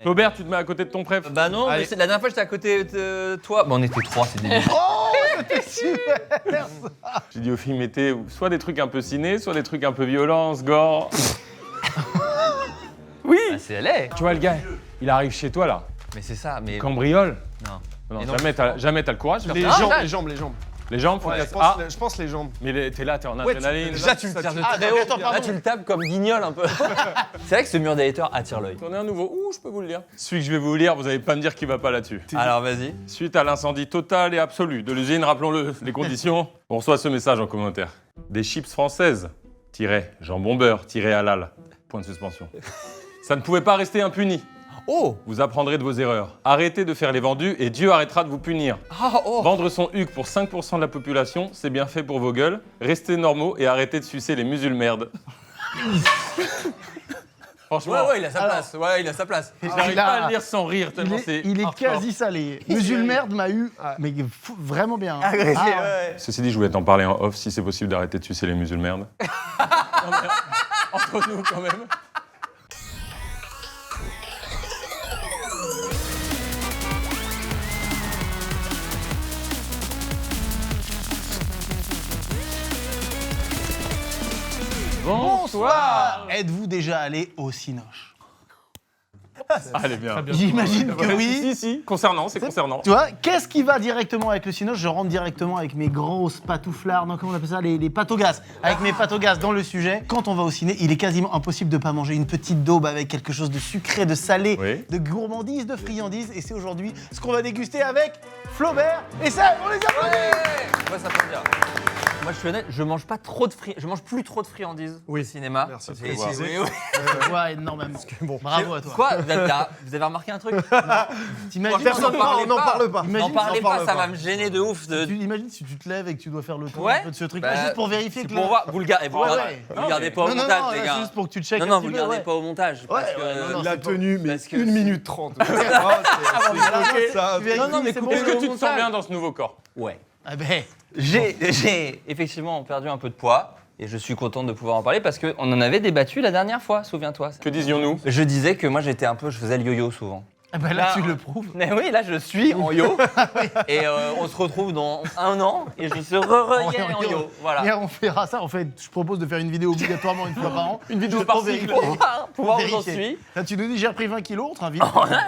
Flaubert, tu te mets à côté de ton préf. Bah non, mais la dernière fois j'étais à côté de toi. Bah on était 3, c'est débile. Oh, c'était super. J'ai dit au film, mettez soit des trucs un peu ciné, soit des trucs un peu violence, gore. Oui. Bah, c'est LA. Tu vois le gars, il arrive chez toi là, Mais c'est ça, mais. cambriole. Non. Non, Et non, jamais t'as le courage de Les faire ça. jambes, Ah, les jambes, les jambes. Les jambes, faut Ouais, casser. je pense les jambes. Mais t'es là, t'es en Ouais, adrénaline. Déjà, tu le tires de très haut. Là, tu le tapes comme guignol un peu. C'est vrai que ce mur des haters attire l'œil. J'en ai un nouveau. Ouh, je peux vous le lire. Celui que je vais vous lire, vous allez pas me dire qu'il va pas là-dessus. Alors vas-y. Suite à l'incendie total et absolu de l'usine, rappelons-le, les conditions, on reçoit ce message en commentaire. Des chips françaises, jambon beurre, halal, point de suspension. Ça ne pouvait pas rester impuni. Oh. Vous apprendrez de vos erreurs. Arrêtez de faire les vendus et Dieu arrêtera de vous punir. Ah oh. Vendre son huc pour 5% de la population, c'est bien fait pour vos gueules. Restez normaux et arrêtez de sucer les musulmerdes. Franchement, Ouais, il a sa place. Ouais, il a sa place. j'arrive pas à le lire sans rire tellement c'est Il est hardcore. quasi salé. Musulmerde m'a eu, mais vraiment bien. Hein. Agressé, Ah, ouais. Ceci dit, je voulais t'en parler en off, si c'est possible d'arrêter de sucer les musulmerdes. Entre nous quand même. Bonsoir. Êtes-vous déjà allé au Cinoche? Allez, bien. J'imagine que oui. Si, concernant, c'est concernant. Tu vois, qu'est-ce qui va directement avec le Cinoche? Je rentre directement avec mes grosses patouflards, non, comment on appelle ça, les patogas. Avec mes patogas dans le sujet. Quand on va au ciné, il est quasiment impossible de pas manger une petite daube avec quelque chose de sucré, de salé, Oui. de gourmandise, de friandise. Et c'est aujourd'hui ce qu'on va déguster avec Flaubert et ça, on les applaudit. Ouais, ça peut dire. Moi, je suis honnête, je mange plus trop de friandises au cinéma. Merci de Et- préciser. oui, oui. Je vois énormément. Bon. Bravo à toi. Quoi vous avez remarqué un truc? T'imagines Faire si n'en on parlez n'en pas. parle pas. Imagine N'en parlez si pas, ça va me gêner de ouf. Tu imagines si tu te lèves et que tu dois faire le tour Ouais. un peu de ce truc, Bah, juste pour vérifier C'est que pour voir. Vous le gardez, Ouais, ouais. vous le gardez pas au non, montage, non, les là, gars. c'est juste pour que tu checkes Non, un non, petit vous le peu, gardez ouais. pas au montage. Parce Ouais, que- ouais, non, La c'est tenue, mais parce que 1 c'est- minute 30. Ah, Ça, tu Non, non, mais c'est coupez Est-ce le que tu te montage. sens bien dans ce nouveau corps? Ouais. Ah ben, J'ai effectivement perdu un peu de poids et je suis content de pouvoir en parler parce qu'on en avait débattu la dernière fois, souviens-toi. Que disions-nous? Je disais que moi je faisais le yo-yo souvent. ah ben là, Là, tu le prouves. Mais oui, là je suis en yo et on se retrouve dans 1 an et je serai en yo. Voilà. Hier, on fera ça. En fait, je propose de faire une vidéo obligatoirement une fois par an. Une vidéo Juste par pour cycle. vérifier. Pour voir où j'en Vérifier. suis. Là, tu nous dis, j'ai repris 20 kilos, on te invite.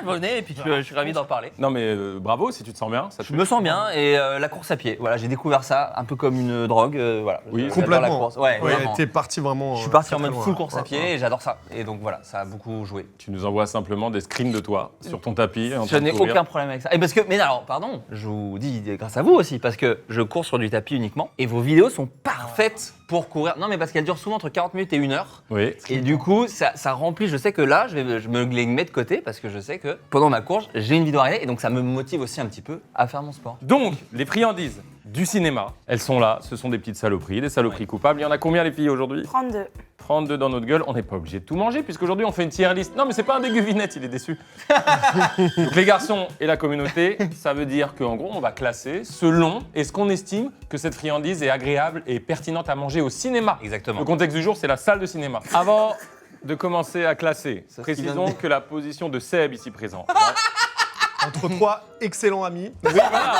Venez et puis je suis ravi d'en parler. Non mais bravo, si tu te sens bien. Ça te Je me sens bien et la course à pied. Voilà, j'ai découvert ça un peu comme une drogue. Voilà. Oui, J'adore complètement. la course. Ouais, vraiment. t'es parti vraiment. Je suis parti très, en mode très loin. full course à Ouais, pied ouais. et j'adore ça. Et donc voilà, ça a beaucoup joué. Tu nous envoies simplement des screens de toi sur ton tapis. en Je train de n'ai courir. aucun problème avec ça. Et parce que, mais alors, pardon, je vous dis grâce à vous aussi, parce que je cours sur du tapis uniquement et vos vidéos sont parfaites pour courir. Non, mais parce qu'elles durent souvent entre 40 minutes et 1 heure. Oui. Et du coup, ça remplit. Je sais que là, je me les mets de côté parce que je sais que pendant ma course, j'ai une vidéo à regarder et donc ça me motive aussi un petit peu à faire mon sport. Donc, les friandises du cinéma, elles sont là. Ce sont des petites saloperies, des saloperies coupables. Il y en a combien les filles aujourd'hui? 32. 32 dans notre gueule. On n'est pas obligé de tout manger puisqu'aujourd'hui on fait une tier list. Non mais c'est pas un déguvinette, il est déçu. Donc les garçons et la communauté, ça veut dire qu'en gros on va classer selon est-ce qu'on estime que cette friandise est agréable et pertinente à manger au cinéma. Exactement. Le contexte du jour, c'est la salle de cinéma. Avant de commencer à classer, Ça, ce qui vient de précisons dire. que la position de Seb ici présent. Entre 3 excellents amis. Oui, voilà.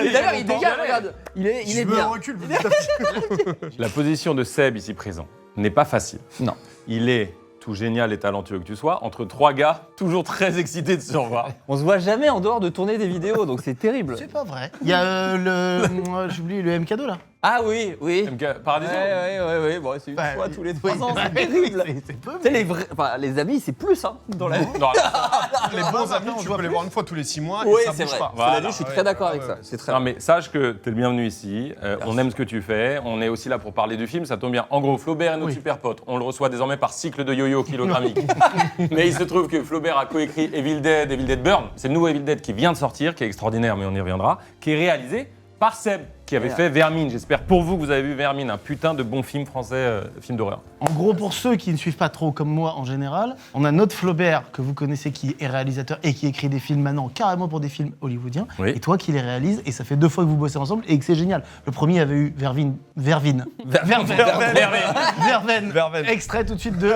Et d'ailleurs, il dégage, regarde. Il est Je me bien. recule petit à petit. La position de Seb ici présent n'est pas facile. Non. Il est tout génial et talentueux que tu sois, entre 3 gars, toujours très excités de se revoir. On se voit jamais en dehors de tourner des vidéos, donc c'est terrible. C'est pas vrai. Il y a j'oublie le MK2 là. Ah oui, oui. MK Paradiso. Ouais. Bon, c'est une Ouais, fois oui. tous les 3 ans, Oui, c'est terrible. C'est peu. Tu sais, les amis, c'est plus, hein, dans la vie. Non, Les bons amis, on tu voit peux les plus. voir une fois tous les 6 mois Oui, et ça c'est bouge vrai. pas. Voilà. Cela dit, je suis très d'accord avec ça. C'est très non, mais sache que t'es le bienvenu ici. On aime ce que tu fais. On est aussi là pour parler du film. Ça tombe bien. En gros, Flaubert est notre Oui. super pote. On le reçoit désormais par cycle de yo-yo kilogrammique. Mais il se trouve que Flaubert a coécrit Evil Dead Burn. C'est le nouveau Evil Dead qui vient de sortir, qui est extraordinaire, mais on y reviendra, qui est réalisé par Seb. qui avait fait Vermine. J'espère pour vous que vous avez vu Vermine, un putain de bon film français, film d'horreur. En gros, pour ceux qui ne suivent pas trop comme moi en général, on a notre Flaubert que vous connaissez qui est réalisateur et qui écrit des films maintenant carrément pour des films hollywoodiens. Oui. Et toi qui les réalises, et ça fait 2 fois que vous bossez ensemble et que c'est génial. Le premier avait eu Verveine. Extrait tout de suite de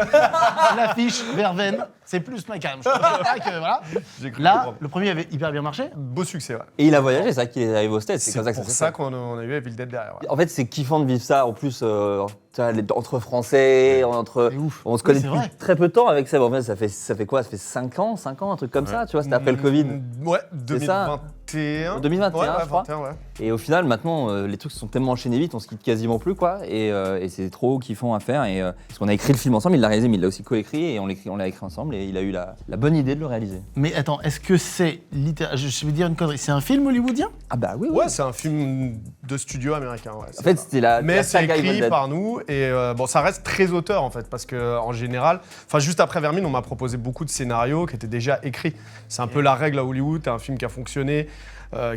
l'affiche Verveine. C'est plus ma cam. Je pense pas que, voilà. J'ai cru Là, comprendre. le premier avait hyper bien marché. Beau succès, ouais. Et il a voyagé, c'est ça qu'il est arrivé aux States. C'est C'est comme ça que pour ça s'est ça fait. qu'on a eu Evil Dead derrière. ouais. En fait, c'est kiffant de vivre ça. En plus, tu vois, entre Français, C'est ouf. on se Oui, connaît c'est depuis vrai. très peu de temps avec Seb. En fait, ça fait quoi? Ça fait 5 ans, un truc comme ça. Tu vois, c'était après le Covid. Ouais, C'est ça. 2021. 2021, ouais, je crois. 21, ouais. Et au final, maintenant, les trucs se sont tellement enchaînés vite, on se quitte quasiment plus, quoi. Et c'est trop kiffant à faire. Et parce qu'on a écrit le film ensemble, il l'a réalisé, mais il l'a aussi coécrit et on l'a écrit ensemble. Et il a eu la bonne idée de le réaliser. Mais attends, est-ce que c'est littéralement. Je vais dire une connerie. C'est un film hollywoodien? Ah bah oui. Ouais, c'est un film de studio américain. Ouais, En fait, c'était la. mais la c'est saga Evil écrit Dead. par nous et bon, ça reste très auteur en fait parce que en général, enfin juste après Vermine, on m'a proposé beaucoup de scénarios qui étaient déjà écrits. C'est un peu la règle à Hollywood. T'as un film qui a fonctionné,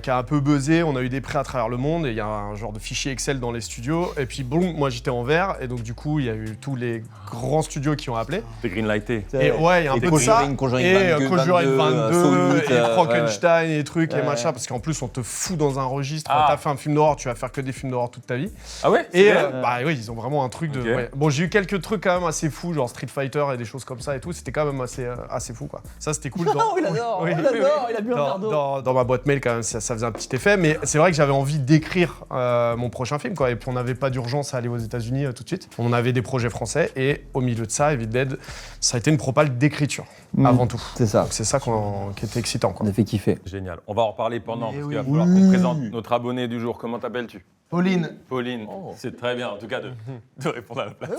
qui a un peu buzzé. On a eu des prêts à travers le monde et il y a un genre de fichier Excel dans les studios. Et puis bon, moi j'étais en vert et donc du coup il y a eu tous les grands studios qui ont appelé. C'est greenlighté. Et ouais, il y a un Et peu de ça. Conjuring Et 22, Conjuring 22, Saw et It, Frankenstein et trucs et Ouais. machin parce qu'en plus on te fout dans un registre. Ah. T'as fait un film d'horreur, tu vas faire que des films d'horreur toute ta vie. Ah ouais? Et C'est vrai bah oui, ils ont vraiment un truc de. Ok. ouais. Bon, j'ai eu quelques trucs quand même assez fous, genre Street Fighter et des choses comme ça et tout. C'était quand même assez fou quoi. Ça c'était cool. Oh, il adore, Oui, il oui, adore, il a bu un Dans, verre d'eau. dans ma boîte mail quand même, ça faisait un petit effet. Mais c'est vrai que j'avais envie d'écrire mon prochain film quoi. Et puis on n'avait pas d'urgence à aller aux États-Unis tout de suite. On avait des projets français et au milieu de ça, Evil Dead, ça a été une propale d'écriture avant tout. C'est ça. Donc c'est ça qui était excitant quoi. On a fait kiffer. Génial. On va en reparler pendant, Mais parce oui. qu'il va falloir qu'on présente notre abonné du jour. Comment t'appelles-tu? Pauline. Pauline. C'est très bien, en tout cas, de répondre à la place.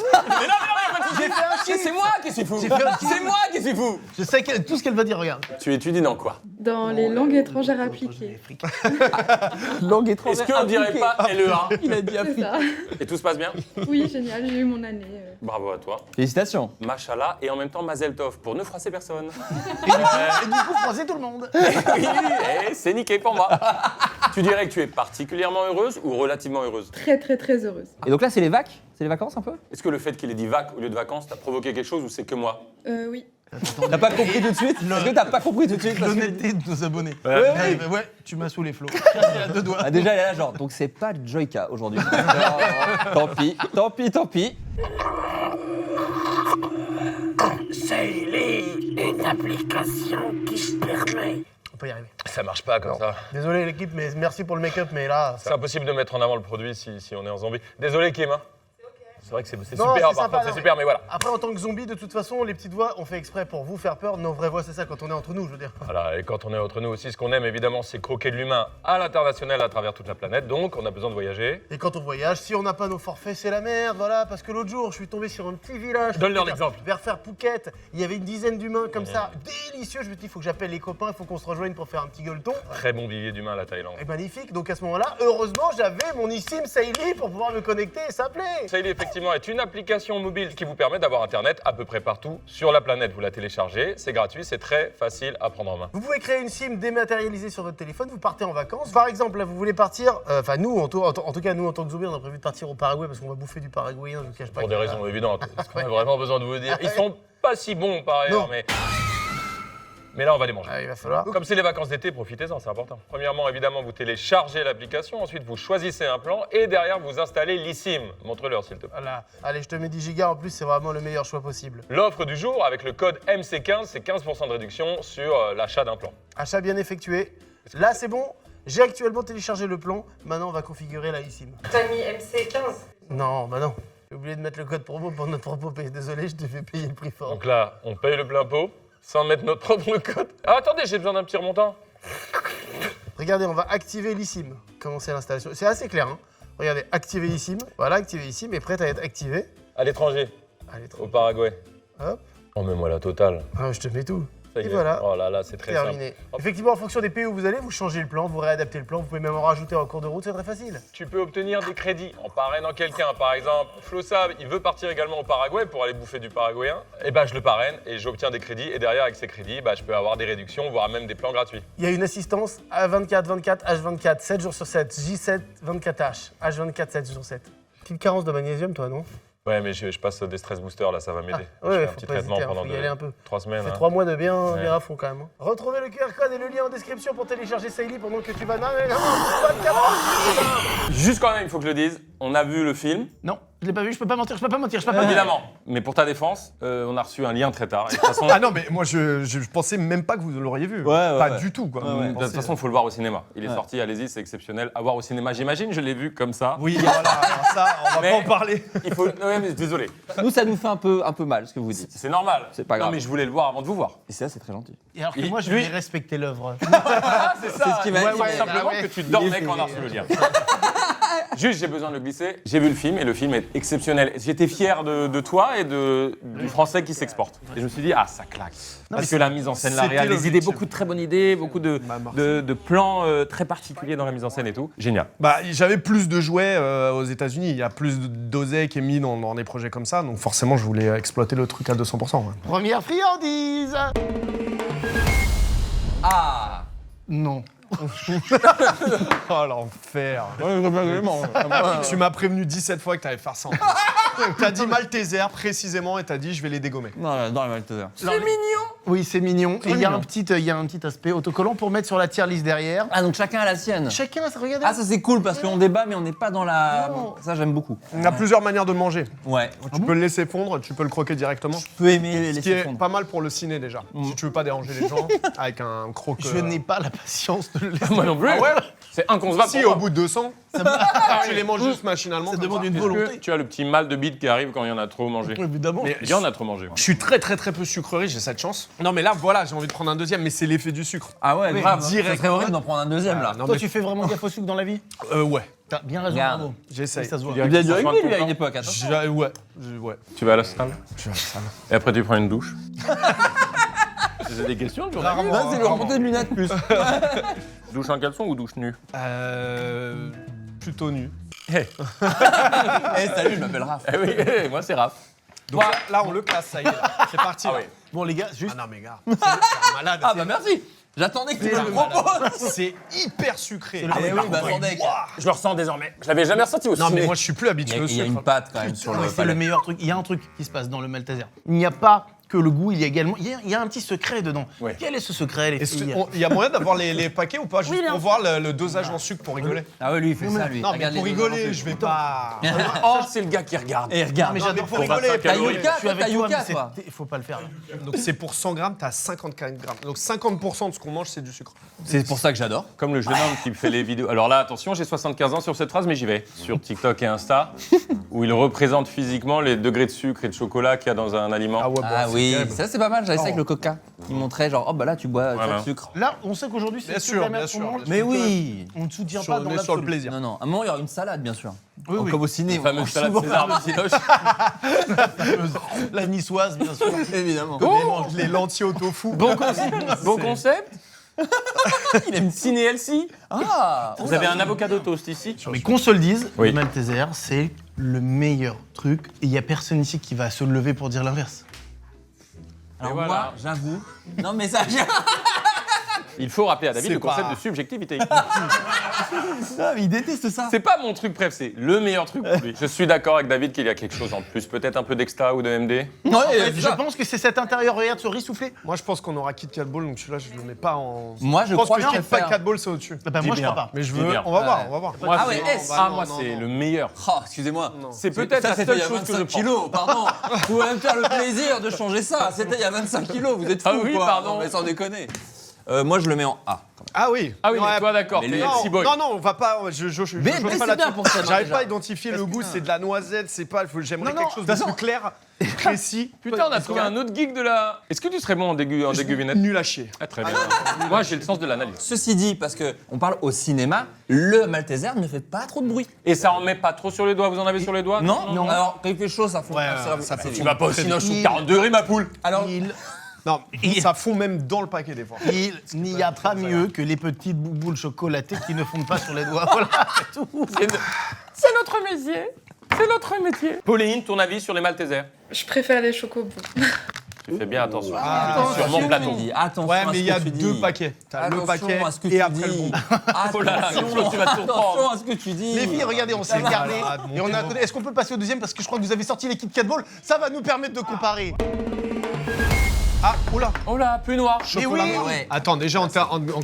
Mais non, c'est moi qui suis fou. J'ai fait un petit- C'est moi qui suis fou. Je sais tout ce qu'elle va dire, regarde. Tu étudies dans quoi? Dans les langues étrangères appliquées. Langue Est-ce qu'on dirait pas LE1? Il a dit C'est ça. Et tout se passe bien? Oui, génial, j'ai eu mon année. Bravo à toi. Félicitations. Machallah, et en même temps Mazel Tov, pour ne froisser personne. Et du coup, froisser tout le monde. Oui, et c'est niqué pour moi. Tu dirais que tu es particulièrement heureuse ou relativement heureuse? Très, très, très heureuse. Et donc là, c'est les vacs? C'est les vacances un peu? Est-ce que le fait qu'il ait dit vac au lieu de vacances t'a provoqué quelque chose ou c'est que moi? Oui. T'as pas compris tout de suite? Est-ce que t'as pas compris tout de suite? Parce que- L'honnêteté de nos abonnés. Ouais. Ouais, tu m'as saoulé, Flo. Cassé à 2 doigts. Ah, déjà, elle est là, genre, donc c'est pas Joyka aujourd'hui. Tant pis, tant pis, tant pis. Une application qui permet. On peut y arriver. Ça marche pas comme ça. Désolé l'équipe, mais merci pour le make-up, mais là. C'est impossible de mettre en avant le produit si on est en zombie. Désolé Kim. Hein. C'est vrai que c'est Non, super, c'est par sympa, contre, non, c'est super, mais voilà. Après, en tant que zombie, de toute façon, les petites voix, on fait exprès pour vous faire peur. Nos vraies voix, c'est ça quand on est entre nous, je veux dire. Voilà, et quand on est entre nous aussi, ce qu'on aime évidemment, c'est croquer de l'humain à l'international à travers toute la planète. Donc, on a besoin de voyager. Et quand on voyage, si on n'a pas nos forfaits, c'est la merde, voilà. Parce que l'autre jour, je suis tombé sur un petit village. Donne-leur l'exemple. Vers faire Phuket, il y avait une dizaine d'humains comme ça, délicieux. Je me dis, il faut que j'appelle les copains, il faut qu'on se rejoigne pour faire un petit gueuleton. Très bon vivier d'humain à la Thaïlande. Et magnifique, donc à ce moment-là, heureusement, j'avais mon eSIM Saili pour pouvoir me connecter et s'appeler. Saili, effectivement, est une application mobile qui vous permet d'avoir Internet à peu près partout sur la planète. Vous la téléchargez, c'est gratuit, c'est très facile à prendre en main. Vous pouvez créer une SIM dématérialisée sur votre téléphone, vous partez en vacances. Par exemple, là, vous voulez partir, enfin nous, en tout cas, nous, en tant que zombies, on a prévu de partir au Paraguay parce qu'on va bouffer du paraguayen, je vous cache pas. Pour que- des raisons évidentes. Parce qu'on a vraiment besoin de vous dire. Ils sont pas si bons par ailleurs, Non. mais là, on va les manger. Ah, il va falloir. Comme c'est les vacances d'été, profitez-en, c'est important. Premièrement, évidemment, vous téléchargez l'application, ensuite vous choisissez un plan et derrière vous installez l'eSIM. Montre-leur s'il te plaît. Voilà. Allez, je te mets 10 gigas en plus, c'est vraiment le meilleur choix possible. L'offre du jour avec le code MC15, c'est 15% de réduction sur l'achat d'un plan. Achat bien effectué. Là, c'est bon. J'ai actuellement téléchargé le plan. Maintenant, on va configurer la eSIM. T'as mis MC15. Non, bah non. J'ai oublié de mettre le code promo pour notre propre pays. Désolé, je te fais payer le prix fort. Donc là, on paye le plein pot sans mettre notre propre code. Ah, attendez, j'ai besoin d'un petit remontant. Regardez, on va activer l'eSIM. Commencer l'installation. C'est assez clair, hein. Regardez, activer eSIM. Voilà, activer eSIM est prête à être activée. À l'étranger, Allez, au Paraguay. hop. Oh, mais moi la totale. Ah, je te mets tout. Ça y Et est. voilà. Oh là là, c'est très simple. Terminé. Effectivement, en fonction des pays où vous allez, vous changez le plan, vous réadaptez le plan, vous pouvez même en rajouter en cours de route, c'est très facile. Tu peux obtenir des crédits en parrainant quelqu'un. Par exemple, Flossa, il veut partir également au Paraguay pour aller bouffer du paraguayen. Et bah, je le parraine et j'obtiens des crédits. Et derrière, avec ces crédits, bah, je peux avoir des réductions, voire même des plans gratuits. Il y a une assistance A24, H24, 7 jours sur 7, J7, 24H, H24, 7 jours sur 7. Petite carence de magnésium, toi, non? Ouais, mais je passe des stress boosters là, ça va m'aider. Ah, ouais, je fais un faut petit pas traitement hésiter, hein, pendant faut y aller un peu. 3 semaines. Ça fait hein. 3 mois de bien Ouais. à fond quand même. Hein. Retrouvez le QR code et le lien en description pour télécharger Saïli pendant que tu vas... Non, mais non, pas de carence. Juste quand même, il faut que je le dise, on a vu le film, Non, je l'ai pas vu, je peux pas mentir, je peux pas mentir, je peux pas mentir. évidemment. Mais pour ta défense, on a reçu un lien très tard. Et de toute façon, Ah non, mais moi je pensais même pas que vous l'auriez vu. Pas du tout, quoi. de toute façon, il faut le voir au cinéma. Il est sorti, allez-y, c'est exceptionnel. À voir au cinéma, j'imagine, je l'ai vu comme ça. Oui, voilà, alors ça, on va Mais- pas en parler. Il faut. Ouais, mais désolé. Nous, ça nous fait un peu mal ce que vous dites. C'est normal. C'est pas grave. Non, mais je voulais le voir avant de vous voir. Et ça, c'est très gentil. Et alors que Et moi, je lui- voulais respecter l'œuvre. Ah, c'est ça. ce qu'il m'a dit. Simplement Ouais. que tu dormais quand on a reçu le lien. Juste, j'ai besoin de le glisser. J'ai vu le film et le film est exceptionnel. J'étais fier de toi et du français qui s'exporte. Et je me suis dit, ah, ça claque. Parce que la mise en scène, la c'était réal, les idées, l'objectif. beaucoup de très bonnes idées, beaucoup de plans très particuliers dans la mise en scène et tout. Génial. Bah, j'avais plus de jouets aux États-Unis. Il y a plus d'oseille qui est mis dans des projets comme ça. Donc forcément, je voulais exploiter le truc à 200%. Ouais. Première friandise. Ah Non. Oh l'enfer. Tu m'as prévenu 17 fois que t'allais faire ça. T'as dit Malteser précisément et t'as dit je vais les dégommer. Non, dans les Maltesers. Oui, c'est mignon. Et il y a mignon. il y a un petit aspect autocollant pour mettre sur la tier list derrière. Ah, donc chacun a la sienne. Chacun, regardez. Ah, ça c'est cool parce qu'on débat, mais on n'est pas dans la. Non. Ça, j'aime beaucoup. Il y a plusieurs manières de le manger. Ouais. Tu peux le laisser fondre, tu peux le croquer directement. Tu peux aimer les Ce qui laisser est fondre. pas mal pour le ciné déjà. Si tu veux pas déranger les gens avec un croque. Je n'ai pas la patience de le laisser. Moi non plus. Ah ouais. C'est inconcevable. Si pour au moi. bout de 200, tu les manges juste machinalement. Ça comme demande ça. une Est-ce que volonté. tu as le petit mal de bite qui arrive quand il y en a trop mangé. Évidemment. Mais Il y en a trop mangé. Je suis très peu sucrerie, j'ai cette chance. Non mais là voilà, j'ai envie de prendre un deuxième, mais c'est l'effet du sucre. Ah ouais, Oui, grave. direct. Ça serait horrible d'en prendre un deuxième là. Non, Toi, mais- tu fais vraiment gaffe au sucre dans la vie? Ouais, T'as bien raison, Regarde. bravo. j'essaye. Ça se voit. Tu dirais Il a que du tu prends rugby soin de lui à ton une corps. époque, attends. Ouais. Tu vas à la salle Je suis à la salle. et après tu prends une douche. C'est des questions, tu Rarement. Là, c'est le remonté de lunettes plus. Douche en caleçon ou douche nue? Plutôt nu. Eh, salut, je m'appelle Raph. Eh oui, moi c'est Raph. Donc là, on le classe, ça y est. là. C'est parti. Ah là. oui. Bon, les gars, juste. Ah non mais gars, c'est un malade. Ah bah merci. J'attendais que tu me le proposes. C'est hyper sucré. Ah oui, bah attendez. Je le ressens désormais. Je l'avais jamais ressenti aussi. Non mais moi je suis plus Il habitué y, au a, il y a sucre. une patte quand même sur le Ouais, c'est palais. le meilleur truc. Il y a un truc qui se passe dans le Malteser. Il n'y a pas que le goût, il y a également. Il y a un petit secret dedans. Ouais. Quel est ce secret, les Est-ce filles? qu'il y a moyen d'avoir les paquets ou pas, juste bien pour voir le dosage en sucre pour rigoler? Ah ouais, lui il fait ça lui. Non mais Regarde pour les rigoler, deux je vais pas. Oh, c'est le gars qui regarde. Et regarde. Mais Non, mais j'adore pour faire ça. rigoler. T'as calories. Yuka, Je suis avec t'as toi, Yuka, mais toi. il faut pas le faire. Donc c'est pour 100 grammes, t'as 54 grammes. Donc 50% de ce qu'on mange, c'est du sucre. C'est pour ça que j'adore. Comme le jeune homme qui fait les vidéos. Alors là, attention, j'ai 75 ans sur cette phrase, mais j'y vais. Sur TikTok et Insta, où il représente physiquement les degrés de sucre et de chocolat qu'il y a dans un aliment. ouais, Ah c'est oui, terrible. ça c'est pas mal, j'avais ça avec le coca. Il montrait genre, oh bah là tu bois Voilà. du sucre. Là, on sait qu'aujourd'hui, c'est Bien le sûr, la mer bien qu'on sûr. mange. Mais oui. On ne soutient Sur- pas dans on est sur le l'absolu. plaisir. Non, non, à un moment il y aura une salade bien sûr. Oui, oui. Comme au ciné. La fameuse mange salade souvent César ça. de Cinoche. La niçoise, bien sûr. Évidemment. Les lentilles au tofu. Bon concept. Il aime ciné healthy. Ah. Vous avez un avocado toast ici. Mais qu'on se le dise, Oui. le Malteser, c'est le meilleur truc. Et il n'y a personne ici qui va se lever pour dire l'inverse. Alors Et voilà. moi, j'avoue. Non mais ça. Il faut rappeler à David C'est le concept pas- de subjectivité. Ah, mais il déteste ça. C'est pas mon truc préf, c'est le meilleur truc pour lui. Je suis d'accord avec David qu'il y a quelque chose en plus, peut-être un peu d'extra ou de MD. Ouais, Je pense que c'est cet intérieur, regarde, ce riz soufflé. Moi je pense qu'on aura Kit Kat Ball, donc celui-là je le mets pas en. Moi je Je pense crois que que je Kit préfère. Kat Ball c'est au-dessus. Bah, moi, je bien. crois pas. Mais je C'est veux. bien. On va voir, Ouais. on va voir. Moi, Ah ouais, c'est- S. moi c'est le meilleur. Oh, excusez-moi. C'est peut-être Ça, la c'était seule il y a chose que je 25 prends. kilos, pardon. Vous pouvez même faire le plaisir de changer ça. C'était il y a 25 kilos, vous êtes fous Ah oui, quoi. pardon. Non, mais sans déconner. Moi je le mets en A. Ah oui. Ah oui, Ouais, mais toi d'accord, mais t'es lui- healthy boy. Non, on va pas. Je Mais pas c'est là-dessus. bien pour ça, J'arrive déjà. pas à identifier le goût, c'est de la noisette, c'est pas. J'aimerais Non, non, quelque chose de plus clair, précis. Putain, on a trouvé un autre geek de la. Est-ce que tu serais bon en déguvinette? Nul à chier. Ah, très bien. Moi, j'ai le sens de l'analyse. Ceci dit, parce qu'on parle au cinéma, le Malteser ne fait pas trop de bruit. Et ça en met pas trop sur les doigts? Vous en avez sur les doigts? Non. Alors quand il fait chaud, ça fout. Ouais, ça ça fait Tu vas pas au cinoche sous Il- 40 degrés, ma poule. Alors Il- Non, ça fond même dans le paquet des fois. Il n'y a pas mieux que les petites boules chocolatées qui ne fondent pas sur les doigts. Voilà, c'est tout. C'est notre métier. C'est notre métier. Pauline, ton avis sur les Maltesers? Je préfère les chocobons. Tu fais bien attention. Ah, sur mon plateau. Attention Ouais, à mais ce il y a que tu dis. 2 paquets. T'as le Attention paquet à ce que et tu après le dis. bon. Oh là là, Flo, tu vas te Attention surprendre. à ce que tu dis. Les filles, regardez, on s'est regardé. malade, Et on a. Est-ce qu'on peut passer au deuxième parce que je crois que vous avez sorti les Kit Kat Ball. Ça va nous permettre de comparer. Ah, oula. Oh là, plus noir. Chocolat oui. noir. Ouais. Attends, déjà en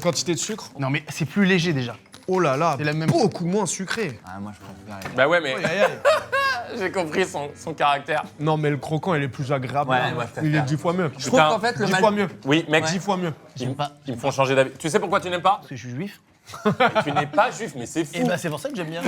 quantité de sucre. Non mais c'est plus léger déjà. Oh là là, C'est la même beaucoup moins sucré. Ah, moi, je préfère les... Bah ouais, mais Aïe, aïe, aïe. j'ai compris son caractère. Non, mais le croquant, il est plus agréable. Ouais, moi, je préfère. il est 10 fois mieux. Je trouve qu'en fait, le 10 mal... fois mieux. Oui, mec, 10 fois mieux. ils me font changer d'avis. Tu sais pourquoi tu n'aimes pas? Parce que je suis juif. Tu n'es pas juif, mais c'est fou. Et bah c'est pour ça que j'aime bien.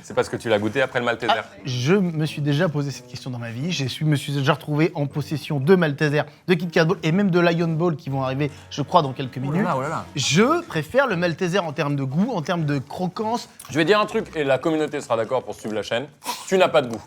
C'est parce que tu l'as goûté après le Malteser. Je me suis déjà posé cette question dans ma vie. Me suis déjà retrouvé en possession de Malteser, de Kit Kat Ball et même de Lion Ball qui vont arriver, je crois, dans quelques minutes. Oh là là. Je préfère le Malteser en termes de goût, en termes de croquance. Je vais dire un truc et la communauté sera d'accord pour suivre la chaîne. Tu n'as pas de goût.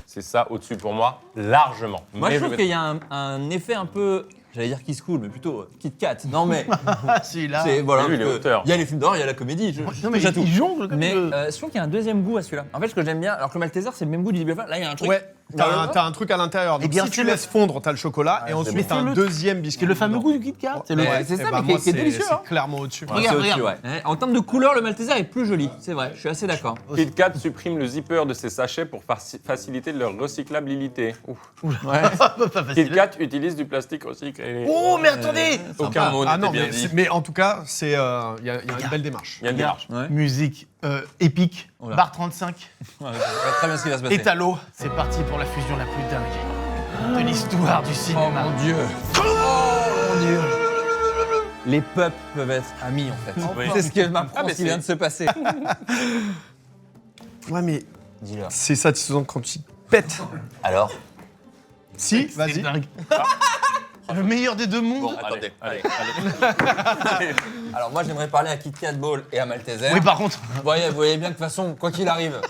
C'est ça au-dessus pour moi, largement. Moi, Mais je trouve vais- qu'il y a un effet un peu... J'allais dire Kiss Cool, mais plutôt Kit Kat. Non, mais... Ah, celui-là. c'est, voilà, Mais lui, il est parce que auteur. Il y a les films d'horreur, il y a la comédie. Non mais touche à tout. il jongle comme Mais je- je trouve qu'il y a un deuxième goût à celui-là. En fait, ce que j'aime bien, alors que le Malteser, c'est le même goût du Double Fun, là, il y a un truc... Ouais, t'as un truc à l'intérieur. Donc bien, si tu c'est le- laisses fondre, t'as le chocolat et ensuite t'as c'est un le- deuxième biscuit. C'est le fameux dedans. goût du Kit Kat. C'est le- Ouais. c'est ça, Eh ben, mais qui est moi, c'est- délicieux, hein. C'est clairement au-dessus. C'est Regarde, au-dessus, regarde. ouais. En termes de couleur, le Malteser est plus joli, c'est vrai, je suis assez d'accord. Kit Kat supprime le zipper de ses sachets pour faciliter leur recyclabilité. Ouf. Pas facile. Kit Kat utilise du plastique recyclé. Oh mais attendez. Aucun mot Ah n'était non, bien mais, dit. mais en tout cas, il y a une belle démarche. Il y a une démarche. Ouais. Musique épique. Oh là. Bar 35. Ouais, je vois très bien ce qui va se passer. Étalo. C'est parti pour la fusion la plus dingue de l'histoire du Oh cinéma. mon dieu. Oh mon dieu. Les peuples peuvent être amis en fait. Oui. C'est ce que m'apprend Ah, mais ce qui vient de se passer. Ouais, mais Dis-leur. c'est satisfaisant quand tu pètes. Alors Si, C'est vas-y. dingue. Le meilleur des deux mondes. Bon, allez, allez. Alors moi j'aimerais parler à Kit Kat Ball et à Malteser. Oui, par contre. Vous voyez bien que de toute façon, quoi qu'il arrive,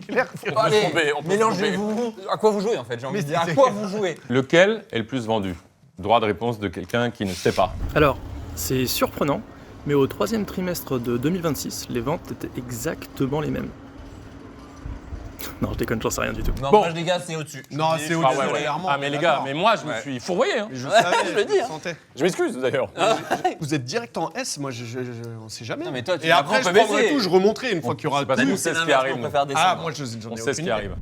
On peut allez, se tromper, on peut se mélangez-vous. À quoi vous jouez en fait, j'ai envie de dire. À c'est- quoi vous jouez? Lequel est le plus vendu? Droit de réponse de quelqu'un qui ne sait pas. Alors, c'est surprenant, mais au troisième trimestre de 2026, les ventes étaient exactement les mêmes. Non, je déconne, j'en sais rien du tout. Non, Bon. moi je les gars, c'est au-dessus. Non, Je dis, c'est je- au-dessus. Ah ouais, ouais. clairement, Ah mais les d'accord. gars, mais moi je me suis fourvoyé. Hein. Je savais, je le dis, hein. sentais. Je m'excuse d'ailleurs. Vous êtes direct en S, moi on sait jamais. Non, mais toi, tu Et après, je apprends, prendrai baisser. tout, je remonterai une fois qu'il y aura Parce tout. qu'on sait ce qui arrive. On nous. préfère descendre. Ah, moi j'en On ai sait ce aucune qui idée. arrive.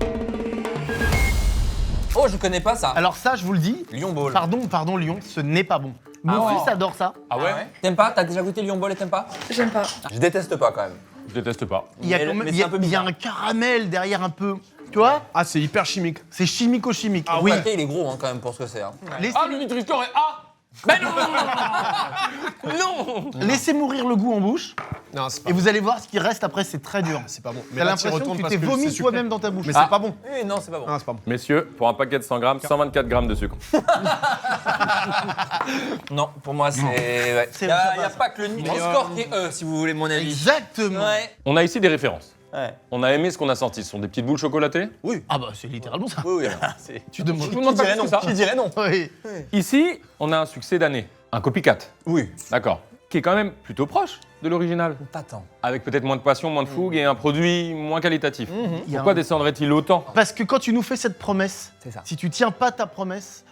Oh, je connais pas ça. Alors ça, je vous le dis. Lion Ball. Pardon, Lyon, ce n'est pas bon. Mon ouais. fils adore ça. Ah ouais, T'aimes pas? T'as déjà goûté Lion Ball et t'aimes pas? J'aime pas. Je déteste pas quand même. Je déteste pas. Il y a Mais- quand même, mais il y c'est a- un peu il y a bizarre. un caramel derrière un peu. Tu vois? Ah, c'est hyper chimique. C'est chimico-chimique. Ah, oui. le pâté, il est gros hein, quand même pour ce que c'est. Hein. Laissez, Ah, le Nutri-Score est A. Ben non. Non. laissez mourir le goût en bouche Non, c'est pas et bon. vous allez voir ce qui reste après, c'est très dur. C'est pas bon. T'as là, tu l'impression retournes que tu parce t'es c'est vomi sucré. toi-même dans ta bouche. Mais Ah. c'est pas bon. Oui, non, c'est pas bon. Ah, c'est pas bon. Messieurs, pour un paquet de 100 grammes, 124 grammes de sucre. Non, pour moi, c'est. Ouais. C'est- Il n'y ça a passe. pas que le Nutri-Score qui est E, si vous voulez mon avis. Exactement. Ouais. On a ici des références. Ouais. On a aimé ce qu'on a sorti. Ce sont des petites boules chocolatées. Ah bah c'est littéralement ça. Oui, oui. c'est- Tu demandes. Je vous demande pas plus que ça. Qui dirait non? Oui. Ici, on a un succès d'année. Un copycat. Oui. D'accord. Qui est quand même plutôt proche de l'original. Pas tant. Avec peut-être moins de passion, moins de fougue et un produit moins qualitatif. Il y a Pourquoi un- descendrait-il autant? Parce que quand tu nous fais cette promesse, C'est ça. si tu tiens pas ta promesse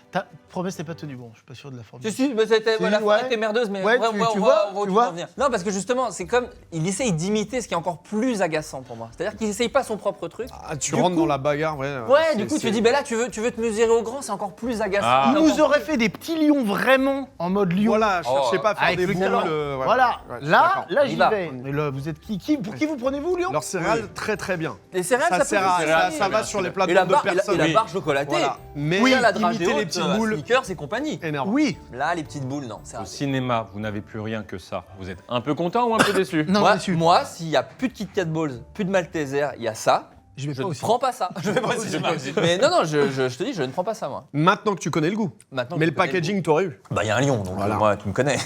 n'est pas tenue. Bon, je suis pas sûr de la formule. Si, mais c'était. La ouais. forêt était merdeuse, mais Ouais, on va- tu on va- vois, on va tu y vois. revenir. Non, parce que justement, c'est comme. Il essaye d'imiter ce qui est encore plus agaçant pour moi. C'est-à-dire qu'il essaye pas son propre truc. Ah, tu Du rentres coup- dans la bagarre, ouais. Ouais, du coup, tu dis, ben là, tu veux te mesurer au grand, c'est encore plus agaçant. Ah. Il nous aurait fait des petits lions vraiment en mode lion. Voilà, je cherchais pas à faire Avec des le boules. talent. ouais. Voilà, Ouais, je suis là d'accord. j'y Il va. vais. Mais là, vous êtes qui pour qui vous prenez-vous, Lyon? Leurs céréales, très très bien. Les céréales, Ça ça sert peut à, céréales, ça va bien, sur les bien. plateaux Et la de barre, et personnes. la barre chocolatée. Voilà. Mais Oui, La dragée imiter les haute, petites boules, Snickers et compagnie. énorme. Oui. Là, les petites boules, non. C'est Au cinéma, vous n'avez plus rien que ça. Vous êtes un peu content ou un peu déçu? Non, moi, déçu. moi, s'il n'y a plus de Kit Kat Balls, plus de Malteser, il y a ça. Je vais Je pas ne aussi. prends pas ça. Je vais pas aussi. Mais non, je te dis, je ne prends pas ça, moi. Maintenant que tu connais le goût. Maintenant Mais que le tu connais packaging, t'aurais eu. Bah, il y a un lion, donc Voilà. moi, tu me connais.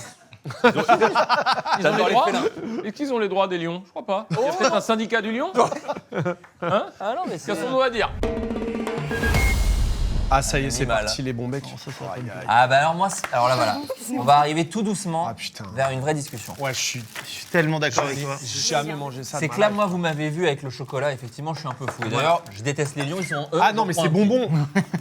Ils ont J'adore les les droits félins. Est-ce qu'ils ont les droits des lions? Je crois pas. Il y a peut-être un syndicat du lion? Ah non, mais c'est. Qu'est-ce qu'on doit dire? Ah, ça y est, c'est Animal. parti, les bons becs. Ah bah alors moi, alors là voilà. On va arriver tout doucement Ah, putain. vers une vraie discussion. Ouais, je suis Tellement d'accord avec toi. jamais mangé ça. C'est de que ma là, life. moi, vous m'avez vu avec le chocolat, effectivement, je suis un peu fou. Et d'ailleurs, je déteste les lions, ils sont eux. Ah non, mais c'est bonbon.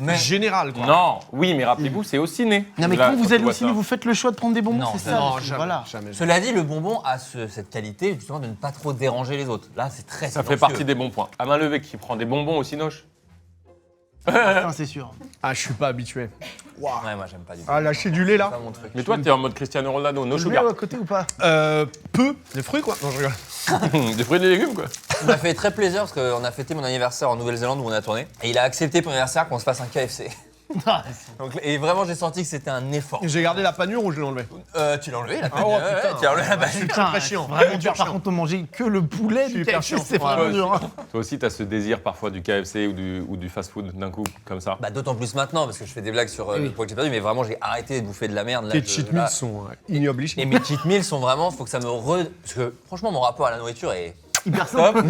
Mais Général, quoi. Non, oui, mais rappelez-vous, c'est au ciné. Non, mais Là, quand vous tu allez vois au ciné, ça. vous faites le choix de prendre des bonbons, Non, c'est ça. Non, le truc, jamais. Voilà. Jamais. cela dit, le bonbon a cette qualité, justement, de ne pas trop déranger les autres. Là, c'est très Ça fait silencieux. partie des bons points. À main levée, qui prend des bonbons au cinoche? Putain, c'est sûr. Ah, je suis pas habitué. Ouais, moi, j'aime pas du tout. Ah, lâcher du lait, C'est là pas mon truc. Mais toi, t'es en mode Cristiano Ronaldo, no Je sugar. à côté ou pas? Peu. Des fruits, quoi. Non, je rigole. Des fruits et des légumes, quoi. Ça m'a fait très plaisir parce qu'on a fêté mon anniversaire en Nouvelle-Zélande où on a tourné. Et il a accepté pour mon anniversaire qu'on se fasse un KFC. Donc, et vraiment, j'ai senti que c'était un effort. J'ai gardé la panure ou je l'ai enlevé? Tu l'as enlevé la Ah ouais, panure, putain. tu as enlevé la panure. Putain, très chiant. c'est vraiment Hyper dur. Par chiant. contre, de manger que le poulet du Super KFC, chiant. c'est vraiment Ouais, dur. hein. Toi aussi, t'as ce désir parfois du KFC ou du fast-food d'un coup, comme ça. Bah, d'autant plus maintenant parce que je fais des blagues sur le poids que j'ai perdu, mais vraiment j'ai arrêté de bouffer de la merde. Là, Tes cheat meals sont ignobles. Et mes cheat meals sont vraiment, faut que ça me Parce que franchement, mon rapport à la nourriture est Hyper top. simple.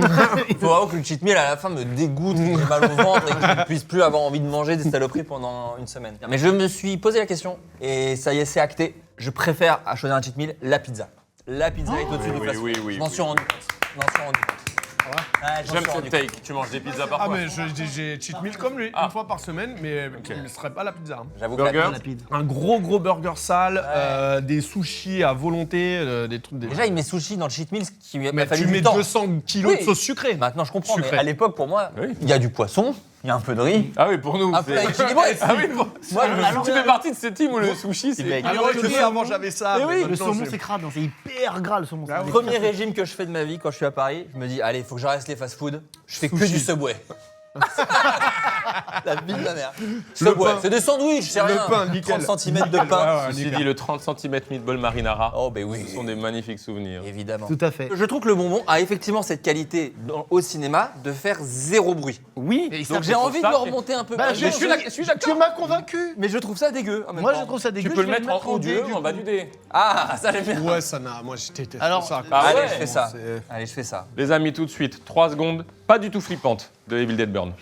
Faut vraiment que le cheat meal à la fin me dégoûte, que j'ai mal au ventre et que je ne puisse plus avoir envie de manger des saloperies pendant une semaine. Mais je me suis posé la question et ça y est, c'est acté. Je préfère à choisir un cheat meal la pizza. La pizza est au-dessus du fast-food. oui, Je m'en suis rendu compte. Je m'en suis rendu compte. Ouais, je m'en J'aime suis rendu cette compte. take. Tu manges des pizzas Ah, parfois. mais j'ai cheat meal comme lui, Ah. une fois par semaine, mais il ne serait pas la pizza. hein. J'avoue que la Burger. pizza- Rapide. Un gros burger sale, des sushis à volonté, des trucs. Déjà, il met sushi dans le cheat meal, ce qui m'a mais fallu tu du mets temps. 200 kilos Oui. de sauce sucrée. Maintenant, je comprends, Sucré. mais à l'époque, pour moi, Oui. il y a du poisson, il y a un peu de riz. Ah oui, pour nous. Un plat équilibré. Ah oui, pour... Moi, tu fais partie de ce team où le sushi, c'est. mec. Alors le que saumon- avant j'avais ça. Eh mais oui, le maintenant, saumon c'est- c'est crade, hein, c'est hyper gras le saumon. Ah oui. Premier régime que je fais de ma vie quand je suis à Paris, je me dis, allez, il faut que j'arrête les fast-food. Je fais que Sushi. du Subway. La vie de ma mère. Subway, pain. c'est des sandwichs, c'est Le rien. pain, nickel. 30 cm de pain. Ceci dit, le 30 cm meatball marinara. Oh, ben oui. Ce sont des magnifiques souvenirs. Évidemment. Tout à fait. Je trouve que le bonbon a effectivement cette qualité au cinéma de faire zéro bruit. Oui, Donc j'ai envie de le remonter un peu. Bah, plus. je suis d'accord. Tu m'as convaincu. Mais je trouve ça dégueu. en même Moi, temps. je trouve ça dégueu. Tu peux je le vais mettre en haut du dé, E ou en bas du D. Ah, ça j'aime bien. Ouais, ça n'a. Moi, je déteste Alors, ça. Ah Allez, ouais. je fais ça. C'est- Allez, je fais ça. Les amis, tout de suite, 3 secondes, pas du tout flippante, de Evil Dead Burn.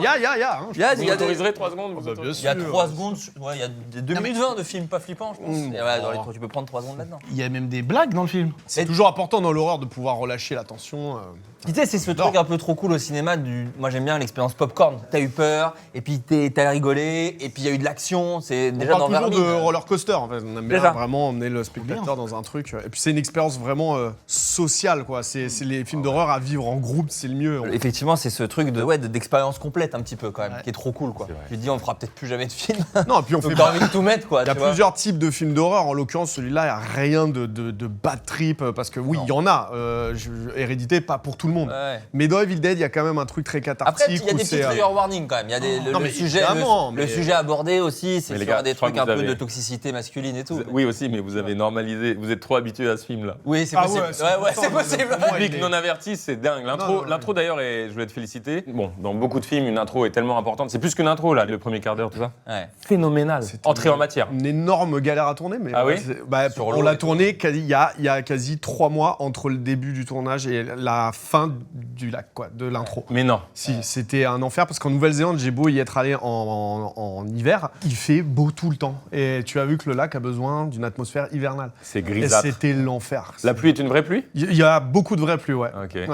Ya. Hein. Il y a Vous des- m'autoriserez 3 secondes vous Bah, bien autorisez Il y a sûr. 3 secondes, ouais, il y a des 2 minutes 20 de film pas flippant, je pense. Et ouais, dans les- tu peux prendre 3 secondes là-dedans. Il y a même des blagues dans le film. C'est toujours important dans l'horreur de pouvoir relâcher la tension. Tu sais, c'est ce truc un peu trop cool au cinéma. Moi, j'aime bien l'expérience popcorn. T'as eu peur, et puis t'as rigolé, et puis il y a eu de l'action. C'est On déjà parle dans toujours Vermine. de roller coaster en fait. On aime bien Déjà. vraiment emmener le spectateur dans un truc. Et puis c'est une expérience vraiment sociale quoi. C'est les films d'horreur à vivre en groupe, c'est le mieux. Effectivement, c'est ce truc d'expérience complète un petit peu quand même, qui est trop cool quoi. C'est vrai. Je me dis, on fera peut-être plus jamais de film. Non, et puis on fait Donc t'as envie de tout mettre quoi. Il y a tu vois. plusieurs types de films d'horreur. En l'occurrence, celui-là, il n'y a rien de bad trip. Parce que oui, il y en a. Hérédité, pas pour tout le monde. Ouais. Mais dans Evil Dead, il y a quand même un truc très cathartique. Après, il y a où des c'est, petits trigger warnings quand même. Il y a des, Non, le mais sujet, évidemment, le mais- sujet abordé aussi, c'est Mais les sur gars, des je crois trucs que un vous peu avez- de toxicité masculine et tout. Oui aussi, mais vous avez normalisé, vous êtes trop habitué à ce film-là. Oui, c'est Ah possible. ouais, c'est Ouais, pourtant, c'est possible. pour moi, Public il est- non averti, c'est dingue. Non, L'intro d'ailleurs, je voulais te féliciter. Bon, dans beaucoup de films, une intro est tellement importante. C'est plus qu'une intro là, le premier quart d'heure, tout ça. Ouais. Phénoménal. C'était Entrée en matière. Une énorme galère à tourner, mais Ah oui Sur on l'eau l'a et tourné il y a quasi 3 mois entre le début du tournage et la fin du lac, quoi, de l'intro. Mais non. Si, c'était un enfer parce qu'en Nouvelle-Zélande, j'ai beau y être allé en hiver, il fait beau tout le temps. Et tu as vu que le lac a besoin d'une atmosphère hivernale. C'est Et grisâtre. c'était l'enfer. La pluie est une vraie pluie? Il y a beaucoup de vraies pluies, ouais. Ok. Ouais.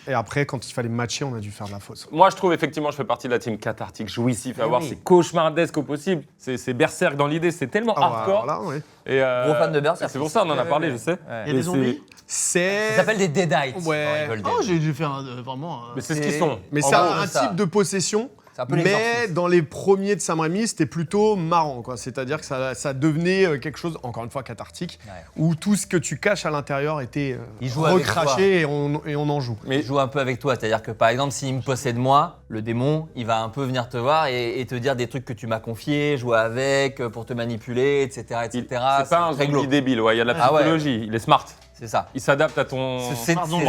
Et après, quand il fallait matcher, on a dû faire de la fausse. Moi, je trouve effectivement, je fais partie de la team cathartique, jouissif à voir. oui. C'est cauchemardesque au possible. C'est berserk dans l'idée. C'est tellement hardcore. Voilà, ouais. Et, Gros fan de Berserk. C'est pour ça, on en a parlé, je sais. Ouais. Il y a Et des c'est- zombies. C'est. Ça s'appelle des Deadites. Ouais. dans Evil Dead. Oh, j'ai fait vraiment. Mais c'est ce C'est- qu'ils sont. Mais En c'est gros, un c'est ça. type de possession. C'est un peu Mais l'exorciste. dans les premiers de Sam Raimi, c'était plutôt marrant, quoi. C'est-à-dire que ça devenait quelque chose, encore une fois, cathartique, Ouais. où tout ce que tu caches à l'intérieur était Il joue avec recraché et on en joue. Il joue un peu avec toi, c'est-à-dire que par exemple, s'il me possède moi, le démon, il va un peu venir te voir et te dire des trucs que tu m'as confiés, jouer avec, pour te manipuler, etc. etc. C'est pas un très zombie glauque. débile, ouais, il y a de la Ah ouais. psychologie. Il est smart. C'est ça. Il s'adapte à ton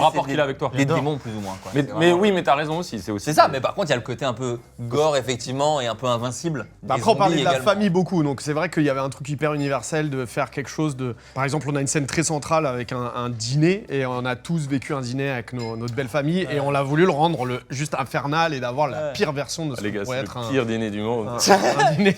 rapport qu'il a avec toi. Les démons, plus ou moins. Quoi. Mais C'est vraiment- oui, mais t'as raison aussi. C'est aussi. C'est ça, mais par contre, il y a le côté un peu gore, effectivement, et un peu invincible. Bah Des après, on parlait zombies de la également. famille beaucoup, donc c'est vrai qu'il y avait un truc hyper universel de faire quelque chose de. Par exemple, on a une scène très centrale avec un dîner, et on a tous vécu un dîner avec notre belle famille, et on a voulu le rendre juste infernal et d'avoir la pire version de ce Les que gars, pourrait c'est être le pire dîner du monde. un dîner.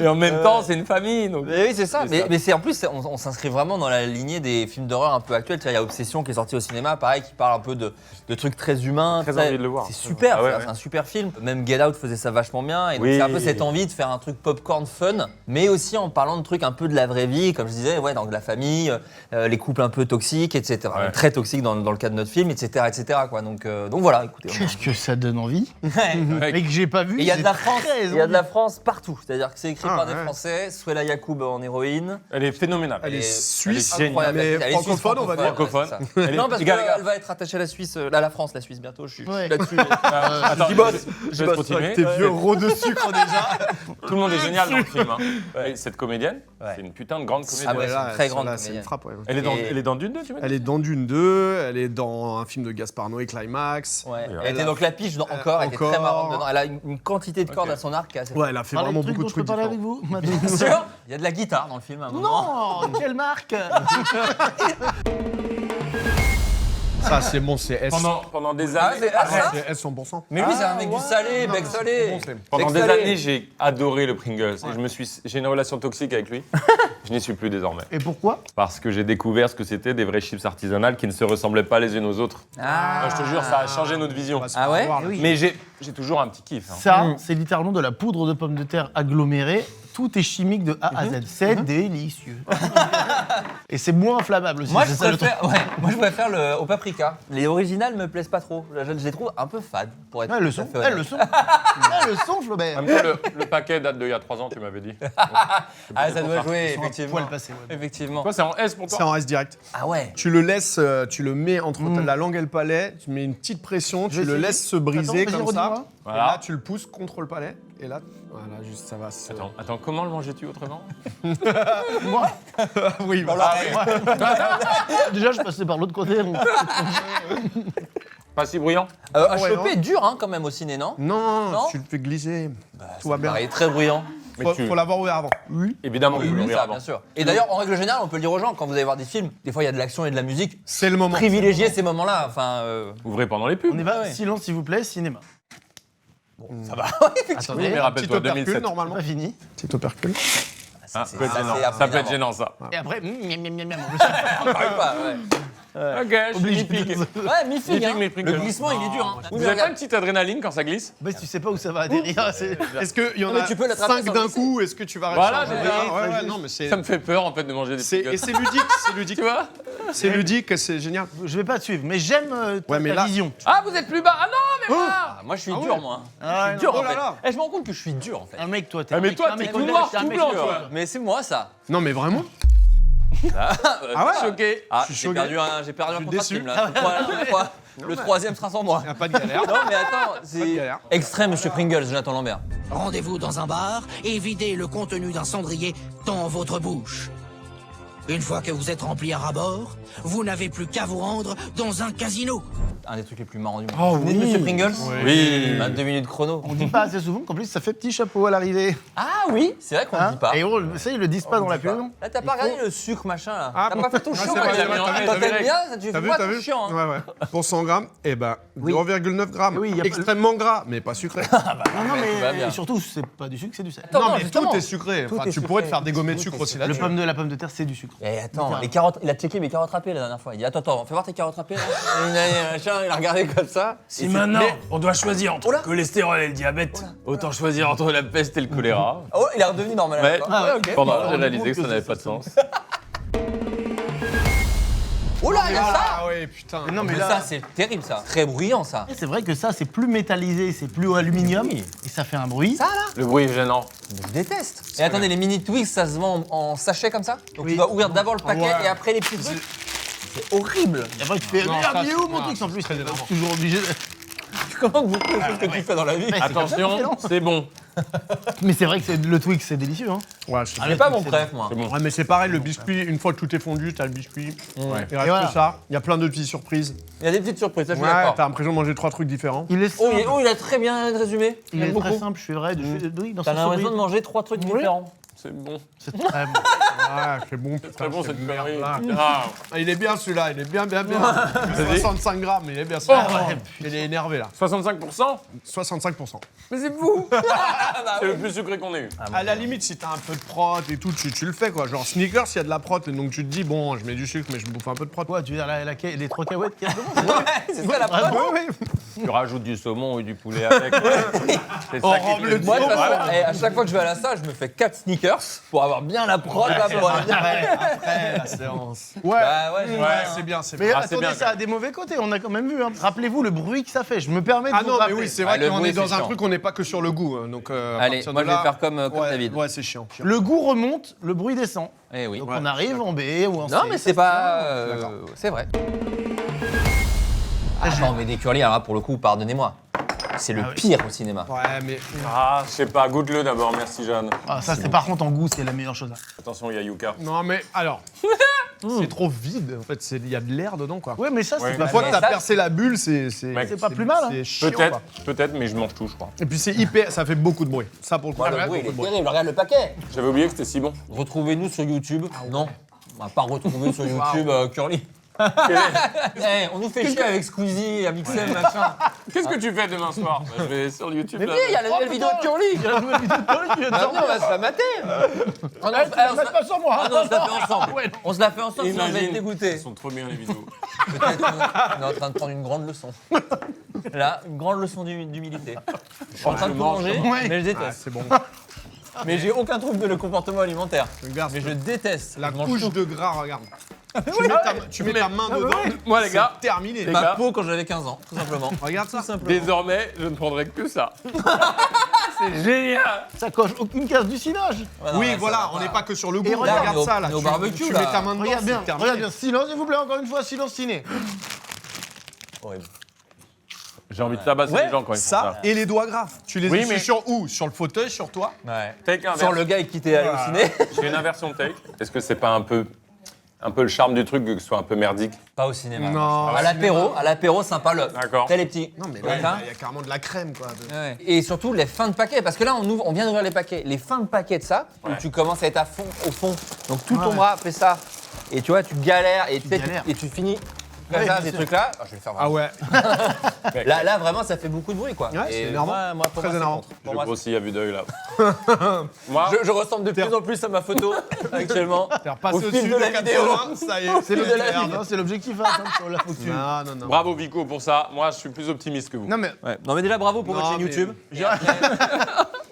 Et en même temps, c'est une famille. Donc... Mais oui, c'est ça. C'est ça. Mais c'est en plus, on s'inscrit vraiment dans la lignée des films d'horreur un peu actuels. Tu vois, il y a Obsession qui est sorti au cinéma, pareil, qui parle un peu de trucs très humains. Très très- envie de le voir. C'est super, Ah ouais, c'est un super film. Même Get Out faisait ça vachement bien. Et donc Oui. c'est un peu cette envie de faire un truc popcorn fun, mais aussi en parlant de trucs un peu de la vraie vie, comme je disais, ouais, donc la famille, les couples un peu toxiques, etc. Ouais. Très toxiques dans le cas de notre film, etc. Quoi. Donc voilà, écoutez. Qu'est-ce que ça donne envie? Ouais. Mais que j'ai pas vu. Et il y a de j'ai la France, très il y a de la envie. France partout. C'est-à-dire que c'est écrit Ah, par des ouais. Français. Souela Yacoub en héroïne. Elle est phénoménale. Elle est suisse, elle est géniale. Incroyable. mais Elle est suisse francophone, on va dire. Francophone. ouais, c'est ça. Elle est Non, parce égal, qu'elle va être attachée à la Suisse, à la France, la Suisse bientôt. Je suis Ouais. là-dessus. Attends, J'y bosse. je vais continuer. Tes vieux rots de sucre déjà. Tout le monde est génial dans le film. Hein. Et cette comédienne, Ouais. c'est une putain de grande comédienne. Ah ouais, c'est une très grande là, c'est comédienne. une frappe, ouais. Elle est dans, Et- elle est dans Dune 2, tu m'as dit Elle est dans Dune 2, elle est dans un film de Gaspard Noé, Climax. Ouais. Oui, Elle était donc la piche encore, elle était très encore. marrante dedans. Elle a une quantité de cordes à son arc qui est assez. Ouais, elle a fait Parlez vraiment de trucs beaucoup dont de je peux trucs parler différents. avec vous? Bien sûr. Il y a de la guitare dans le film à un moment. Non, quelle marque? Ça, c'est bon, c'est S. Pendant des Ah, années, c'est ça. C'est S 100%. Mais lui, c'est un mec du salé, bec salé. bon, c'est- pendant Bec des salé. années, j'ai adoré le Pringles. Et j'ai une relation toxique avec lui. Je n'y suis plus désormais. Et pourquoi? Parce que j'ai découvert ce que c'était des vrais chips artisanales qui ne se ressemblaient pas les unes aux autres. Ah. Je te jure, ça a changé notre vision. On va se Ah faire ouais avoir, là. Mais j'ai toujours un petit kiff. Hein. Ça, c'est littéralement de la poudre de pommes de terre agglomérée. Tout est chimique de A à Z. C'est délicieux. Et c'est moins inflammable aussi. Moi c'est je, ça, le truc. préfère le au paprika. Les originales me plaisent pas trop. Je les trouve un peu fades pour être. Ouais, le tout à son, fait ouais, honnête. le son. Ouais, le son, Flaubert. En même temps, le paquet date d'il y a 3 ans, tu m'avais dit. Ah, ça doit jouer, Ils sont un effectivement. poil passé, ouais. Effectivement. Toi, c'est en S pour C'est toi en S direct. Ah ouais. Tu le laisses, tu le mets entre la langue et le palais, tu mets une petite pression, Je tu vais le essayer. laisses se briser Attends, vas-y, comme ça. redis-moi. Voilà. Et là, tu le pousses contre le palais. Et là, voilà, juste ça va. se- Attends, comment le mangeais-tu autrement Moi, Oui, Dans voilà. l'oreille. déjà, je passais par l'autre côté. Pas si bruyant À ouais, choper, dur hein, quand même au ciné, non? Non, Non tu le fais glisser. Tout va bien. Pareil, très bruyant. Mais Faut l'avoir ouvert avant. Évidemment, Oui, il faut oui, l'ouvrir ça, avant. bien sûr. Et d'ailleurs, en règle générale, on peut le dire aux gens, quand vous allez voir des films, des fois il y a de l'action et de la musique. C'est le moment. Privilégiez ces moments-là. Enfin, Ouvrez pendant les pubs. On y va, ouais. silence s'il vous plaît, cinéma. ça va. Oui, Attendez, mais Petit rappelle-toi, opercule 2007. normalement. pas fini. Petit opercule. Ah, C'est- peut être ça, gênant. c'est Ça peut être énervant. gênant, ça. Et après, miam, miam, miam, miam. Pas, ouais. Ok, je suis Obligé. mi-pique. Ouais, mi-figue, Mi-figue, hein. mais Pringles. Le glissement, il est dur. Hein. Vous avez pas une petite adrénaline quand ça glisse Bah, tu sais pas où ça va atterrir. c'est- Est-ce qu'il y en Non, mais a tu peux l'attraper 5 sans d'un glisser. coup? Est-ce que tu vas Voilà, réussir à- déjà. Ouais, ouais, non, mais c'est. Ça me fait peur en fait de manger des Et Pringles. c'est ludique, c'est ludique. Tu vois C'est ludique, c'est génial. Je vais pas te suivre, mais j'aime ta, Ouais, mais ta là- vision. Ah, vous êtes plus bas. Ah non, mais moi Ah, moi, je suis Ah dur, ouais. moi. Ah, Je suis dur, oh en là fait. là. Eh, je me rends compte que je suis dur, en fait. Un mec, toi, t'es Ah, un mais mec- toi, un t'es mec tout honnête, noir, t'es un tout mec blanc, honnête. toi. Mais c'est moi, ça. Non, mais vraiment. Ah ouais Choqué. Ah, suis j'ai choqué. perdu un suis contrat de déçu. film, là. Le troisième sera sans moi. Y a pas de galère. Non, mais attends, c'est galère. extrait, monsieur Pringles, Jonathan Lambert. Rendez-vous dans un bar et videz le contenu d'un cendrier dans votre bouche. Une fois que vous êtes rempli à ras-bord, vous n'avez plus qu'à vous rendre dans un casino. Un des trucs les plus marrants du monde. Oh Vous venez de oui. monsieur Pringles Oui. 22 minutes chrono. On dit pas assez souvent qu'en plus ça fait petit chapeau à l'arrivée. Ah oui, c'est vrai qu'on Hein le dit pas. Et ça, ils le disent pas dans la pub. Là, t'as pas regardé le sucre machin là. Ah, T'as bon. pas fait ton Ouais, chiant. c'est vrai, quand c'est t'as vrai, mis en- t'as vu, Quand t'as t'aimes vu. bien, ça, tu fais T'as vu, pas t'as ton vu chiant. hein. Ouais, ouais. Pour 100 grammes, eh ben, Oui. 0,9 grammes. Oui, y a pas- Extrêmement gras, mais pas sucré. Non, tout va bien. mais surtout, c'est pas du sucre, c'est du sel. Attends, non, non, mais justement. tout est sucré. Tout Enfin, est tu pourrais te sucré. faire dégommer de sucre aussi La là-dessus. pomme de terre, c'est du sucre. Et attends, les carottes, il a checké mes carottes râpées la dernière fois. Il dit attends, fais voir tes carottes râpées là. Il a regardé comme ça. Si Et maintenant c'est- on doit choisir entre Oh là. le cholestérol et le diabète, autant choisir entre la peste et le choléra. Oh, il est redevenu normal. Ouais. Ah, ouais, ok. Pendant, on j'ai est réalisé compte que ça que n'avait c'est pas de sens. Oh là, il y a ça. Ah ouais, putain. Mais non, mais Mais là, ça, c'est terrible ça. Très bruyant ça. c'est vrai que ça, c'est plus métallisé, c'est plus aluminium, Oui. et ça fait un bruit. Ça là Le bruit est gênant. Je déteste. Et attendez, les mini Twix, ça se vend en sachet comme ça. Donc Oui. tu vas ouvrir d'abord le paquet Ouais. et après les petits trucs. C'est horrible. Et après, tu fais Non, merde, ça, il est où mon c'est- truc en plus très t'es énervant. toujours obligé de. Tu commandes beaucoup de choses que tu fais dans la vie. Mais c'est comme ça qu'on fait, Attention, non c'est bon. Mais c'est vrai que le Twix, c'est délicieux. Hein. Ouais, je sais C'est pas mon préf, moi. C'est bon. Ouais, mais c'est pareil, le biscuit, une fois que tout est fondu, t'as le biscuit. Ouais. Il reste voilà. que ça. Il y a plein de petites surprises. Il y a des petites surprises, ça je suis Ouais, d'accord. t'as l'impression de manger 3 trucs différents. Il est Oh, simple. il a très bien résumé. Il J'aime est beaucoup. très simple, je suis vrai. Oui, dans T'as son l'impression de sourire. manger 3 trucs différents. C'est bon. C'est très bon. Ouais, c'est bon. C'est très bon cette merde. connerie. Ah. Ah. Il est bien celui-là, il est bien. 65 grammes, il est bien. Ah, ouais. Il est énervé là. 65%. 65%. Mais c'est fou. C'est le plus sucré qu'on ait eu. À la limite, si t'as un peu de prot et tout, tu le fais quoi. Genre Snickers, il y a de la prot, et donc tu te dis, bon, je mets du sucre, mais je bouffe un peu de prot. Quoi, tu veux dire les 3 cacahuètes qu'il y a dedans? Ouais, c'est ça la Ah, preuve. ouais, ouais. Tu rajoutes du saumon et du poulet avec. C'est On ça qui remplit te le dit. Moi, de toute Voilà. façon, à chaque fois que je vais à la salle, je me fais 4 sneakers pour avoir bien la prod là pour avoir bien. Après la séance. Ouais. Bah ouais, Ouais, c'est bien, c'est Mais bien. Ah, c'est attendez, bien, ça a des mauvais côtés, on a quand même vu. Hein. Rappelez-vous le bruit que ça fait. Je me permets de Ah vous non, mais rappeler. oui, c'est Ah, vrai le qu'on bruit, est dans c'est un chiant. truc, on n'est pas que sur le goût. Donc, à Allez, partir moi de je vais là- faire comme Ouais, David. Ouais, c'est chiant. Le goût remonte, le bruit descend. Eh oui. Donc on arrive en B ou en C. Non, mais c'est pas. D'accord. C'est vrai. Ah, non, mais des curly, alors là, pour le coup, pardonnez-moi. C'est le Ah oui. pire au cinéma. Ouais, mais. Ah, je sais pas, goûte-le d'abord, merci Jeanne. Ah, ça, c'est par contre en goût, c'est la meilleure chose. Attention, il y a Yuka. Non, mais alors. C'est trop vide, en fait. Il y a de l'air dedans, quoi. Ouais, mais ça, Ouais. c'est Une pas fois que mais t'as ça- percé la bulle, c'est pas plus mal, hein. C'est chiant, quoi. Peut-être, mais je mange tout, je crois. Et puis c'est hyper, ça fait beaucoup de bruit. Ça pour le coup. Moi, ça le fait bruit, il est beaucoup de bruit. terrible. Regarde le paquet. J'avais oublié que c'était si bon. Retrouvez-nous sur YouTube. Non. On va pas retrouver sur YouTube Curly. Eh, on nous fait chier avec Squeezie, Amixem, machin. Qu'est-ce que tu fais demain soir Bah, je vais sur YouTube. Mais là. oui, il y a la nouvelle vidéo de Curly. Il y a la nouvelle vidéo de Curly qui vient de Ah, sortir. on va se la mater. Ah non, Mets pas sur moi. ah non, on se la fait ensemble. Ouais. On se la fait ensemble, sinon on va être Imagine, dégoûté. elles sont trop bien les vidéos. Peut-être qu'on est en train de prendre une grande leçon. Là, une grande leçon d'humilité. Je suis en train de tout manger, Ouais. mais je Ah, déteste. c'est bon. Mais j'ai aucun trouble de le comportement alimentaire. Regarde, Mais je déteste. la Je mange couche tout. de gras, regarde. Ah Tu mets ta main dedans. Moi, les gars, c'est terminé. Les Ma gars. peau quand j'avais 15 ans, tout simplement. Regarde ça. désormais, je ne prendrai que ça. C'est génial. Ça coche aucune case du cinage. Ouais, non, Oui, là, ça voilà, va on pas. n'est pas que sur le goût. Et regarde, Regarde ça là. nos Tu- barbecues, tu là. mets ta main dedans, Regarde bien, c'est terminé. regarde bien. Silence, s'il vous plaît, encore une fois, silence ciné. Horrible. J'ai envie de tabasser Ouais, les gens quand ils font Ça ça. et les doigts gras. Tu les Oui, essuies mais- sur où? Sur le fauteuil, sur toi? Ouais. Take un Sur verre. le gars avec qui t'es allé au ciné. J'ai une inversion de take. Est-ce que c'est pas un peu le charme du truc que ce soit un peu merdique? Pas au cinéma. Non. À l'apéro, sympa le. D'accord. T'as les petits. Non, mais Ouais, là, hein. il y a carrément de la crème quoi. Ouais. Et surtout les fins de paquet, parce que là on vient d'ouvrir les paquets. Les fins de paquet de ça, où Ouais. tu commences à être à fond, au fond. Donc tout ton Ouais. bras fait ça. Et tu vois, tu galères et, galères. et tu finis comme Ouais, ça, bien ces sûr. trucs-là. Ah, je vais le faire Ah vraiment. ouais. Là, vraiment, ça fait beaucoup de bruit, quoi. Ouais, c'est Et énervant. Moi, pour Très moi, c'est énervant. contre. Pour Je moi, grossis à vue d'œil là. Moi, je ressemble de plus en plus à ma photo actuellement. T'es repassé Au fil au-dessus de la vidéo. 80, ça y est. C'est de la l'objectif, vidéo. hein, c'est l'objectif. Hein, sur la faut que tu- Non, non, non. bravo Vico pour ça. Moi, je suis plus optimiste que vous. Non, mais Ouais. Non mais déjà bravo pour Non, votre chaîne mais- YouTube. j'ai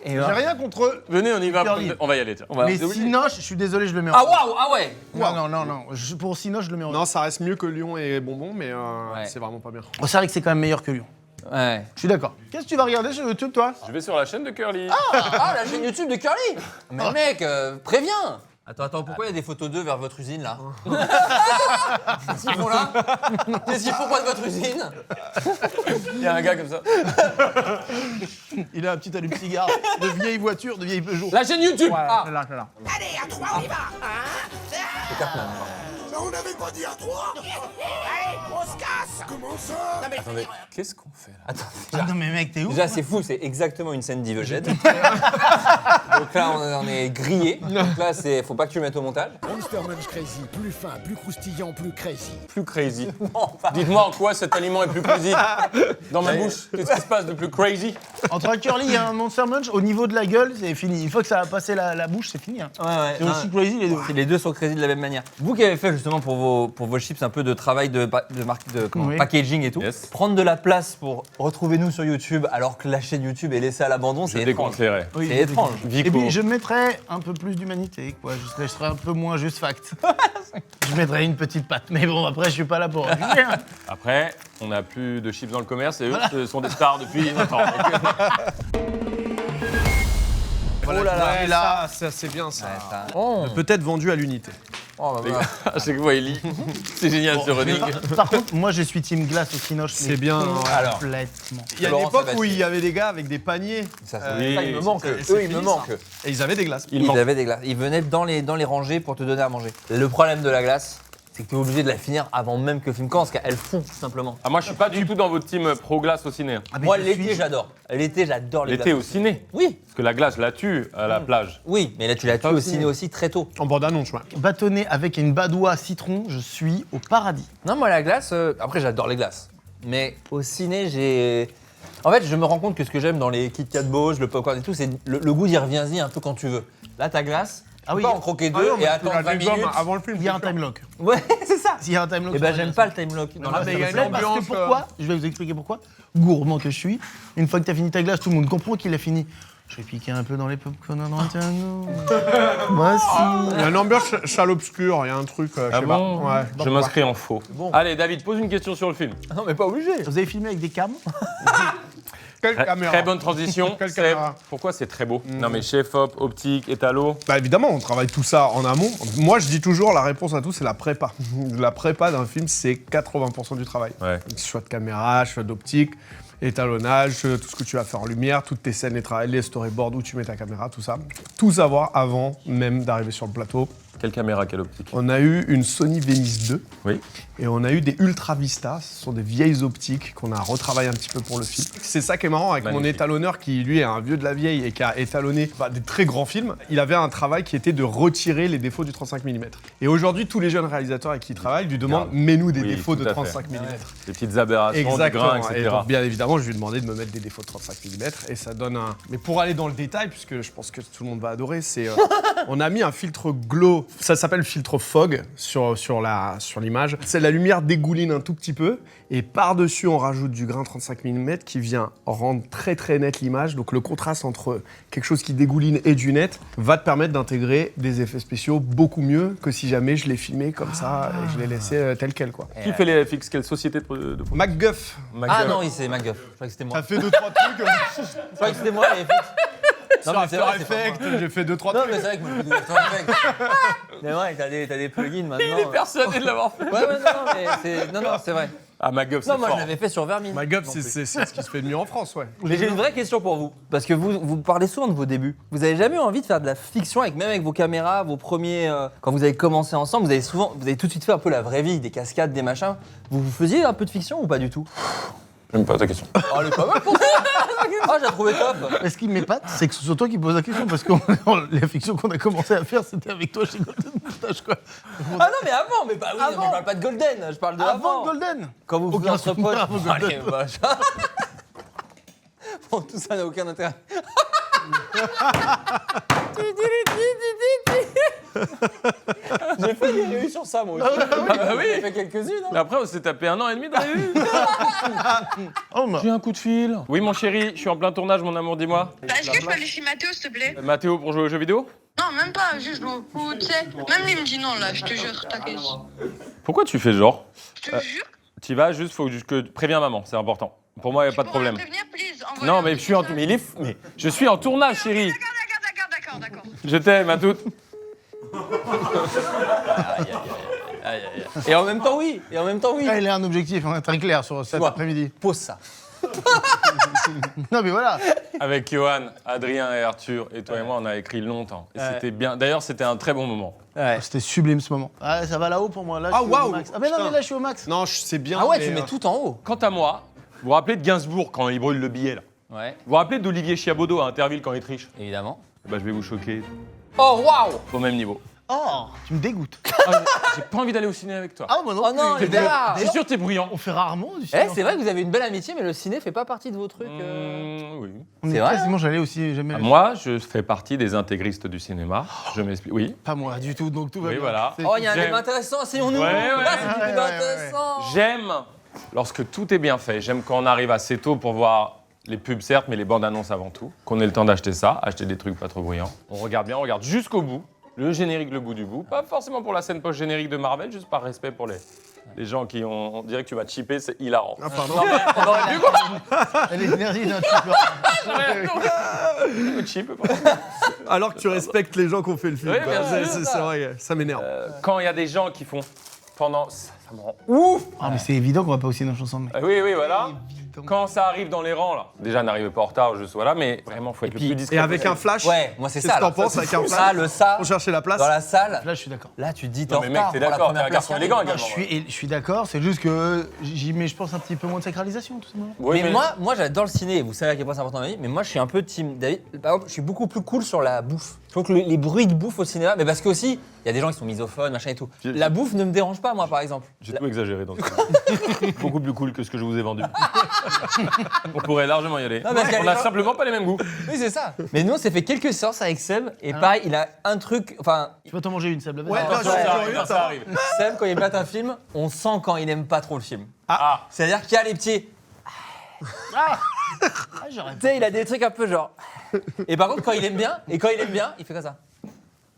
Et j'ai rien contre eux. Venez, on y va. Curly. On va y aller. Tiens. Mais Sinoche, je suis désolé, je le mets en Ah waouh, ah ouais. Non. Pour Sinoche, je le mets en Non, ça reste mieux que Lyon et Bonbon, mais Ouais. c'est vraiment pas bien. Oh, c'est vrai que c'est quand même meilleur que Lyon. Ouais. Je suis d'accord. Qu'est-ce que tu vas regarder sur YouTube, toi? Je vais sur la chaîne de Curly. Ah, la chaîne YouTube de Curly. Mais mec, préviens. Attends, pourquoi il y a des photos d'eux vers votre usine là? Qu'est-ce qu'ils font là? Qu'est-ce qu'ils font près de votre usine? Il y a un gars comme ça. Il a un petit allume-cigare de vieille voiture, de vieille Peugeot. La chaîne YouTube. Voilà, c'est là, c'est là. Allez, à 3, on y va Mais on n'avait pas dit à 3 Allez, on se casse Comment ça Non mais Attendez, qu'est-ce qu'on fait là? Ah, non, mais mec, t'es où? Déjà c'est fou, c'est exactement une scène d'Iveged. Donc là on est grillé. Donc là faut pas que tu le mettes au montage. Monster Munch Crazy, plus fin, plus croustillant, plus crazy. Plus crazy. Dites-moi en quoi cet aliment est plus crazy dans ma bouche. Qu'est-ce qui se passe de plus crazy? Entre un Curly et un Monster Munch, au niveau de la gueule, c'est fini. Une fois que ça a passé la bouche, c'est fini. Hein. Ouais. C'est aussi crazy, les deux. Les deux sont crazy de la même manière. Vous qui avez fait justement pour vos chips un peu de travail de Oui. packaging et tout, Yes. prendre de la place pour retrouver nous sur YouTube alors que la chaîne YouTube est laissée à l'abandon, Je c'est étrange. déconseillerais. Oui, C'est étrange. Vico. Et puis je mettrais un peu plus d'humanité, quoi. Je serais un peu moins juste fact. Je mettrais une petite patte. Mais bon, après, je suis pas là pour juger. Hein. Après, on n'a plus de chips dans le commerce et eux sont des stars depuis longtemps. Donc, Voilà, là là. ouais, là, ça c'est bien ça. Ouais, ça- Oh. Peut-être vendu à l'unité. Oh, bah, Les voilà. gars, à chaque fois, il lit. C'est génial ce running. Par contre, moi je suis team glace au cinoche. C'est mais bien, ouais. Alors. complètement. Il y a une Laurent époque où Sébastien. il y avait des gars avec des paniers. Ça, Oui, ça, il me manque. c'est Eux, il me fini, manque. ça. Et ils avaient des glaces. Il Ils manque. avaient des glaces. Ils venaient dans les rangées pour te donner à manger. Le problème de la glace, c'est que tu es obligé de la finir avant même que le film commence, car elles fond, tout simplement. Ah, moi, je suis pas du tout dans votre team pro glace au ciné. Ah, mais Moi, je l'été, suis- j'adore. L'été, j'adore les L'été glaces. au ciné. Oui, Parce que la glace, la tue à la plage. oui, mais là, tu l'as tué Pas au au ciné. ciné aussi très tôt. En bande-annonce, ouais. Bâtonné avec une badoie citron, je suis au paradis. Non, moi, la glace, après, j'adore les glaces. Mais au ciné, j'ai. En fait, je me rends compte que ce que j'aime dans les Kit Kat Bauge, le popcorn et tout, c'est le goût d'y reviens-y un peu quand tu veux. Là, ta glace, Ah oui, pas en croquer deux Ah non, mais et tu attendre l'as 20 des gommes minutes. avant le film. il y a un c'est sûr. time lock. Ouais, c'est ça. S'il y a un time lock. Et ben, ça j'aime va pas bien. le time lock. dans Ah, la mais il y a glace. une Là, parce ambiance, que pourquoi Je vais vous expliquer pourquoi. Gourmand que je suis, une fois que tu as fini ta glace, tout le monde comprend qu'il a fini. Je vais piquer un peu dans les popcorn à droite et à gauche. Voici. Il y a une ambiance châle obscure, il y a un truc, je Ah sais bon pas. Ouais. Je m'inscris en faux. Bon. Allez, David, pose une question sur le film. Non, mais pas obligé. Vous avez filmé avec des cams Quelle Très, caméra très bonne transition. Quelle Seb, caméra pourquoi c'est très beau Non mais chef-op, optique, étalo. Bah évidemment, on travaille tout ça en amont. Moi, je dis toujours, la réponse à tout, c'est la prépa. La prépa d'un film, c'est 80% du travail. Ouais. Choix de caméra, choix d'optique, étalonnage, tout ce que tu vas faire en lumière, toutes tes scènes, les storyboards, où tu mets ta caméra, tout ça. Tout savoir avant même d'arriver sur le plateau. Quelle caméra, quelle optique On a eu une Sony Venice 2 Oui. et on a eu des Ultra Vista. Ce sont des vieilles optiques qu'on a retravaillées un petit peu pour le film. C'est ça qui est marrant avec mon Magnifique. étalonneur qui, lui, est un vieux de la vieille et qui a étalonné des très grands films. Il avait un travail qui était de retirer les défauts du 35 mm. Et aujourd'hui, tous les jeunes réalisateurs avec qui il travaille lui demandent Grave. mets-nous des Oui, défauts tout de à fait. 35 mm. Des petites aberrations, du Exactement. grain, Et etc. donc, bien évidemment, je lui ai demandé de me mettre des défauts de 35 mm et ça donne un. Mais pour aller dans le détail, puisque je pense que tout le monde va adorer, c'est on a mis un filtre glow. Ça s'appelle filtre fog sur l'image. C'est la lumière dégouline un tout petit peu et par-dessus on rajoute du grain 35 mm qui vient rendre très très nette l'image. Donc le contraste entre quelque chose qui dégouline et du net va te permettre d'intégrer des effets spéciaux beaucoup mieux que si jamais je l'ai filmé comme ça et je l'ai laissé tel quel quoi. Qui fait les FX Quelle société de MacGuff, Ah MacGuff. non, oui, c'est MacGuff. Je croyais que c'était moi. t'as fait 2-3 trucs. Je croyais que c'était moi, les FX. Non, Sur mais c'est After vrai, c'est pas moi. Effects, j'ai fait 2-3 Non, trucs. mais c'est vrai que moi, je fais du After Effects. Mais ouais, t'as des plugins maintenant. Il est persuadé de l'avoir fait. Ouais, non, mais c'est. Non, c'est vrai. Ah, MacGuff, c'est Non, moi, fort. je l'avais fait sur Vermine. MacGuff, Non c'est plus. ce qui se fait de mieux en France, ouais. Mais j'ai une vraie question pour vous. Parce que vous parlez souvent de vos débuts. Vous avez jamais eu envie de faire de la fiction avec, même avec vos caméras, vos premiers. Quand vous avez commencé ensemble, vous avez tout de suite fait un peu la vraie vie, des cascades, des machins. Vous faisiez un peu de fiction ou pas du tout? J'aime pas ta question. Oh, elle est pas mal pour ça. Ah, j'ai trouvé top. Mais ce qui m'épate, c'est que c'est toi qui poses la question, parce que la fiction qu'on a commencé à faire, c'était avec toi chez Golden Moustache, quoi. Ah non, mais avant, mais bah oui, Avant. mais je parle pas de Golden, je parle de Avant avant. Golden Quand vous Aucun entre souvenir potes. avant Golden. Allez, bah, Bon, tout ça n'a aucun intérêt. J'ai fait des réus sur ça, moi aussi. bah oui. J'ai fait quelques-unes. Hein. Mais après, on s'est tapé 1 an et demi dans les rues. Oh, bah. J'ai un coup de fil. Oui, mon chéri, je suis en plein tournage, mon amour, dis-moi. Est-ce que je peux aller chez Mathéo, s'il te plaît? Mathéo pour jouer aux jeux vidéo Non, même pas, juste jouer au foot, tu sais. Même lui, il me dit non, là, je te jure, t'inquiète. Pourquoi tu fais genre Je te jure. Tu vas juste, faut que préviens maman, c'est important. Pour moi, il n'y a pas de problème. Prévenir, please, envoie-le Non, un mais je suis en, message. mais il est fou, mais je suis en tournage, chérie. D'accord. Je t'aime à toutes. Et en même temps, oui. Ah, il a un objectif hein, très clair sur cet vois. après-midi. Pose ça. Non, mais voilà. Avec Johan, Adrien et Arthur et toi et moi, on a écrit longtemps. Et Ouais. c'était bien. D'ailleurs, c'était un très bon moment. Ouais. C'était sublime ce moment. Ah, ça va là-haut pour moi. Là, Ah, je suis au waouh. max. Ah, mais non, mais là, je suis au max. Non, c'est bien. Ah ouais, mais, tu mets tout en haut. Quant à moi, vous vous rappelez de Gainsbourg quand il brûle le billet là Ouais, Vous vous rappelez d'Olivier Chiabodo à Interville quand il triche évidemment. Bah, je vais vous choquer Oh, waouh. au même niveau. Oh, tu me dégoûtes. Ah, j'ai pas envie d'aller au ciné avec toi. Ah, moi non. Oh non, plus. les gars. Je suis sûr que t'es brillant. On fait rarement du Eh, cinéma. c'est vrai que vous avez une belle amitié, mais le ciné fait pas partie de vos trucs. Oui. On est C'est vrai, quasiment j'allais aussi jamais. Ah, moi, je fais partie des intégristes du cinéma. Je m'explique. Oui. Pas moi du tout, donc tout va Oui, bien. voilà. C'est- Oh, il y a un J'aime. débat intéressant, asseyons-nous. Ouais, ouais. Là, c'est du Ouais, débat ouais, ouais. intéressant. J'aime lorsque tout est bien fait. J'aime quand on arrive assez tôt pour voir les pubs, certes, mais les bandes annonces avant tout. Qu'on ait le temps d'acheter ça, acheter des trucs pas trop bruyants. On regarde bien, on regarde jusqu'au bout. Le générique, le bout du bout. Pas forcément pour la scène post-générique de Marvel, juste par respect pour Les gens qui ont. On dirait que tu vas chipper, c'est hilarant. Ah, pardon. Non, mais on aurait pu, quoi. L'énergie d'un tueur. Chip, Alors que tu respectes les gens qui ont fait le film. Oui, quoi. bien sûr, C'est vrai, ça m'énerve. Quand il y a des gens qui font pendant. Ça me rend ouf. Ah, mais c'est évident qu'on va pas au cinéma ensemble. Oui, voilà. Quand ça arrive dans les rangs, là. Déjà, n'arrivez pas en retard, je sois là, mais vraiment, faut être le plus discret. Et avec un flash, Ouais, moi c'est qu'est-ce ça. que t'en là. penses avec un Ça, flash ça, pour chercher la place? dans la salle, Là, je suis d'accord. là tu te dis t'es Non, en mais mec, retard t'es pour la d'accord, t'es première un place. garçon élégant Non, également. je suis d'accord, c'est juste que j'y mets, je pense, un petit peu moins de sacralisation, tout simplement. Oui, mais moi j'adore le ciné, vous savez à quel point c'est important dans ma vie, mais moi je suis un peu team David. Par exemple, je suis beaucoup plus cool sur la bouffe. Je trouve que les bruits de bouffe au cinéma, mais parce que aussi, il y a des gens qui sont misophones, machin et tout. La bouffe ne me dérange pas, moi par exemple. J'ai tout exagéré dans ce film. Beaucoup plus cool que ce que je vous ai vendu. On pourrait largement y aller. Non, parce qu'il y a On des a gens- simplement pas les mêmes goûts. Oui, c'est ça. Mais nous, on s'est fait quelques séances avec Seb, et pareil, il a un truc. Enfin, Tu vas t'en manger une, Seb. Ouais, vas-y. non, Ça arrive, curieux, ça arrive. Seb, quand il mate un film, on sent quand il aime pas trop le film. Ah, C'est-à-dire qu'il y a les petits. Ah, j'aurais Tu sais, il a des trucs un peu genre. Et par contre, quand il aime bien, il fait comme ça.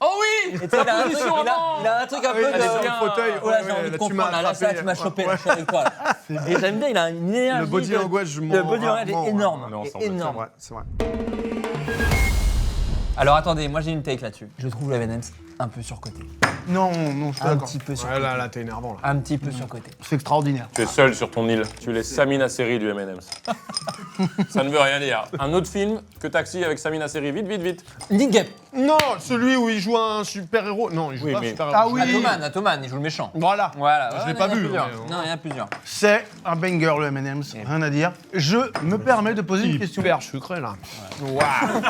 oh oui. Et tu sais, il a un truc- position avant. il a un truc un peu Elle est de. sur le fauteuil. Oh là, ouais, j'ai envie de là, tu comprendre. m'as Là, attrapé. tu m'as chopé, Ouais. là, je suis avec toi. Là. Et j'aime bien, il a une énergie. Le body de- language, je m'en Le body language rarement, est énorme. on est est ensemble, énorme. Ouais, c'est vrai. Alors attendez, moi j'ai une take là-dessus. Je trouve le M&M's un peu surcoté. Non, je suis Un d'accord. petit peu Ouais, surcoté. là, t'es énervant, là. Un petit peu surcoté. C'est extraordinaire. Tu es seul sur ton île. Tu es les Samina Seri du M&M's. Ça ne veut rien dire. Un autre film que Taxi avec Samina Seri. Vite, vite, vite. Nick Gap. Non, celui où il joue un super-héros. Non, il joue Oui, pas un mais- super-héros. Ah oui. Atoman, il joue le méchant. Voilà. Voilà. Je l'ai ouais, pas il y en a vu, plusieurs. mais- Non, il y en a plusieurs. C'est un banger, le M&M's, rien à dire. Je me permets de poser une question. Hyper sucré, là. Waouh.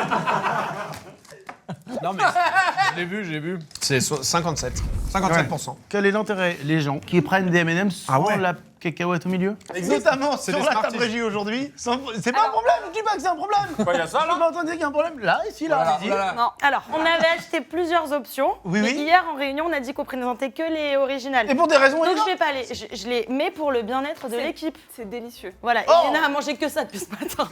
Non, mais je l'ai vu. C'est 57. 57%. Quel est l'intérêt, les gens qui prennent des M&M's sans Ah ouais. la cacahuète au milieu? Notamment C'est sur des la Smarties. table régie aujourd'hui. C'est pas un problème, je dis pas que c'est un problème. Quoi, il y a ça, Je là pas entendu qu'il y a un problème. Là, ici, là, Voilà, allez-y. voilà. Non, alors, on avait acheté plusieurs options. Oui, mais oui. hier, en réunion, on a dit qu'on présentait que les originales. Et pour des raisons Donc, évidentes. je vais pas les. Je les mets pour le bien-être de l'équipe. C'est délicieux. Voilà, Oh. et Léna a mangé que ça depuis ce matin.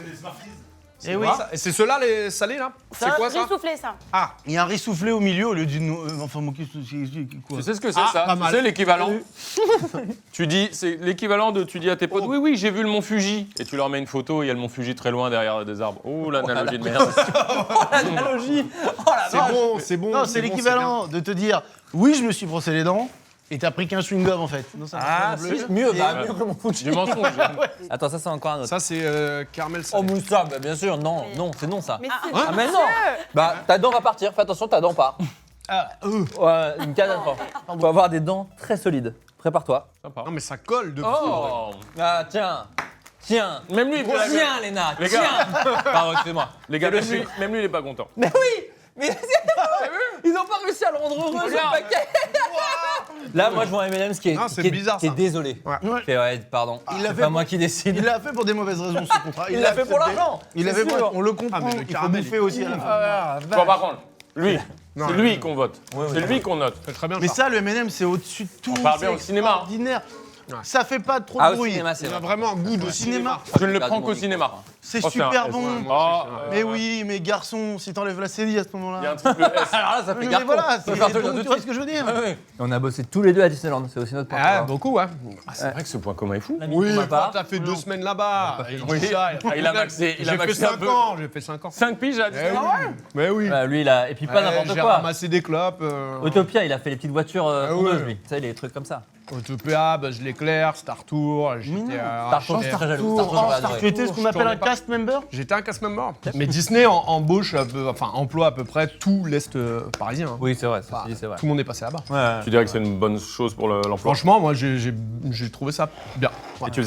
Et oui. Et c'est ceux-là, les salés, là? C'est quoi, ça? Riz soufflé, ça. Ah, il y a un riz soufflé au milieu au lieu d'une. Enfin, mon quoi. Tu sais ce que c'est, Ah, ça pas Tu mal. sais l'équivalent Tu dis, c'est l'équivalent de, tu dis à tes potes, oui, oui, j'ai vu le mont Fuji. Et tu leur mets une photo, il y a le mont Fuji très loin derrière des arbres. Oh, l'analogie de merde. L'analogie. Oh la C'est vache. bon, c'est bon. Non, c'est bon, l'équivalent de te dire oui, je me suis brossé les dents et t'as pris qu'un chewing-gum en fait. Non, ça marche pas non plus. C'est mieux, bah, Et- mieux que mon foot. Du mensonge. Attends, ça c'est encore un c'est autre. bien. Ça, c'est caramel Oh salé. Moussa, bah, bien sûr, non, non, c'est non ça. Mais c'est Ah mais non. Bah ta dent va partir, fais attention, ta dent part. Ah, Ouais, une catastrophe. Faut avoir des dents très solides. Prépare-toi. Sympa. Non, mais ça colle de fou. Oh Ah tiens, tiens. Même lui, il fait la gueule. Tiens Léna, Les tiens. gars, Pardon, excusez-moi. les gars, même lui, il est pas content. Mais oui. Mais ils ont pas réussi à le rendre heureux ce Regarde. paquet. Là, moi je vois un M&M's qui est, Non, c'est qui est- bizarre, qui est ça. désolé. Ouais. Ouais. Il fait, ouais, pardon. Il l'a C'est fait pas pour- moi qui décide. Il l'a fait pour des mauvaises raisons ce contrat. Il l'a fait pour accepté. l'argent. Il l'a c'est fait pour. sûr. On le comprend. Ah, mais le il faut caramel, bouffer il- aussi à la fin. Ah, Bon, par contre, lui, Non, c'est lui qu'on vote. C'est lui qu'on note. C'est très bien Mais ça. ça, le M&M, c'est au-dessus de tout. On parle c'est bien au cinéma, hein. extraordinaire. Ouais. Ça fait pas trop Ah, de au bruit. cinéma, c'est Il a vrai. vraiment un goût de cinéma. Je ne le prends qu'au cinéma. C'est Oh, c'est un super S. bon. Ah, Mais oui, mais garçon, si t'enlèves la CDI à ce Il y a moment-là. un triple S. Alors là, ça fait Mais carton. voilà, Ça c'est fait un truc donc, tout de tu vois suite. ce que je veux dire. On a bossé tous les deux à Disneyland, c'est aussi notre point. Ah, fort. beaucoup, ouais. C'est vrai que ce point commun est fou. Oui, pour ma part. t'as fait 2 semaines là-bas. Oui. Il ça, Il a maxé, il a J'ai fait maxé un 5 peu. ans, j'ai fait 5 ans. 5 piges à Eh oui. Mais oui. Bah, lui, il a. Et puis pas n'importe J'ai quoi. ramassé des clopes. Utopia, il a fait les petites voitures Ah tondeuses, ouais. lui. Tu sais, les trucs comme ça. Utopia, Buzz l'éclair, Star Tour. Star Tour, c'est très jaloux. Star Tour, j'aurais adoré. Tu étais ce qu'on Je appelle un tournais pas. cast member. J'étais un cast member. Mais Disney embauche, emploie à peu près tout l'Est parisien. hein. Oui, c'est vrai, Bah, c'est vrai. Tout le monde est passé là-bas. Ouais. Tu dirais que c'est une bonne chose pour l'emploi. Franchement, moi, j'ai trouvé ça bien. Et tu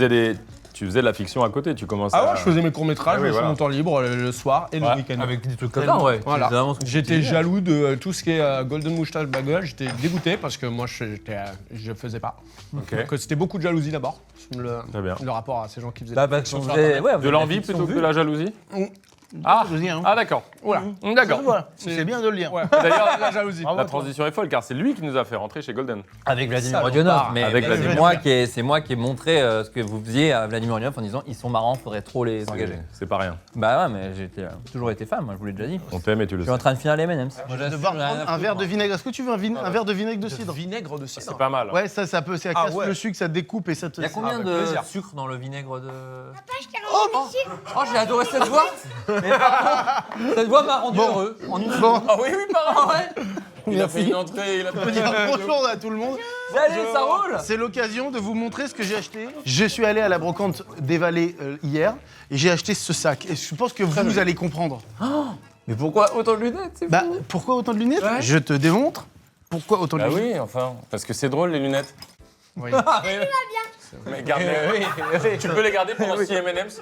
faisais de la fiction à côté, tu commences Ah à... ouais, je faisais mes courts-métrages Ah oui, sur voilà. mon temps libre le soir et le Ouais, week-end. Avec des trucs comme ça, ouais. Voilà. C'est vraiment ce que J'étais tu disais. jaloux de tout ce qui est Golden Moustache Bagel. J'étais dégoûté parce que moi, je faisais pas. Ok. Donc c'était beaucoup de jalousie d'abord. Très bien. Le rapport à ces gens qui faisaient Bah, de la parce fiction qu'on sur faisait- Internet. ouais, on De faisait l'envie la fiction plutôt que vue. de la jalousie Ah, Je veux dire, hein. ah d'accord. Voilà. D'accord. Voilà, c'est bien de le lire. Ouais. D'ailleurs, La jalousie. Bravo la à toi. transition est folle car c'est lui qui nous a fait rentrer chez Golden. Avec Vladimir Salopard. Rodionov. Mais Avec mais Vladimir. c'est moi qui ai montré ce que vous faisiez à Vladimir Rodionov en disant ils sont marrants, faudrait trop les engager. C'est pas rien. Bah ouais, mais j'ai toujours été fan, moi je vous l'ai déjà dit. On t'aime et tu le Je sais. suis en train de finir les M&M's. Je vais devoir prendre un verre de vinaigre. Est-ce que tu veux un verre de vinaigre de cidre? Vinaigre de cidre. C'est pas mal. Ouais, ça peut, ça Ah casse ouais. le sucre, ça découpe et ça te. Il y a combien avec de plaisir. sucre dans le vinaigre de. Oh, j'ai adoré cette voix. Mais par contre, cette voix m'a rendu heureux. En une Bon, Ah oui, oui, pardon. ouais. Il a fait une entrée, il a on peut dire bonjour à tout le monde. Allez, ça roule. C'est l'occasion de vous montrer ce que j'ai acheté. Je suis allé à la brocante des Vallées hier et j'ai acheté ce sac. Et je pense que vous allez comprendre. Mais pourquoi autant de lunettes? C'est Bah, fou. pourquoi autant de lunettes? Ouais. Je te démontre. Pourquoi autant de Bah lunettes? oui, enfin, parce que c'est drôle les lunettes. Oui. Mais garde Tu peux les garder pendant 6 M&M's, 6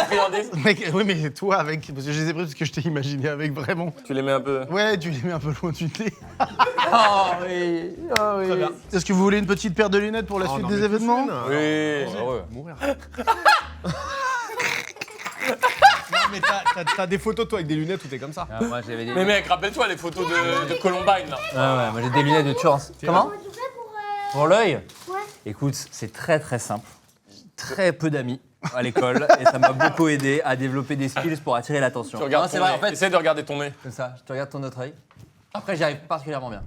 friandises. Oui, mais toi avec. Parce que je les ai pris parce que je t'ai imaginé avec vraiment. Tu les mets un peu. Ouais, tu les mets un peu loin du nez. Oh oui. Ah oui. Est-ce que vous voulez une petite paire de lunettes pour la suite des événements? Oui. Mourir. Non, mais t'as des photos toi avec des lunettes où t'es comme ça. Ah, moi j'avais des. Mais mec, rappelle-toi les photos de Columbine là. Ah ouais, moi j'ai des lunettes de Turance. Comment? Pour l'œil? Ouais. Écoute, c'est très très simple. Très peu d'amis à l'école et ça m'a beaucoup aidé à développer des skills pour attirer l'attention. Tu regardes Non, c'est ton vrai, nez. en fait, Essaie de regarder ton nez. comme ça, je te regarde ton autre œil. Après, j'y arrive particulièrement bien.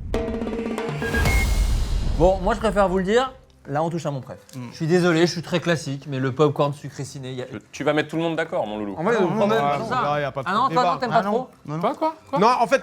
Bon, moi je préfère vous le dire, là on touche à mon préf. Je suis désolé, je suis très classique, mais le popcorn sucré ciné, il y a. Tu vas mettre tout le monde d'accord, mon loulou. En fait, le problème, ouais, c'est ça. là, y a pas de Ah non, débat. toi, non, t'aimes pas Ah non. trop. Non, Quoi Non, en fait,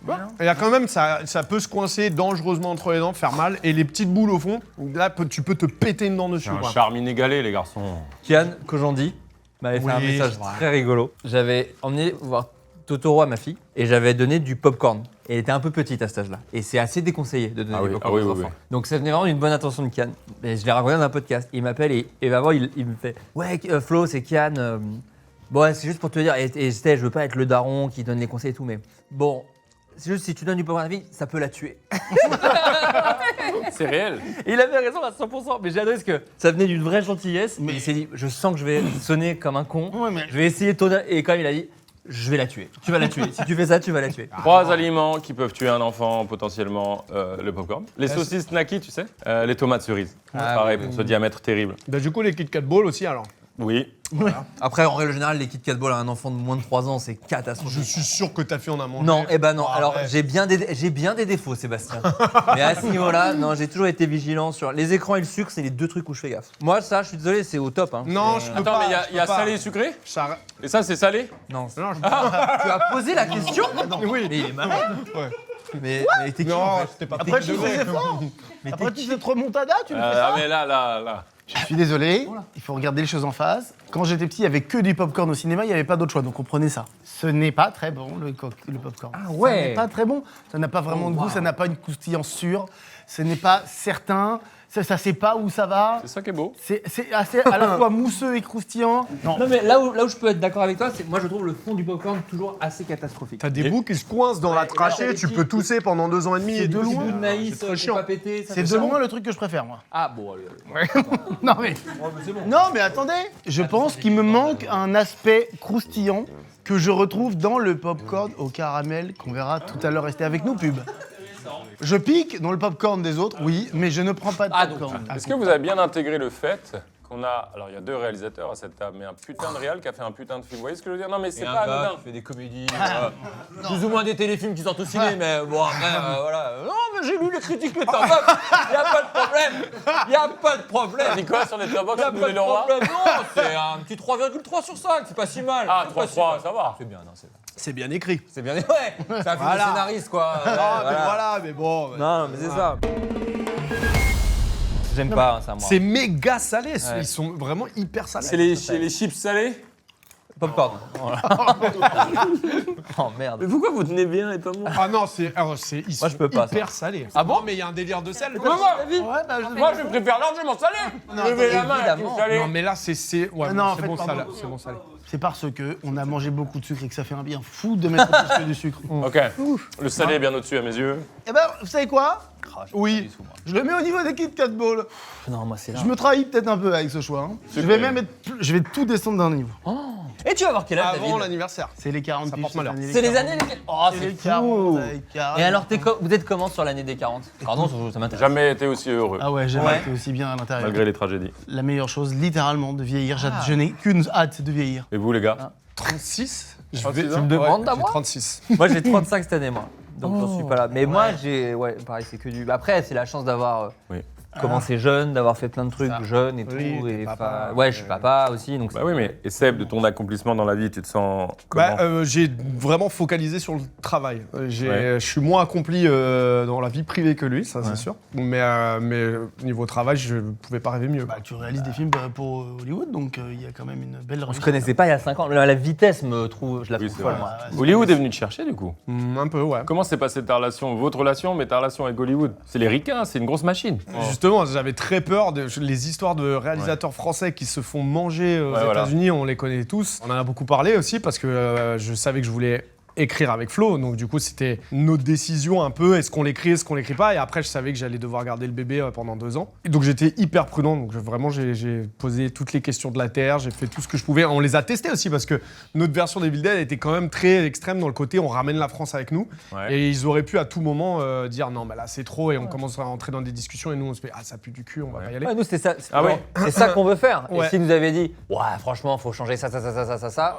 Ouais. il y a quand même, ça peut se coincer dangereusement entre les dents, faire mal. Et les petites boules au fond, là, tu peux te péter une dent dessus. C'est un quoi. charme inégalé, les garçons. Kian Kojandi m'avait fait un Oui, message c'est vrai. très rigolo. J'avais emmené voir Totoro à ma fille et j'avais donné du popcorn. Et elle était un peu petite à cet âge-là. Et c'est assez déconseillé de donner Ah du oui, popcorn ah oui, aux oui, enfants. Donc ça venait vraiment d'une bonne intention de Kian. Et je l'ai raconté dans un podcast. Il m'appelle et avant il me fait ouais Flo, c'est Kian. Bon ouais, c'est juste pour te dire, et je veux pas être le daron qui donne les conseils et tout, mais bon, c'est juste si tu donnes du popcorn à la fille, ça peut la tuer. C'est réel. Et il avait raison à 100%, mais j'ai adoré parce que ça venait d'une vraie gentillesse. Mais il s'est dit, je sens que je vais sonner comme un con. Ouais, mais- Je vais essayer de tonner. Et quand il a dit, je vais la tuer. Tu vas la tuer. Si tu fais ça, tu vas la tuer. 3 aliments qui peuvent tuer un enfant, potentiellement le popcorn. Les saucisses Naki, tu sais. Les tomates cerises. Ah, Pareil, oui, pour ce diamètre terrible. Bah, du coup, les Kit Kat Balls aussi, alors. Oui. Après, en règle générale, les Kit Kat Ball à un enfant de moins de 3 ans, c'est catastrophique. Je suis sûr que ta fille en a mangé. Non, eh ben non. Ah, Alors, ouais. j'ai bien des défauts, Sébastien. Mais à ce niveau-là, non, j'ai toujours été vigilant sur les écrans et le sucre, c'est les deux trucs où je fais gaffe. Moi, ça, je suis désolé, c'est au top. Hein. Non, je peux Attends, pas. mais je il y a peux pas. salé et sucré. Ça- Et ça, c'est salé. Non. Non, je peux Tu as posé la question Oui. Mais il est malade. Ouais. Mais t'es qui en Non, fait c'était pas Après, petit tu degré. fais fort. Mais Après, t'es tu qui fais trop montada, tu me fais ça. Ah, mais là. Je suis désolé, il faut regarder les choses en face. Quand j'étais petit, il n'y avait que du popcorn au cinéma, il n'y avait pas d'autre choix, donc on prenait ça. Ce n'est pas très bon, le popcorn. Ah ouais. Ça n'est pas très bon, ça n'a pas vraiment de goût, ça n'a pas une croustillance sûre, ce n'est pas certain, ça sait pas où ça va. C'est ça qui est beau. C'est assez à la fois mousseux et croustillant. Non, Non mais là où je peux être d'accord avec toi, c'est que moi je trouve le fond du popcorn toujours assez catastrophique. T'as des bouts qui se coincent dans la trachée, tu peux tousser pendant 2 ans et demi. C'est et de tout. loin. Bout de maïs, c'est très faut chiant. pas péter. ça c'est fait de ça. loin le truc que je préfère, moi. Ah bon, allez. Non mais, Ouais, mais c'est bon. non, mais attendez, je pense qu'il me manque un aspect croustillant que je retrouve dans le popcorn au caramel qu'on verra tout à l'heure. Restez avec nous, pub. Je pique dans le popcorn des autres, oui, mais je ne prends pas de popcorn. Est-ce que vous avez bien intégré le fait qu'on a. Alors, il y a 2 réalisateurs à cette table, mais un putain de réal qui a fait un putain de film. Vous voyez ce que je veux dire? Non, mais c'est pas anodin. fait des comédies, plus ou moins des téléfilms qui sortent au ciné, mais bon après voilà. Non mais j'ai lu les critiques de Top Box, y a pas de problème, y a pas de problème. C'est quoi sur les Y a Letterboxd, pas vous de le roi? problème, non, c'est un petit 3,3 sur 5, c'est pas si mal. Ah, c'est pas 3-3, si mal. ça va. C'est bien, non, c'est bien. C'est bien écrit. C'est bien, ouais, c'est un film de Voilà. scénariste quoi. Ouais, Ah, mais voilà, mais bon. Non, mais c'est ça. J'aime pas ça, moi. C'est méga salé, Ouais. ils sont vraiment hyper salés. C'est les chips salés? Popcorn. Voilà. Oh merde. Mais pourquoi vous tenez bien et pas moi? Ah non, ils sont je peux pas, hyper salés. Ah bon, mais il y a un délire de sel. Ouais, bah, Moi, je préfère largement salé. Levez la main avec évidemment. le salé. Non, mais là, c'est ouais, Ah non, en c'est fait, bon pardon. salé. C'est bon salé. c'est parce que on a mangé beaucoup de sucre et que ça fait un bien fou de mettre plus que du sucre. Ok. Le salé est bien au-dessus à mes yeux. Eh ben, vous savez quoi? Oui, sous, moi. je le mets au niveau des Kit Kat Balls. Non, moi c'est là. Je me trahis peut-être un peu avec ce choix. Hein. Je vais même je vais tout descendre d'un niveau. Et tu vas voir quel âge, Avant David? l'anniversaire. C'est les 40 Ça piges, porte malheur. C'est les années lesquelles? Oh, C'est c'est les fou. 40 avec 40. Et alors, vous êtes comment sur l'année des 40? Pardon, ça m'intéresse. Jamais été aussi heureux, Ah ouais, j'ai Ouais. été aussi bien à l'intérieur. malgré les tragédies. La meilleure chose, littéralement, de vieillir. Je n'ai qu'une hâte, c'est de vieillir. Et vous, les gars 36 Je vais- Tu me demandes à j'ai moi? 36. Moi, j'ai 35 cette année, moi. Donc, j'en suis pas là. Mais moi, j'ai. Ouais, pareil, c'est que du. Après, c'est la chance d'avoir Oui. commencé jeune, d'avoir fait plein de trucs Ça. jeunes et Oui, tout. t'es Et papa. ouais, je suis papa aussi. Donc Bah oui, mais et Seb, de ton accomplissement dans la vie, tu te sens comment J'ai vraiment focalisé sur le travail. Ouais. Je suis moins accompli dans la vie privée que lui, ça c'est sûr. Mais niveau travail, je ne pouvais pas rêver mieux. Bah, tu réalises des films pour Hollywood, donc il y a quand même une belle on se réussite. connaissait pas il y a 5 ans. La vitesse me trouve. Je la Oui, trouve c'est folle, vrai. moi. Hollywood est venu te chercher, du coup. Un peu, ouais. Comment s'est passée ta relation, votre relation, mais ta relation avec Hollywood? C'est les ricains, c'est une grosse machine. Justement, j'avais très peur les histoires de réalisateurs français qui se font manger aux Ouais, voilà. États-Unis, on les connaît tous. On en a beaucoup parlé aussi parce que je savais que je voulais écrire avec Flo, donc du coup c'était notre décision un peu, est-ce qu'on l'écrit, est-ce qu'on l'écrit pas, et après je savais que j'allais devoir garder le bébé pendant 2 ans. Et donc j'étais hyper prudent, donc vraiment j'ai posé toutes les questions de la Terre, j'ai fait tout ce que je pouvais, on les a testés aussi parce que notre version des Evil Dead était quand même très extrême dans le côté on ramène la France avec nous, Ouais. et ils auraient pu à tout moment dire non mais là c'est trop, et on commence à rentrer dans des discussions et nous on se fait ah ça pue du cul, on va pas y aller. Ouais, nous, c'est ça. Ah ouais. C'est ça qu'on veut faire. Ouais. Et s'ils nous avaient dit, ouais, franchement, faut changer ça,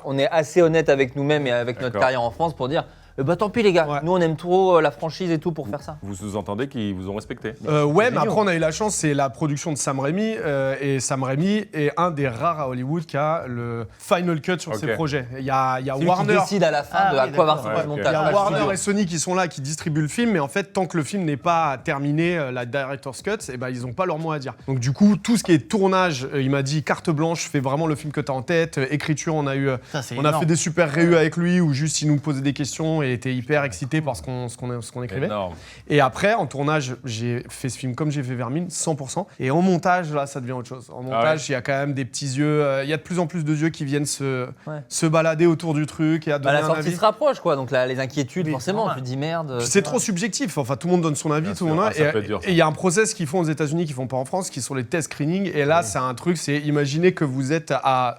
on est assez honnête avec nous-mêmes et avec notre D'accord. carrière en France pour dire, bah tant pis les gars, Ouais. nous on aime trop la franchise et tout pour faire ça. Vous sous-entendez qu'ils vous ont respecté. Ouais, mais génial. après on a eu la chance, c'est la production de Sam Raimi, et Sam Raimi est un des rares à Hollywood qui a le final cut sur ses Ok. projets. Il y a C'est lui qui Warner. décide à la fin Ah de à oui, quoi va d'accord. ressembler le Ouais, ok. Il y montage. a Pas le Warner studio. et Sony qui sont là, qui distribuent le film, mais en fait, tant que le film n'est pas terminé, la director's cut, eh ben, ils n'ont pas leur mot à dire. Donc du coup, tout ce qui est tournage, il m'a dit carte blanche, fais vraiment le film que tu as en tête. Écriture, on a C'est fait énorme. des super réus avec lui, où juste il nous posait des questions et était hyper excité par ce qu'on écrivait. Énorme. Et après, en tournage, j'ai fait ce film comme j'ai fait Vermine, 100%. Et en montage, là, ça devient autre chose. En montage, il y a quand même des petits yeux. Il y a de plus en plus de yeux qui viennent se balader autour du truc et à donner Bah, la un sortie avis. se rapproche quoi, donc là, les inquiétudes Oui, forcément, normal. tu te dis merde. Puis c'est trop subjectif. Enfin, tout le monde donne son avis, Bien tout le sûr. monde. Ah, ça peut être dur, ça. Et il y a un process qu'ils font aux États-Unis, qu'ils font pas en France, qui sont les test screening. Et là, c'est un truc, c'est imaginez que vous êtes à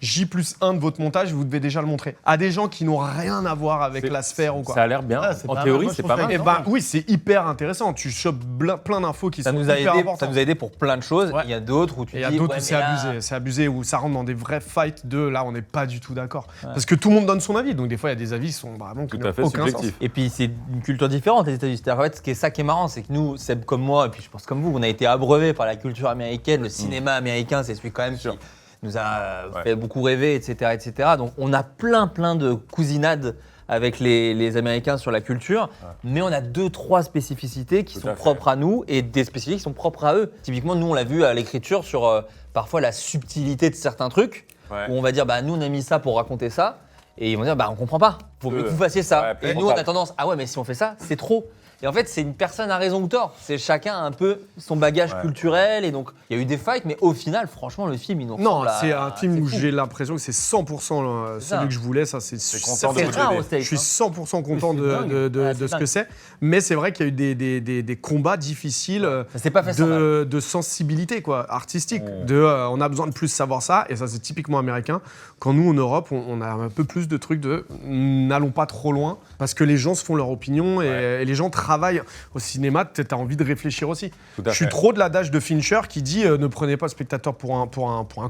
J+1 de votre montage, vous devez déjà le montrer. À des gens qui n'ont rien à voir avec la sphère ou quoi. Ça a l'air bien. Ah, c'est en pas mal. théorie, Moi, je c'est trouve pas ça mal. Et ben oui, c'est hyper intéressant. Tu chopes plein d'infos qui Ça sont nous a hyper aidé, importantes. ça nous a aidé pour plein de choses. Ouais. Il y a d'autres où tu Et il y dis a d'autres ouais, où c'est mais là- abusé, où ça rentre dans des vrais fights de là, on n'est pas du tout d'accord. Parce que tout le monde donne son avis, donc des fois il y a des avis qui sont vraiment Tout qui n'ont à fait aucun subjectif. sens. Et puis c'est une culture différente les États-Unis. C'est-à-dire, en fait, ça qui est marrant, c'est que nous, Seb comme moi, et puis je pense comme vous, on a été abreuvés par la culture américaine, le cinéma américain, c'est celui quand même qui nous a fait beaucoup rêver, etc., etc. Donc on a plein de cousinades avec les Américains sur la culture, mais on a 2-3 spécificités qui Tout sont à fait. propres à nous et des spécificités qui sont propres à eux. Typiquement, nous, on l'a vu à l'écriture sur parfois la subtilité de certains trucs, Ouais. où on va dire, bah nous, on a mis ça pour raconter ça, et ils vont dire, bah on comprend pas, faut mieux que vous fassiez ça. Ouais, et peut-être nous, on a pas. tendance, ah ouais, mais si on fait ça, c'est trop. Et en fait, c'est une personne à raison ou tort. C'est chacun un peu son bagage Ouais. culturel. Et donc, il y a eu des fights, mais au final, franchement, le film, il nous Non, ressemble à- c'est un film où fou. j'ai l'impression que c'est 100% C'est ça. celui que je voulais, ça c'est content certain. de C'est vous rare aider. au States, Je suis hein. 100% content Oui, c'est de dingue. Ouais, c'est ce que dingue. c'est, mais c'est vrai qu'il y a eu des combats difficiles C'est pas facile. de sensibilité quoi, artistique. On a besoin de plus savoir ça, et ça c'est typiquement américain. Quand nous en Europe, on a un peu plus de trucs de n'allons pas trop loin, parce que les gens se font leur opinion et les gens travaillent au cinéma. Tu as envie de réfléchir aussi. Tout à Je suis fait. trop de l'adage de Fincher qui dit ne prenez pas le spectateur pour un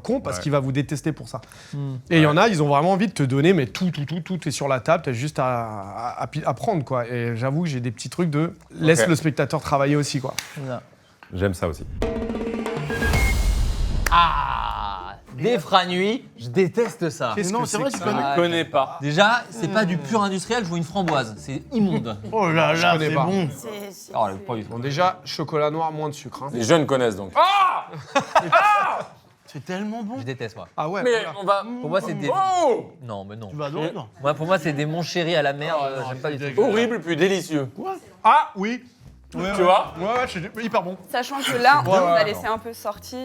con, parce Ouais. qu'il va vous détester pour ça. Et il y en a, ils ont vraiment envie de te donner, mais tout est sur la table, t'as juste à prendre quoi. Et j'avoue que j'ai des petits trucs de laisse Ok. le spectateur travailler aussi quoi. J'aime ça aussi. Ah, des Franuits, je déteste ça. Qu'est-ce Non, que c'est vrai, que tu ça connais. Je ne connais pas. Déjà, c'est pas du pur industriel, je vois une framboise. C'est immonde. Oh là là, connais c'est pas. bon. Oh, pas du tout. Bon déjà, chocolat noir, moins de sucre. Hein. Les jeunes connaissent donc. C'est tellement bon. Je déteste, moi. Ah ouais. Mais voilà. on va. Pour moi, c'est des. Oh Non, mais non. Tu vas adorer, non? Moi, pour moi, c'est des mon chéri à la mer. J'aime pas du tout. Horrible puis délicieux. Ah oui. Ouais, Tu vois Ouais, c'est hyper bon. Sachant que là, on Ouais, a ouais, laissé un peu sorti.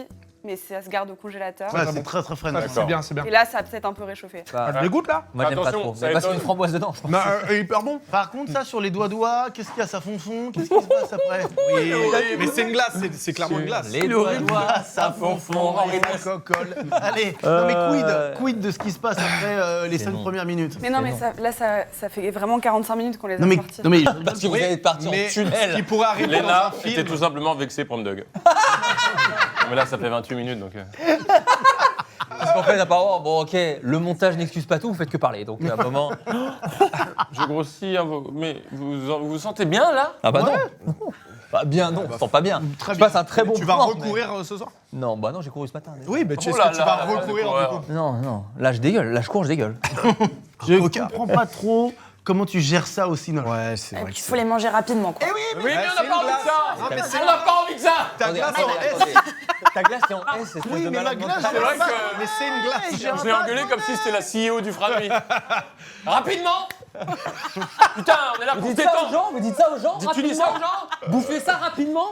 mais ça se garde au congélateur. Ouais, c'est très très frais. Ah, c'est bien, c'est bien. Et là, ça a peut-être un peu réchauffé. Ça te dégoûte là? Moi, j'aime pas Attention, trop. ça Mais parce qu'il y a étonne. une framboise dedans, je pense. Hyper bon. Par contre, ça sur les doigts, qu'est-ce qu'il y a? Ça fond. Qu'est-ce qui se passe après? Oui, mais c'est une glace, c'est clairement une glace. Les doigts, Ça fond. Coca-Cola. Allez, non mais quid de ce qui se passe après les 5 premières minutes? Mais non, mais ça fait vraiment 45 minutes qu'on les a Non mais, sortis. non mais, Parce que vous êtes parti en Mais ce tunnel. qui pourrait arriver dans Léna un film. était tout simplement vexée pour Doug. Mais là, ça fait 28 minutes, donc... Parce qu'en fait, apparemment, bon, ok, le montage n'excuse pas tout, vous faites que parler. Donc, à un moment. Je grossis, hein, mais vous sentez bien, là? Ah bah non. Bah, bien, non, je sens pas bien. Très Je bien. passe un très bon Tu vas moment, recourir ce soir? mais- Non, bah non, j'ai couru ce matin. Oui, mais Oh là tu là, vas la recourir du coureur. coup. Non. Là, je dégueule. Là, je cours, je dégueule. je comprends pas trop comment tu gères ça au Cinoche. Ouais, c'est Et vrai. puis, il faut les manger rapidement, quoi. Oui, mais on c'est n'a pas une envie de glace. ça! Non, mais On n'a pas envie de ça! Ta glace Attendez, en S. attendez. Ta glace est en S, espèce Oui, de mais ma malade glace, mental. C'est vrai que Mais c'est une glace. je l'ai engueulé comme si c'était la CEO du Franui. Rapidement! Putain, on est là Vous pour dites ça aux t'étendre! gens, vous dites ça aux gens. Tu dis ça aux gens? Bouffez ça rapidement.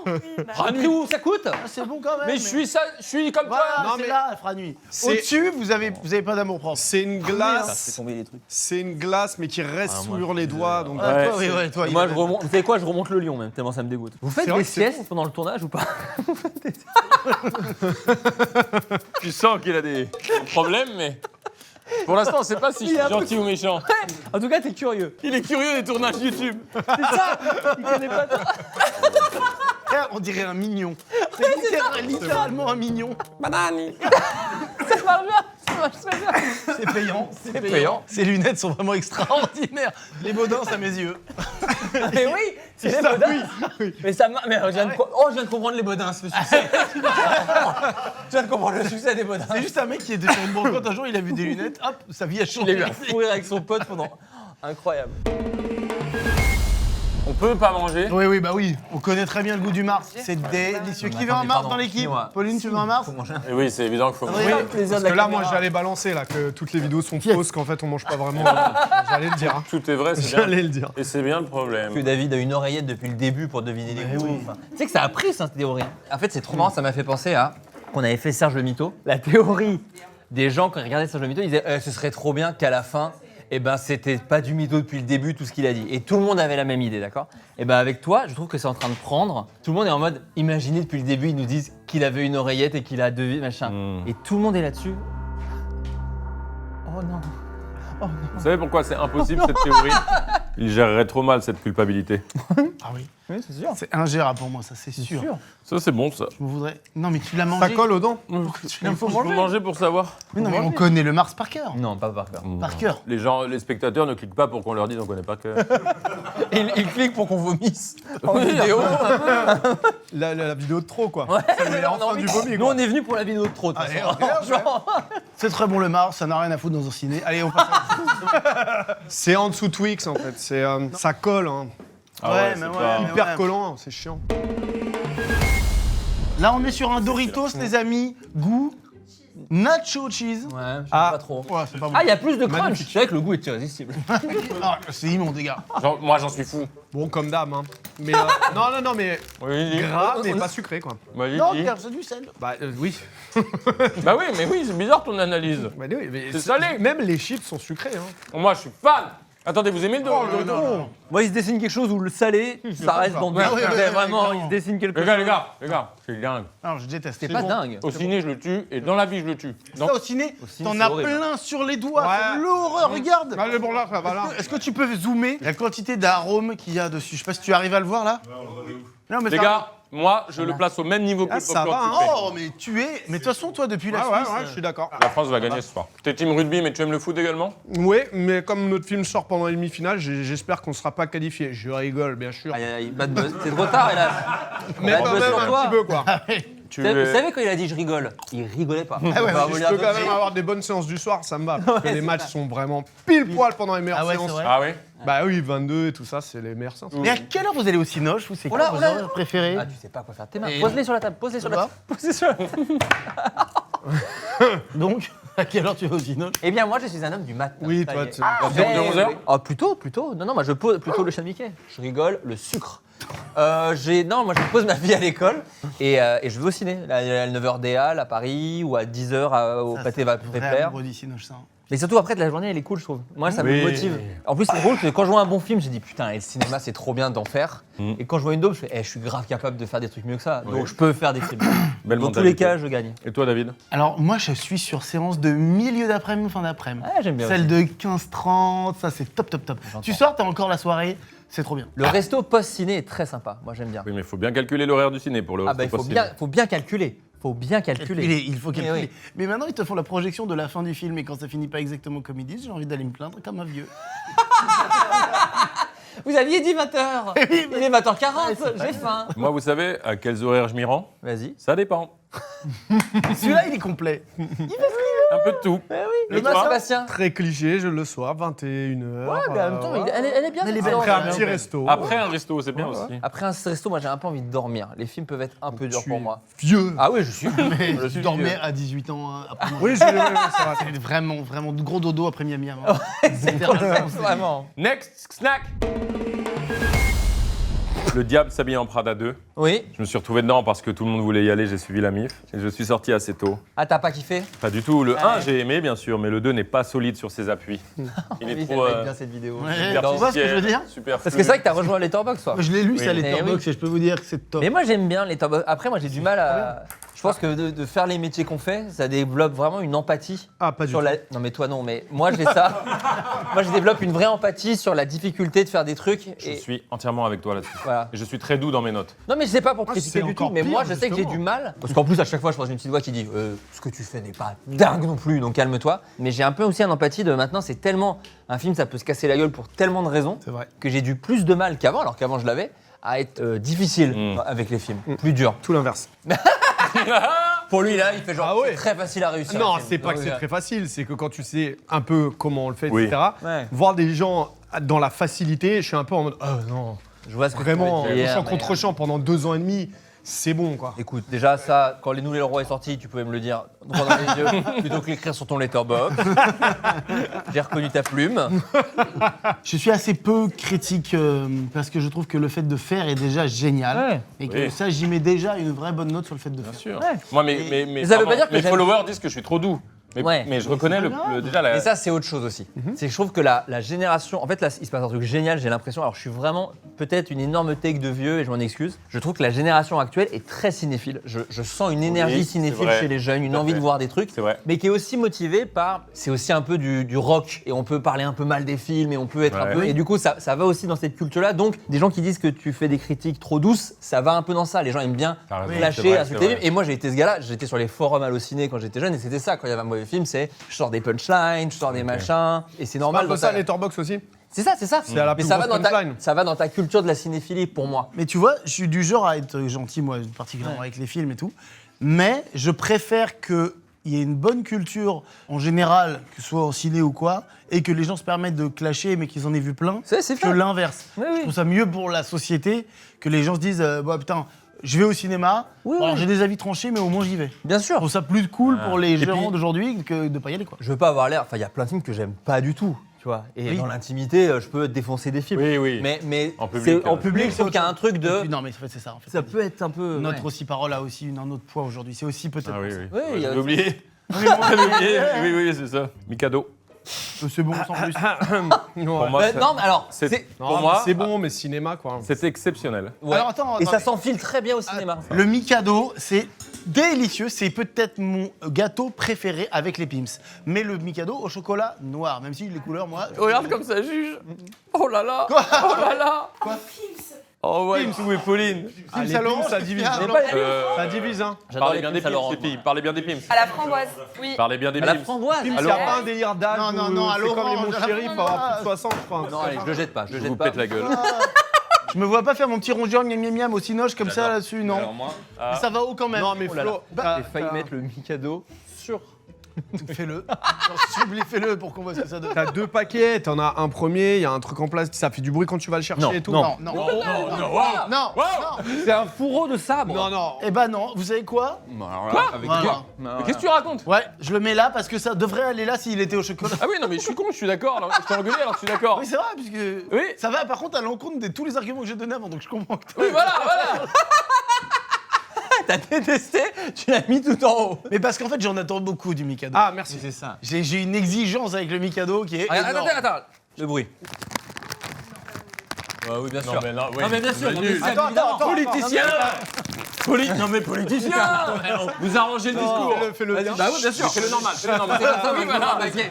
Après où ça coûte? Ah, c'est bon quand même. Mais je suis comme toi! Voilà, Non, c'est mais- là, elle fera nuit. C'est- Au-dessus, vous avez pas d'amour propre. C'est une C'est glace. tombé les trucs. C'est une glace, mais qui reste sur les doigts. Donc, Ah, toi, oui, ouais, toi, Moi, il- je remonte. Vous savez quoi? Je remonte le lion même, tellement ça me dégoûte. Vous faites C'est vrai des que c'est siestes pendant le tournage ou pas? Tu sens qu'il a des problèmes, mais pour l'instant, on sait pas si je suis gentil ou méchant. En tout cas, t'es curieux. Il est curieux des tournages YouTube. C'est ça. Il connaît pas ça. Frère, on dirait un mignon. C'est littéralement un mignon. Ça marche bien. Ça marche très bien. C'est payant. C'est payant. Ces lunettes sont vraiment extraordinaires. Les Baudins, à mes yeux. Mais oui, c'est les Baudins. Mais ça marche. Mais je viens de comprendre les Baudins, ce succès. Je viens de comprendre le succès des Baudins. C'est juste un mec qui était sur une banquette un jour, il a vu des lunettes, hop, sa vie a Il a changé. eu un fou rire avec son pote pendant. Incroyable. On peut pas manger. Oui, oui, bah oui. On connaît très bien le goût du Mars. C'est délicieux. Qui veut un Mars dans l'équipe? Pauline, tu veux un Mars? Et oui, c'est évident qu'il faut manger. parce que là, moi, j'allais balancer là que toutes les vidéos sont fausses, qu'en fait, on mange pas vraiment. J'allais le dire. Hein. Tout est vrai, c'est bien. J'allais le dire. Et c'est bien le problème. Que David a une oreillette depuis le début pour deviner les goûts. Enfin, tu sais que ça a pris cette théorie. En fait, c'est trop marrant, ça m'a fait penser à qu'on avait fait Serge le Mito. La théorie des gens quand ils regardaient Serge le Mito, ils disaient ce serait trop bien qu'à la fin, eh ben c'était pas du mytho depuis le début tout ce qu'il a dit. Et tout le monde avait la même idée, d'accord? Et ben avec toi, je trouve que c'est en train de prendre. Tout le monde est en mode, imaginez depuis le début, ils nous disent qu'il avait une oreillette et qu'il a deux machin. Et tout le monde est là-dessus. Oh non. Oh non. Vous savez pourquoi c'est impossible cette théorie? Il gérerait trop mal cette culpabilité. Ah oui. Oui, c'est sûr. C'est ingérable pour moi, ça, c'est sûr. Ça, c'est bon, ça. Je me voudrais. Non, mais tu l'as mangé. Ça colle aux dents. Il faut manger pour savoir. Mais non, mais on connaît le Mars par cœur. Non, pas par cœur. Par cœur. Les gens, les spectateurs ne cliquent pas pour qu'on leur dise on connaît pas que. Il clique pour qu'on vomisse en vidéo. La vidéo de trop, quoi. Ouais, Ça lui est enfin du vomi, Nous, quoi. on est venus pour la vidéo de trop. de toute Allez, façon. ok, Franchement. C'est très bon le Mars, ça n'a rien à foutre dans un ciné. Allez, on passe. C'est en dessous Twix, en fait. C'est, ça colle. Hein. Ah Ouais, c'est mais pas- ouais. Hyper collant, c'est chiant. Là, on est sur un Doritos, les amis. Goût nacho cheese. Ouais, je sais Ah. pas trop. Ouais, c'est pas bon. Ah, il y a plus de crunch. C'est vrai que le goût est irrésistible. Ah, c'est immonde, les gars. Moi, j'en suis fou. Bon, comme d'hab, hein. Mais non, mais Oui, dis. gras, mais pas sucré, quoi. Bah, dis, Non, dis. car c'est du sel. Bah oui. Bah oui, mais oui, c'est bizarre ton analyse. Bah oui, mais C'est salé. Même les chips sont sucrés, hein. Moi, je suis fan. Attendez, vous aimez le Doritos? Moi, il se dessine quelque chose où le salé, ça reste dans du. Ouais, ouais, ouais, Vraiment, ouais, il se dessine quelque Les chose. gars, c'est dingue. Alors, je déteste. C'est pas dingue. Au ciné, je le tue, et dans la vie, je le tue. Ça, au ciné, ciné, t'en c'est as horrible. plein sur les doigts. Ouais. C'est l'horreur, regarde. Allez, bon, là, ça va là. Est-ce que tu peux zoomer la quantité d'arômes qu'il y a dessus? Je sais pas si tu arrives à le voir là. Non, mais Les ça- gars, moi, je le place au même niveau que Ah, le ça popcorn va, hein. sucré. Oh, mais tu es. Mais de toute façon, toi, depuis la Ouais, Suisse. je suis d'accord. La France va gagner ce soir. T'es team rugby, mais tu aimes le foot également? Oui, mais comme notre film sort pendant les demi-finales, j'espère qu'on ne sera pas qualifié. Je rigole, bien sûr. Aïe, aïe, aïe, bad buzz. C'est trop tard, hélas. Mais Bad quand buzz même sur un toi. petit peu, quoi. Tu Vous es- savez quand il a dit je rigole, il rigolait pas. Ah ouais, Enfin, Si vous je l'avez peux quand dit. même avoir des bonnes séances du soir, ça me va. Parce que les matchs sont vraiment pile poil pendant les meilleures Ah ouais, c'est séances. vrai. Ah oui? Bah oui, 22 et tout ça, c'est les meilleures séances. Mais à quelle heure vous allez au Cinoche? Vous, c'est Oh là, quoi vos oh là. horaires préférés? Ah, tu sais pas quoi faire. Tes mains, Et- pose-les sur la table, pose-les sur la Ça table. Pose-les sur la table. Donc, À quelle heure tu vas au Cinoche? Eh bien, moi, je suis un homme du matin. Oui, Ça toi, y est. tu- De 11h. Ah, plutôt. Non, moi, je pose plutôt le chat de Mickey. Je rigole, le sucre. Non, moi, je pose ma fille à l'école et je vais au ciné. À 9h DA, à Paris, ou à 10h au Ça, Pâté c'est va un vrai Pépère. amoureux du Cinoche, ça. Mais surtout, après, de la journée, elle est cool, je trouve. Moi, ça Oui. me motive. En plus, c'est drôle parce que quand je vois un bon film, je dis putain, et le cinéma, c'est trop bien d'en faire. Et quand je vois une daube, je fais, je suis grave capable de faire des trucs mieux que ça. Donc, je peux faire des films. Belle Dans tous les mentalité. cas, je gagne. Et toi, David? Alors, moi, je suis sur séance de milieu d'après-midi, fin d'après-midi. Ah, j'aime bien Celle aussi. de 15h30, ça, c'est top. J'entends. Tu sors, t'as encore la soirée, c'est trop bien. Le resto post-ciné est très sympa. Moi, j'aime bien. Oui, mais il faut bien calculer l'horaire du ciné pour le Ah, bah, il faut bien calculer. Faut bien calculer. Il faut calculer. oui. Mais maintenant, ils te font la projection de la fin du film et quand ça finit pas exactement comme ils disent, j'ai envie d'aller me plaindre comme un vieux. Vous aviez dit 20h. Il est 20h40. J'ai faim. Moi, vous savez à quels horaires je m'y rends? Vas-y. Ça dépend. Celui-là, il est complet. Un peu de tout. Le toi Sébastien. Très cliché, je le soir, 21h. Ouais, mais en même temps, elle est bien. Elle est cette belle. séance. Après un petit resto. Après un resto, c'est bien Ouais, aussi. Après un resto, moi j'ai un peu envie de dormir. Les films peuvent être un peu durs Tu pour es moi. Vieux. Ah oui, je suis. Mais je suis je dormais vieux. à 18 ans après Oui, c'est vrai. C'est vraiment de gros dodo après Miami. Vraiment. Next snack. Le diable s'habille en Prada 2. Oui. Je me suis retrouvé dedans parce que tout le monde voulait y aller, j'ai suivi la MIF. Et je suis sorti assez tôt. Ah, t'as pas kiffé? Pas du tout. Le Ah 1, ouais. j'ai aimé, bien sûr, mais le 2 n'est pas solide sur ses appuis. Il est Oui, trop. elle va être bien cette vidéo. Tu vois ce que je veux dire? Super. Parce que c'est vrai que t'as rejoint Letterboxd, toi. Je l'ai lu, ça, Oui. Letterboxd, Eh et je peux vous dire que c'est top. Mais moi j'aime bien Letterboxd. Après, moi j'ai du mal à. Je pense que de faire les métiers qu'on fait, ça développe vraiment une empathie. Ah, pas du sur tout. la... Non, mais toi non, mais moi j'ai ça. Moi je développe une vraie empathie sur la difficulté de faire des trucs. Je Et suis entièrement avec toi là-dessus. voilà. Et je suis très doux dans mes notes. Non, mais c'est pas pour te Ah, critiquer c'est du tout, encore mais pire, moi je sais que j'ai justement. du mal. Parce qu'en plus, à chaque fois, je pense une petite voix qui dit ce que tu fais n'est pas dingue non plus, donc calme-toi. Mais j'ai un peu aussi une empathie de maintenant, c'est tellement. Un film, ça peut se casser la gueule pour tellement de raisons C'est vrai. que j'ai du plus de mal qu'avant, alors qu'avant je l'avais, à être difficile avec les films. Plus dur. Tout l'inverse. Pour lui, là, il fait genre, Ah ouais. c'est très facile à réussir. Non, un film. c'est pas que Donc, c'est très facile, c'est que quand tu sais un peu comment on le fait, Oui. etc., Ouais. voir des gens dans la facilité, je suis un peu en mode, oh non, Je vois ce que vraiment, tu veux dire, champ mais- contre champ pendant 2 ans et demi, c'est bon quoi. Écoute, déjà, ça, quand Les Nous les Rois est sorti, tu pouvais me le dire droit dans les yeux, plutôt que l'écrire sur ton letterbox. J'ai reconnu ta plume. Je suis assez peu critique parce que je trouve que le fait de faire est déjà génial. Ouais. Et que Oui. ça, j'y mets déjà une vraie bonne note sur le fait de faire. Bien sûr. Ouais. Moi, Mais mais ça veut pardon, pas dire que mes j'aime- followers disent que je suis trop doux. Mais, Ouais. mais je reconnais déjà la. Et ça, c'est autre chose aussi. C'est que je trouve que la génération. En fait, là, il se passe un truc génial, j'ai l'impression. Alors, je suis vraiment peut-être une énorme take de vieux et je m'en excuse. Je trouve que la génération actuelle est très cinéphile. Je sens une énergie c'est cinéphile vrai. chez les jeunes, une Tout à envie fait. de voir des trucs. C'est vrai. Mais qui est aussi motivée par. C'est aussi un peu du rock et on peut parler un peu mal des films et on peut être un Ouais. peu. Et du coup, ça va aussi dans cette culture-là. Donc, des gens qui disent que tu fais des critiques trop douces, ça va un peu dans ça. Les gens aiment bien T'as raison, c'est flasher, vrai, insulter. c'est vrai. Et moi, j'ai été ce gars-là. J'étais sur les forums hallucinés quand j'étais jeune et c'était ça. Quand il y avait un mauvais film, c'est je sors des punchlines, je sors des machins. Et c'est C'est normal. un peu dans ça, ta- Letterboxd aussi. C'est ça, c'est ça. C'est à la Mais plus ça va, grosse dans punchline. ça va dans ta culture de la cinéphilie pour moi. Mais tu vois, je suis du genre à être gentil, moi, particulièrement avec les films et tout. Mais je préfère qu'il y ait une bonne culture en général, que ce soit en ciné ou quoi, et que les gens se permettent de clasher, mais qu'ils en aient vu plein, C'est que fait. l'inverse. Oui, Je oui. trouve ça mieux pour la société que les gens se disent bah, putain, je vais au cinéma, Oui, alors oui. j'ai des avis tranchés, mais au moins j'y vais. Bien Je sûr. trouve ça plus cool pour les Et gens puis- d'aujourd'hui que de pas y aller, quoi. Je veux pas avoir l'air. Enfin, il y a plein de films que j'aime pas du tout, tu vois. Et Oui. dans l'intimité, je peux défoncer des films. Oui, oui. Mais En public, c'est- en hein. public, je trouve qu'il y a un truc Et de. puis, non, mais en fait, c'est ça. En fait. Ça peut être un peu. Notre ouais. aussi parole a aussi un autre poids aujourd'hui. C'est aussi peut-être. Ah oui, pour oui. Oui, il y a- J'avais oublié. ça. Non, mais J'avais bon, oublié. Oui, oui, c'est ça. Mikado. c'est bon, sans plus. Pour moi, Non, mais alors, c'est c'est. Non, pour mais moi, c'est bon, mais cinéma quoi. c'est exceptionnel. Ouais. Alors, attends, Et ça attendez. s'enfile très bien au cinéma. Le Mikado, c'est délicieux. C'est peut-être mon gâteau préféré avec les Pim's. Mais le Mikado au chocolat noir, même si les couleurs, moi. Regarde comme ça juge. Oh là là. Oh là là. Oh ouais, tout et Pauline. Ah, les salon, Pim's, ça divise. c'est bien. Ça divise, hein. J'adore Parlez les bien Pim's des à Laurent. Pim's, les filles. Parlez bien des Pim's. À la framboise, oui. Parlez bien des À la Pim's. framboise. Pim's, il Alors- n'y a pas un délire d'âge. Non, non, non, à C'est comme les l'orange, mon à la chéri, il faut avoir plus de 60, je crois. Non, allez, je le jette pas. Je le Je jette vous pas. pète la gueule. Je me vois pas faire mon petit rongeur miam miam miam au cinoche comme ça là-dessus, non. Alors moi, Mais ça va haut quand même. Non, mais Oh là là. Flo, J'ai failli mettre le Mikado sur. Fais-le. Alors, s'il vous plaît, fais-le pour qu'on voit ce que ça donne. T'as 2 paquets, t'en as un premier, il y a un truc en place, ça fait du bruit quand tu vas le chercher Non, et tout. Non, non, Non, non. C'est un fourreau de sabre. Non, non. Eh ben non, vous savez quoi? Quoi Voilà. Mais qu'est-ce que tu racontes? Ouais, je le mets là parce que ça devrait aller là s'il était au chocolat. Ah oui, non, mais je suis con, je suis d'accord. Alors, je t'ai engueulé, alors je suis d'accord. Oui, c'est vrai, puisque Oui. ça va par contre à l'encontre de tous les arguments que j'ai donnés avant, donc je comprends que Oui, voilà. T'as détesté, tu l'as mis tout en haut. Mais parce qu'en fait, j'en attends beaucoup du Mikado. Ah, merci. C'est ça. J'ai une exigence avec le Mikado qui est énorme. Attends. Le bruit. Oui, bien sûr. Non, mais non, oui. Non, mais bien sûr. non, mais c'est Attends, évident. attends, Politicien Non, mais politicien Vous arrangez le discours. Fais-le bien. Bah oui, bien sûr. Fais-le normal, fais-le normal. Oui, voilà, ok.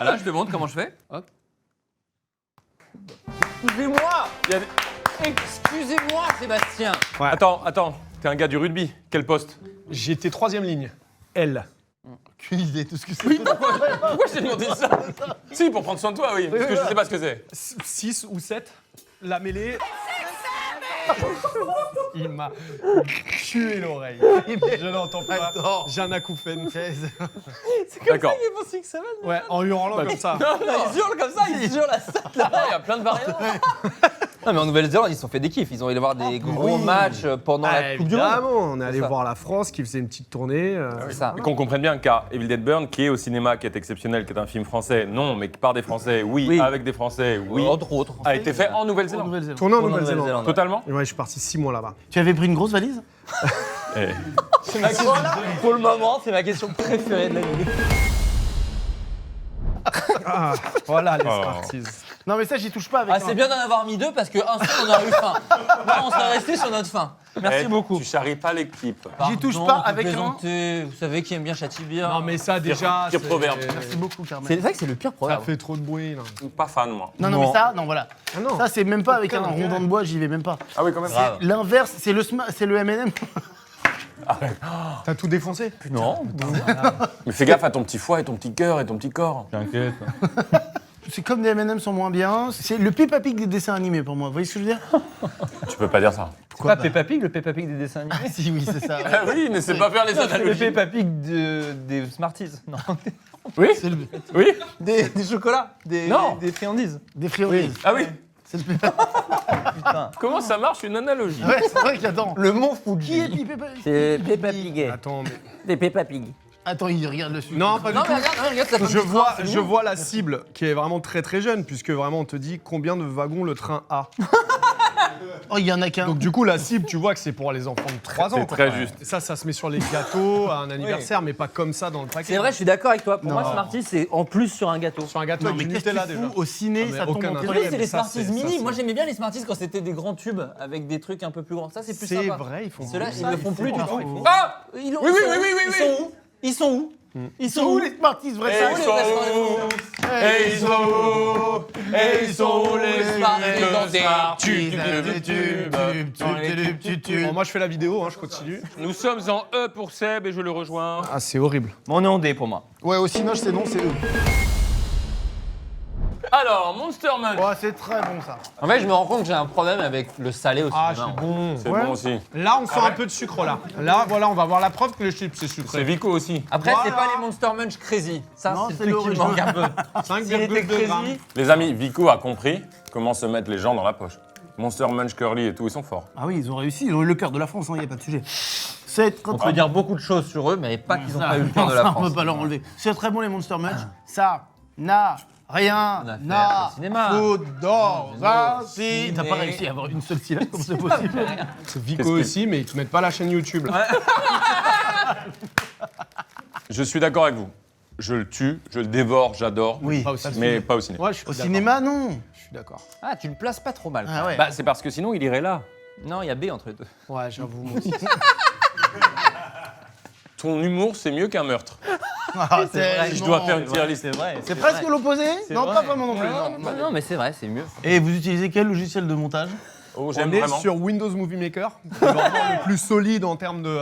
Là, je te montre comment je fais. Hop. Excusez-moi. Il y a des- Excusez-moi, Sébastien. Attends, t'es un gars du rugby. Quel poste? J'étais 3ème ligne. L. Aucune idée tout ce que c'est. Oui, pourquoi je t'ai demandé ça? Si, pour prendre soin de toi, oui. Parce que je sais pas ce que c'est. 6 ou 7. La mêlée. Il m'a tué l'oreille. Je n'entends pas. Attends. J'ai un acouphène. D'accord. Ouais, en hurlant comme ça. Ils hurlent comme ça, ils hurlent la salle là-bas, il y a plein de variantes. Non, mais en Nouvelle-Zélande, ils se sont fait des kiffs. Ils ont allé voir des gros matchs pendant la Coupe du Monde. Évidemment, on est allé ça. voir la France qui faisait une petite tournée. C'est ça. Mais qu'on comprenne bien car Evil Dead Burn, qui est au cinéma, qui est exceptionnel, qui est un film français, non, mais par des Français, oui, Oui. avec des Français, oui, Entre autres. a été fait en Nouvelle-Zélande. Tournée en Tournée en Nouvelle-Zélande. Nouvelle-Zélande. Totalement. Ouais, je suis parti 6 mois là-bas. Tu avais pris une grosse valise? Eh. Pour le moment, c'est ma question préférée de la vie. Ah, voilà les Oh. Smarties. Non mais ça j'y touche pas avec. Ah, c'est bien d'en avoir mis 2 parce qu'un seul, on aurait eu faim. Non, on serait resté sur notre faim. Merci Eh, beaucoup. Tu charries pas l'équipe. J'y touche Pardon, pas vous avec un. plaisantez. Vous savez qui aime bien châtie bien. Non mais ça déjà. pire c'est- proverbe. Merci beaucoup Carmen. C'est vrai que c'est le pire Ça proverbe. fait trop de bruit là. Pas fan, moi. Non mais ça, non voilà. Ah non. Ça c'est même pas avec un Aucun rondin de bois, j'y vais même pas. Ah oui, quand même. Grave. L'inverse, c'est le M&M. T'as tout défoncé? Non. Mais fais gaffe à ton petit foie et ton petit cœur et ton petit corps. T'inquiète. C'est comme des M&M sont moins bien. C'est le Peppa Pig des dessins animés pour moi. Vous voyez ce que je veux dire? Tu peux pas dire ça. C'est pas Peppa Pig, le Peppa Pig des dessins animés. Si oui c'est ça. Ah oui, ne sais pas faire les C'est le analogies. Peppa Pig des Smarties. Non. Oui. C'est le- Oui. Des chocolats. Non. Des friandises. des friandises. Ah oui. C'est le Peppa. Putain. Comment ça marche une analogie? Ouais c'est vrai qu'attends. Le mont Qui est Fuji. Peppa? C'est Peppa Pig. Attends, mais... Des Peppa Pig. Attends il regarde le sujet. Non, pas du Non, tout. mais regarde, ça fait Je du vois, train, c'est je mignon. vois la cible qui est vraiment très très jeune, puisque vraiment on te dit combien de wagons le train a. Oh il y en a qu'un. Donc du coup la cible, tu vois que c'est pour les enfants de 3 ans. C'est quoi. très juste. Et ça se met sur les gâteaux à un anniversaire, mais pas comme ça dans le paquet. C'est vrai, je suis d'accord avec toi. Pour Non. moi, Smarties, c'est en plus sur un gâteau. Sur un gâteau Non avec mais du qu'est-ce que Nutella tu déjà. fous au ciné, Non, mais ça tombe aucun en intérêt. Oui, c'est mais les ça, Smarties c'est- ça, mini. c'est- Moi, j'aimais bien les Smarties quand c'était des grands tubes avec des trucs un peu plus grands. Ça, c'est plus C'est sympa. vrai, ils font Ceux-là, ça, ils le font plus du tout. Ah Ils Oui, oui, oui, oui, oui, Ils sont où Ils sont où Ils sont où les Smarties vrais Et ça ils sont où? Et ils sont où? Et ils sont où les Smarties? Bon, moi je fais la vidéo, hein, je continue. Nous sommes en E pour Seb et je le rejoins. Ah c'est horrible. On est en D pour moi. Ouais au Cinoche c'est non c'est eux. Alors, Monster Munch. Ouais c'est très bon ça. En fait, je me rends compte que j'ai un problème avec le salé au Ah cinéma. c'est bon. C'est Ouais. bon aussi. Là on sent un peu de sucre là. Là voilà, on va voir la preuve que les chips c'est C'est sucré. Vico aussi. Après, c'est Voilà. pas les Monster Munch Crazy. Ça, Non, c'est c'est le truc qui me manque un peu. S'il était 5,2 grammes. Crazy, Les amis, Vico a compris comment se mettre les gens dans la poche. Monster Munch, Curly et tout, ils sont forts. Ah oui ils ont réussi, ils ont eu le cœur de la France, il n'y a pas de sujet. C'est très on très peut dire beaucoup de choses sur eux, mais pas qu'ils ont Ça, pas eu le cœur de la ça, France. on peut pas leur enlever. C'est très bon les Monster Munch. Ça n'a rien On a fait à au cinéma. foutre dans un ciné. ciné. T'as pas réussi à avoir une seule syllabe comme c'est possible. C'est Vico Qu'est-ce que- aussi, mais ils te mettent pas la chaîne YouTube. Là. Je suis d'accord avec vous. Je le tue, je le dévore, j'adore. Oui. Pas aussi. Mais pas au ciné. Ouais, je suis Au d'accord. cinéma non. Je suis d'accord. Ah, tu le places pas trop mal. Ah ouais. Bah, c'est parce que sinon, il irait là. Non, il y a B entre les deux. Ouais, j'avoue moi aussi. Ton humour, c'est mieux qu'un meurtre. Ah, Si je dois faire une tier list. C'est vrai. C'est presque l'opposé. Non vrai. pas vraiment non plus. Non, mais c'est vrai, c'est mieux. Et vous utilisez quel logiciel de montage? Oh, On j'aime est vraiment. sur Windows Movie Maker, qui est vraiment le plus solide en termes de,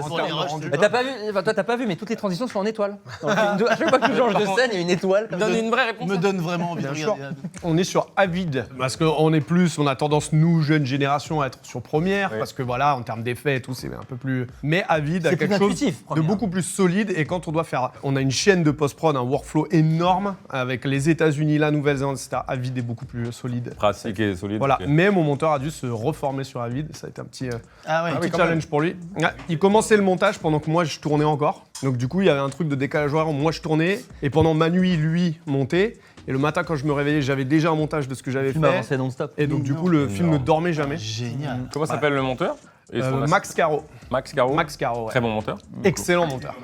pour les rushs, rendu. Mais t'as pas vu, enfin, toi t'as pas vu, mais toutes les transitions sont en étoile. Dans le film. À chaque fois que tu changes de scène, il y a une étoile. comme Donne ça. une vraie réponse. me donne vraiment envie de Bien sûr. regarder. On est sur Avid, parce qu'on est plus, on a tendance, nous, jeunes générations, à être sur Première, Oui. parce que voilà, en termes d'effets et tout, c'est un peu plus... Mais Avid a C'est plus quelque chose intuitif, de Première. beaucoup plus solide, et quand on doit faire... On a une chaîne de post-prod, un workflow énorme, avec les États-Unis, la Nouvelle-Zélande, etc. Avid est beaucoup plus solide. Pratique et solide. Voilà, ok. mais mon monteur a dû se reformer sur Avid, ça a été un petit... Ah ouais, Un petit quand même. challenge pour lui. Ouais, il commençait le montage pendant que moi je tournais encore. Donc du coup il y avait un truc de décalage horaire où moi je tournais et pendant ma nuit lui montait. Et le matin quand je me réveillais j'avais déjà un montage de ce que j'avais Le film fait. avançait non-stop. Et donc du coup le film ne dormait jamais. génial. Comment s'appelle le monteur et son assistant Max Caro. Max Caro. Max Caro, ouais. Très bon monteur. Excellent monteur.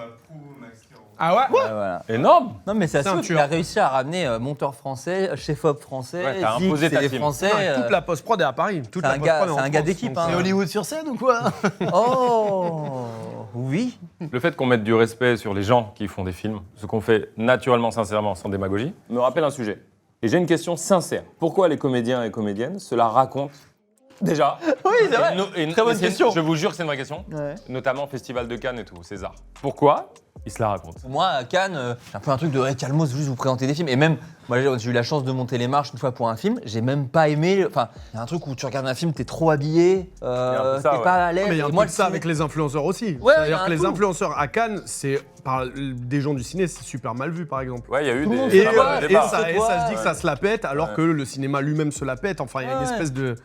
Ah ouais, Voilà. Énorme. Non mais c'est C'est un assez, il tueur. a réussi à ramener monteur français, chef-op français, Ouais, t'as Zig, imposé c'est ta des team. français. Toute la post-prod est à Paris. Toute c'est la un gars- post-prod est en c'est un gars France, d'équipe, donc hein. C'est Hollywood sur scène ou quoi? Oh oui. Le fait qu'on mette du respect sur les gens qui font des films, ce qu'on fait naturellement, sincèrement, sans démagogie, me rappelle un sujet. Et j'ai une question sincère. Pourquoi les comédiens et comédiennes se la racontent déjà? Oui, c'est vrai. Très bonne question. Je vous jure que c'est une vraie question. Ouais. Notamment Festival de Cannes et tout, César. Pourquoi ils se la racontent? Pour moi, à Cannes, c'est un peu un truc de hey, calmos, juste vous présenter des films. Et même, moi j'ai eu la chance de monter les marches une fois pour un film, j'ai même pas aimé. Enfin, il y a un truc où tu regardes un film, t'es trop habillé, un peu t'es ça, ouais. pas à l'aise. Mais il y a un Et peu moi, de ça avec les influenceurs aussi. Ouais, il y a C'est-à-dire un que les tout. influenceurs à Cannes, c'est par des gens du ciné, c'est super mal vu par exemple. Ouais, il y a eu Tout le monde des se Et, Ouais, pas mal de et débats. ça, et ça se dit que ça se la pète alors Ouais. que le cinéma lui-même se la pète. Enfin, il y a une Ouais. espèce de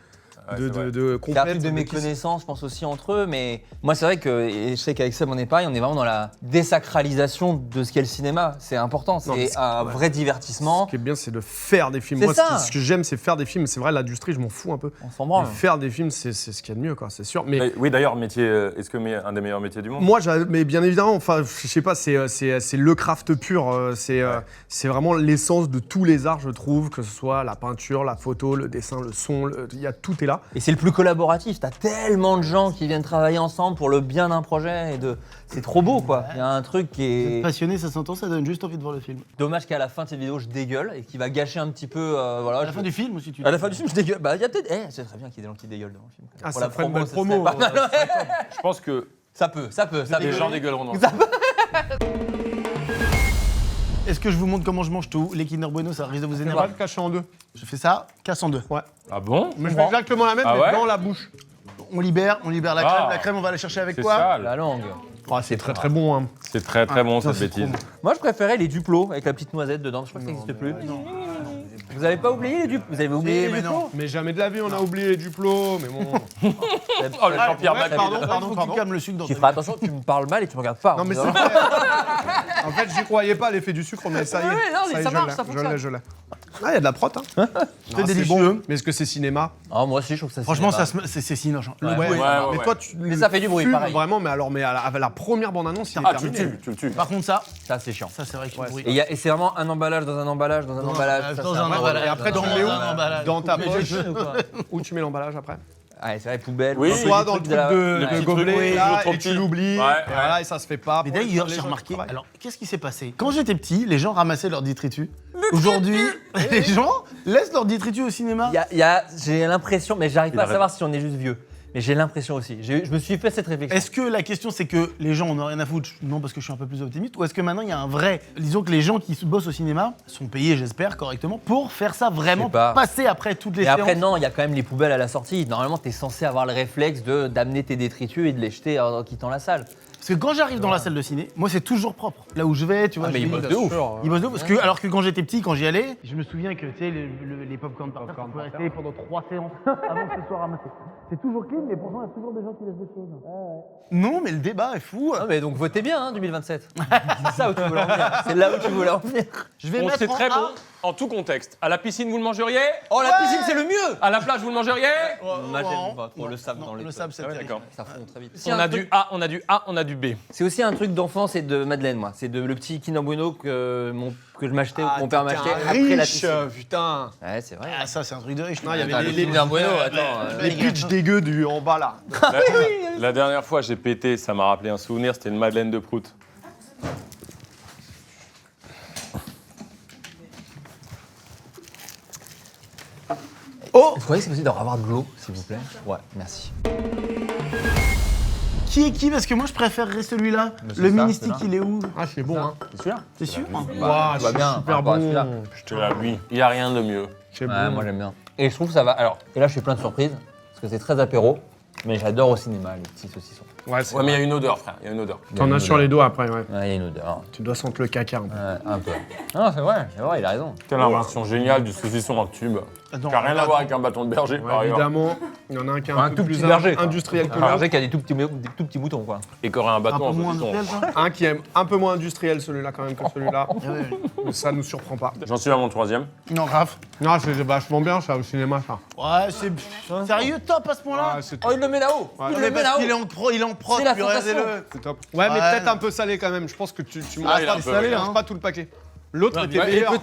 Ouais, c'est vrai. de c'est un truc compète de méconnaissance, je pense aussi entre eux, mais moi c'est vrai que, et je sais qu'avec Seb on est pareil, on est vraiment dans la désacralisation de ce qu'est le cinéma. C'est important, Non, mais c'est un vrai divertissement. Ce qui est bien, c'est de faire des films. C'est Moi, ça. ce que j'aime, c'est faire des films. C'est vrai, l'industrie, je m'en fous un peu. On s'en branle. Mais faire des films, c'est ce qu'il y a de mieux, quoi. C'est sûr. Mais Oui, d'ailleurs, métier, est-ce que un des meilleurs métiers du monde? moi, mais bien évidemment, enfin, je sais pas, c'est le craft pur. C'est vraiment l'essence de tous les arts, je trouve, que ce soit la peinture, la photo, le dessin, le son. Il y a tout est là. Et c'est le plus collaboratif, t'as tellement de gens qui viennent travailler ensemble pour le bien d'un projet, c'est trop beau quoi. Il y a un truc qui est... Passionné, ça s'entend, ça donne juste envie de voir le film. Dommage qu'à la fin de cette vidéo je dégueule et qui va gâcher un petit peu... voilà, À la fin du film aussi, tu À la fin du film je dégueule. Bah il y a peut-être... c'est très bien qu'il y ait des gens qui dégueulent devant le film. Ah, Pour ça la ferait une belle ce promo. serait pas mal, ouais. Je pense que Ça peut. les gens dégueuleront dans le Ça film. Est-ce que je vous montre comment je mange tout? Les Kinder Bueno, ça risque de vous On va énerver. le cacher en deux. Je fais ça, casse en deux. Ouais. Ah bon? Mais je fais exactement la même, Ah mais ouais dans la bouche. On libère la Ah. crème. La crème, on va la chercher avec C'est quoi? sale. La langue. Oh, c'est très très bon. Hein. C'est très très bon cette bêtise. Moi je préférais les Duplo avec la petite noisette dedans, je crois que ça n'existe plus. Vous avez pas oublié les Duplo? Vous avez oublié les mais Duplo? Mais jamais de la vie, on a oublié les Duplo. Mais bon. Oh, le Jean-Pierre ouais, Bacri. Pardon, faut que tu calmes le sucre dans Qui ta fera gueule. attention, tu me parles mal et tu me regardes pas. Non, mais c'est hein. vrai. En fait, j'y croyais pas, l'effet du sucre, mais ça y est. Ouais, non, mais y est, ça je marche, l'ai, ça fonctionne. Je l'ai. Ah, il y a de la prot, hein. C'est Ah, délicieux. bon. Mais est-ce que c'est cinéma? Ah, moi aussi je trouve que ça Franchement, cinéma. c'est sinoche. Le Ouais. bruit. Ouais, ouais, Mais ouais. toi, tu Mais ça fait du bruit, fumes pareil. Vraiment, mais alors, à la première bande-annonce, il est Ah, tu le terminé. tues, tu le tues. Par contre, ça c'est chiant. c'est vrai qu'il y a du bruit. Et c'est vraiment un emballage dans un emballage dans un emballage. ça, Dans c'est un vrai. emballage. Et après, tu Dans le mets où un emballage. Dans ta Mais poche. Jeune ou quoi? Où tu mets l'emballage après? Ouais, c'est vrai, poubelle. Oui. Soit dans le truc de petit truc, gobelet, oui, là, toujours trop et tu petit. l'oublies. Ouais, Et voilà, et ça se fait pas. Mais pour d'ailleurs, les j'ai gens qui remarqué. travaillent. Alors, qu'est-ce qui s'est passé? Quand j'étais petit, les gens ramassaient leurs détritus. Aujourd'hui, les gens laissent leurs détritus au cinéma. J'ai l'impression, mais j'arrive Il pas à a savoir si on est juste vieux. Mais j'ai l'impression aussi. Je me suis fait cette réflexion. Est-ce que la question c'est que les gens en ont rien à foutre? Non, parce que je suis un peu plus optimiste. Ou est-ce que maintenant il y a un vrai. Disons que les gens qui bossent au cinéma sont payés, j'espère, correctement, pour faire ça vraiment, Je sais pas. passer après toutes les Et séances. après, non, il y a quand même les poubelles à la sortie. Normalement, t'es censé avoir le réflexe d'amener tes détritus et de les jeter en quittant la salle. Parce que quand j'arrive dans la salle de ciné, moi c'est toujours propre. Là où je vais, tu vois. mais je ils vais- bossent de ouf. Ils bossent de ouf. Alors que quand j'étais petit, quand j'y allais, je me souviens que tu sais, les popcorn par terre, ça pouvait rester pendant 3 séances avant que ce soit ramassé. C'est toujours clean, mais pourtant il y a toujours des gens qui laissent des choses. Non, mais le débat est fou. Non, mais donc votez bien, hein, 2027. C'est ça où tu voulais en venir. C'est là où tu voulais en venir. Je vais Bon, mettre c'est en très A. bon en tout contexte. À la piscine, vous le mangeriez? Oh, la piscine, c'est le mieux. À la plage, vous le mangeriez? Moi, j'aime pas trop le sable Non, dans les le sable, c'est Ah ouais, terrible. d'accord. Ça fond très vite. On a du A, on a du A, on a du B. C'est aussi un truc d'enfance et de Madeleine, moi. C'est le petit Kinder Bueno que je m'achetais ou que mon père m'achetait après la piscine. Putain. Ouais, c'est vrai. Ah, ça, c'est un truc de riche. Non, il y avait Attends, les- le les- Kinder Bueno, attends. Les pitchs dégueux du en bas là. La dernière fois, j'ai pété, ça m'a rappelé un souvenir, c'était une Madeleine de Prout. Oh, Oh, Vous croyez que c'est possible d'avoir de l'eau, s'il vous plaît? Ouais, merci. qui est qui? Parce que moi je préférerais celui-là. c'est Le ça, mini celui-là. stick, il est où? Ah, c'est bon, hein. C'est celui-là? T'es sûr? Waouh, Bah, c'est bien, super par rapport à bon. celui-là. Je te la lui. Il n'y a rien de mieux. C'est Ouais, bon. moi j'aime bien. Et je trouve que ça va. Alors, et là je fais plein de surprises, parce que c'est très apéro, mais j'adore au cinéma les petits saucissons. Ouais, c'est Ouais, mais il y a une odeur, frère. Il y a une odeur. T'en as sur les doigts après, ouais. Ouais, il y a une odeur. Tu dois sentir le caca un peu. Un peu. Non, c'est vrai, il a raison. Quelle invention géniale du saucisson en tube. Attends, Qui n'a rien à voir avec un bâton de berger, par Ouais, ailleurs. évidemment, il y en a un qui est Un un peu tout plus petit berger, quoi. industriel que Un l'autre. berger qui a des tout petits boutons, quoi. Et qui aurait un un bâton peu en moins saucisson. industriel, ça? Un qui est un peu moins industriel celui-là quand même que celui-là. Ah ouais. Ça nous surprend pas. J'en suis à mon troisième. Non, Raph. Non, c'est vachement bien ça au cinéma ça. Ouais, c'est sérieux top à ce point-là? Ouais, c'est Oh, il le met là-haut. Ouais. Il Mais le met parce là-haut. qu'il est en pro, il est en prod, C'est la puis sensation. regardez-le. c'est top. Ouais, mais Ouais, peut-être non. un peu salé quand même. Je pense que tu Ah, manges il est pas un peu, salé, ouais. mange pas tout le paquet. L'autre était Ouais, meilleur.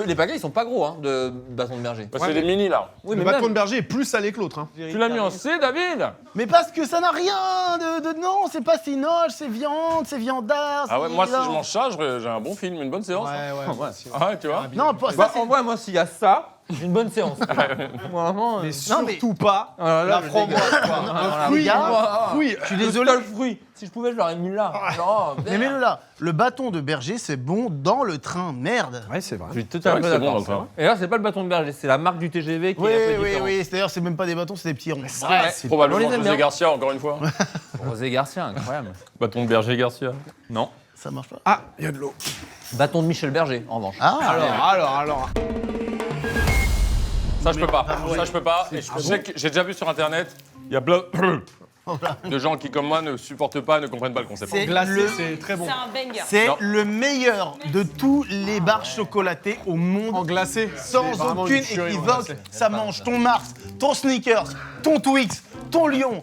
les paquets, ils sont pas gros, hein, de bâton de berger. Bah, c'est des mini, là. Oui, Le mais bâton même. de berger est plus salé que l'autre. Hein. Tu l'as mis en C, David? Mais parce que ça n'a rien de non, c'est pas cinoche, c'est viande, c'est viandard. Ah ouais, c'est- moi, si non. je mange ça, j'ai un bon film, une bonne séance. Ouais. Ah ouais, tu vois. Non, pas- Bah, ça c'est. en vrai, moi, s'il y a ça, j'ai une bonne séance. Vraiment. Mais Non, mais- surtout pas la la framboise. Un fruit, Oui, Je suis désolé. Le fruit. Si je pouvais, je l'aurais mis là. Non, Mais mets-le là. Le bâton de berger, c'est bon dans le train. Merde. Ouais, c'est vrai. Je suis C'est totalement vrai que c'est bon, d'accord. enfin. Et là, c'est pas le bâton de berger, c'est la marque du TGV qui Oui, est un peu oui, différente. oui. D'ailleurs, c'est même pas des bâtons, c'est des petits ronds. Ouais, c'est- Probablement on les aime José bien. Garcia, encore une fois. Rosé Garcia, incroyable. Bâton de berger Garcia. Non. Ça marche pas. Ah, il y a de l'eau. Bâton de Michel Berger, en revanche. Ah, Alors. Ça, je peux pas. Ça, je peux pas. Et je sais que j'ai déjà vu sur internet, il y a plein de gens qui, comme moi, ne supportent pas, ne comprennent pas le concept. C'est Glacé, le- c'est très bon. C'est un banger. c'est Non. le meilleur de tous les bars chocolatés au monde. En glacé. Sans C'est vraiment aucune une tuerie, en équivoque, glacé. ça mange ton Mars, ton Snickers, ton Twix, ton Lion.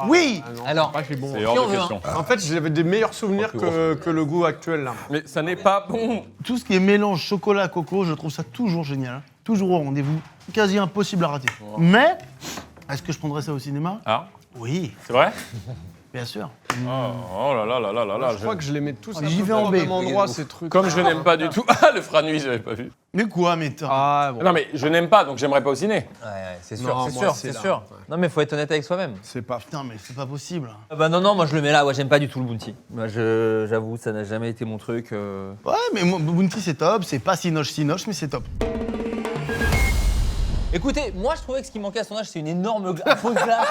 Oui. Ah non, Alors, c'est pas bon. C'est Qui hors on de veut, question. En fait, j'avais des meilleurs souvenirs que le goût actuel là. Mais ça n'est pas bon. Tout ce qui est mélange chocolat-coco, je trouve ça toujours génial. Toujours au rendez-vous, quasi impossible à rater. Mais, est-ce que je prendrais ça au cinéma? Ah, Oui, c'est vrai? bien sûr. Oh là là là là là là. Je crois que je les mets tous J'y vais en au B. même endroit ces trucs. Comme je n'aime pas du tout. Ah, le Franuit, j'avais pas vu. Mais quoi, mais t'as- Ah bon. Non, mais je n'aime pas, donc j'aimerais pas au ciné. ouais, c'est Non, sûr, moi, c'est sûr, c'est c'est là. sûr. Non, mais faut être honnête avec soi-même. C'est pas. Putain, mais c'est pas possible. Bah non, moi je le mets là, ouais, j'aime pas du tout le Bounty. Moi, j'avoue, ça n'a jamais été mon truc. Ouais, mais moi, Bounty, c'est top. C'est pas sinoche, mais c'est top. Écoutez, moi je trouvais que ce qui manquait à son âge, c'est une énorme un pot de glace.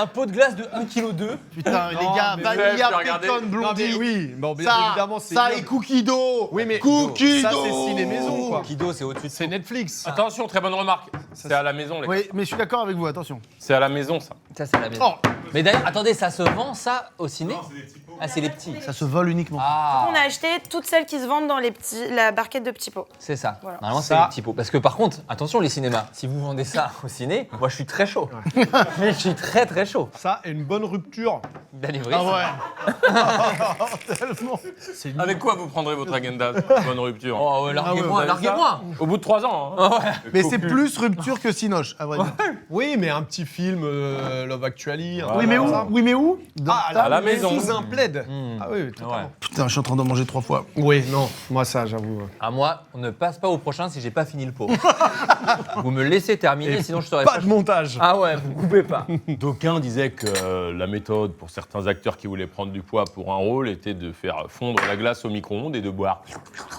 un pot de glace de 1,2 kg. Putain, les Non, gars, mais vanilla, tu as regardé- pécan, Non, blondie. mais oui, bon, bien Ça, évidemment, c'est. ça et ignoble. cookie dough. Oui, mais Cookie ça, dough. c'est ciné maison, quoi. Kido, c'est au-dessus de C'est Netflix. Attention, très bonne remarque. C'est à la maison, les gars. Oui, mais je suis d'accord avec vous, attention. C'est à la maison, ça. ça, c'est la maison. Oh, Mais d'ailleurs, attendez, ça se vend ça au ciné? Ah, c'est les petits. ça se vole uniquement. Ah, On a acheté toutes celles qui se vendent dans la barquette de petits pots. c'est ça. Voilà. Normalement, c'est Ça. les petits pots. Parce que par contre, attention les cinémas, si vous vendez ça au ciné, moi je suis très chaud. Mais je suis très très chaud. Ça et une bonne rupture. D'Alivry. Ah ouais. Tellement. Avec quoi vous prendrez votre agenda? Bonne rupture. Oh, ouais, larguez-moi, Ah ouais, larguez-moi. Au bout de 3 ans. Hein. Mais c'est plus rupture que sinoche, à vrai dire. Oui, mais un petit film Love Actually. Voilà. Oui, mais où? Ça. Oui, mais où? Dans Ah, ta à la maison. maison. Sous un plaid. Hmm. Ah oui, totalement. Ouais. Putain, je suis en train d'en manger 3 fois. Oui, non, moi ça, j'avoue. À moi, on ne passe pas au prochain si j'ai pas fini le pot. Vous me laissez terminer, sinon je serai Pas de montage. Ah ouais, vous coupez pas. D'aucuns disaient que la méthode pour certains acteurs qui voulaient prendre du poids pour un rôle était de faire fondre la glace au micro-ondes et de boire.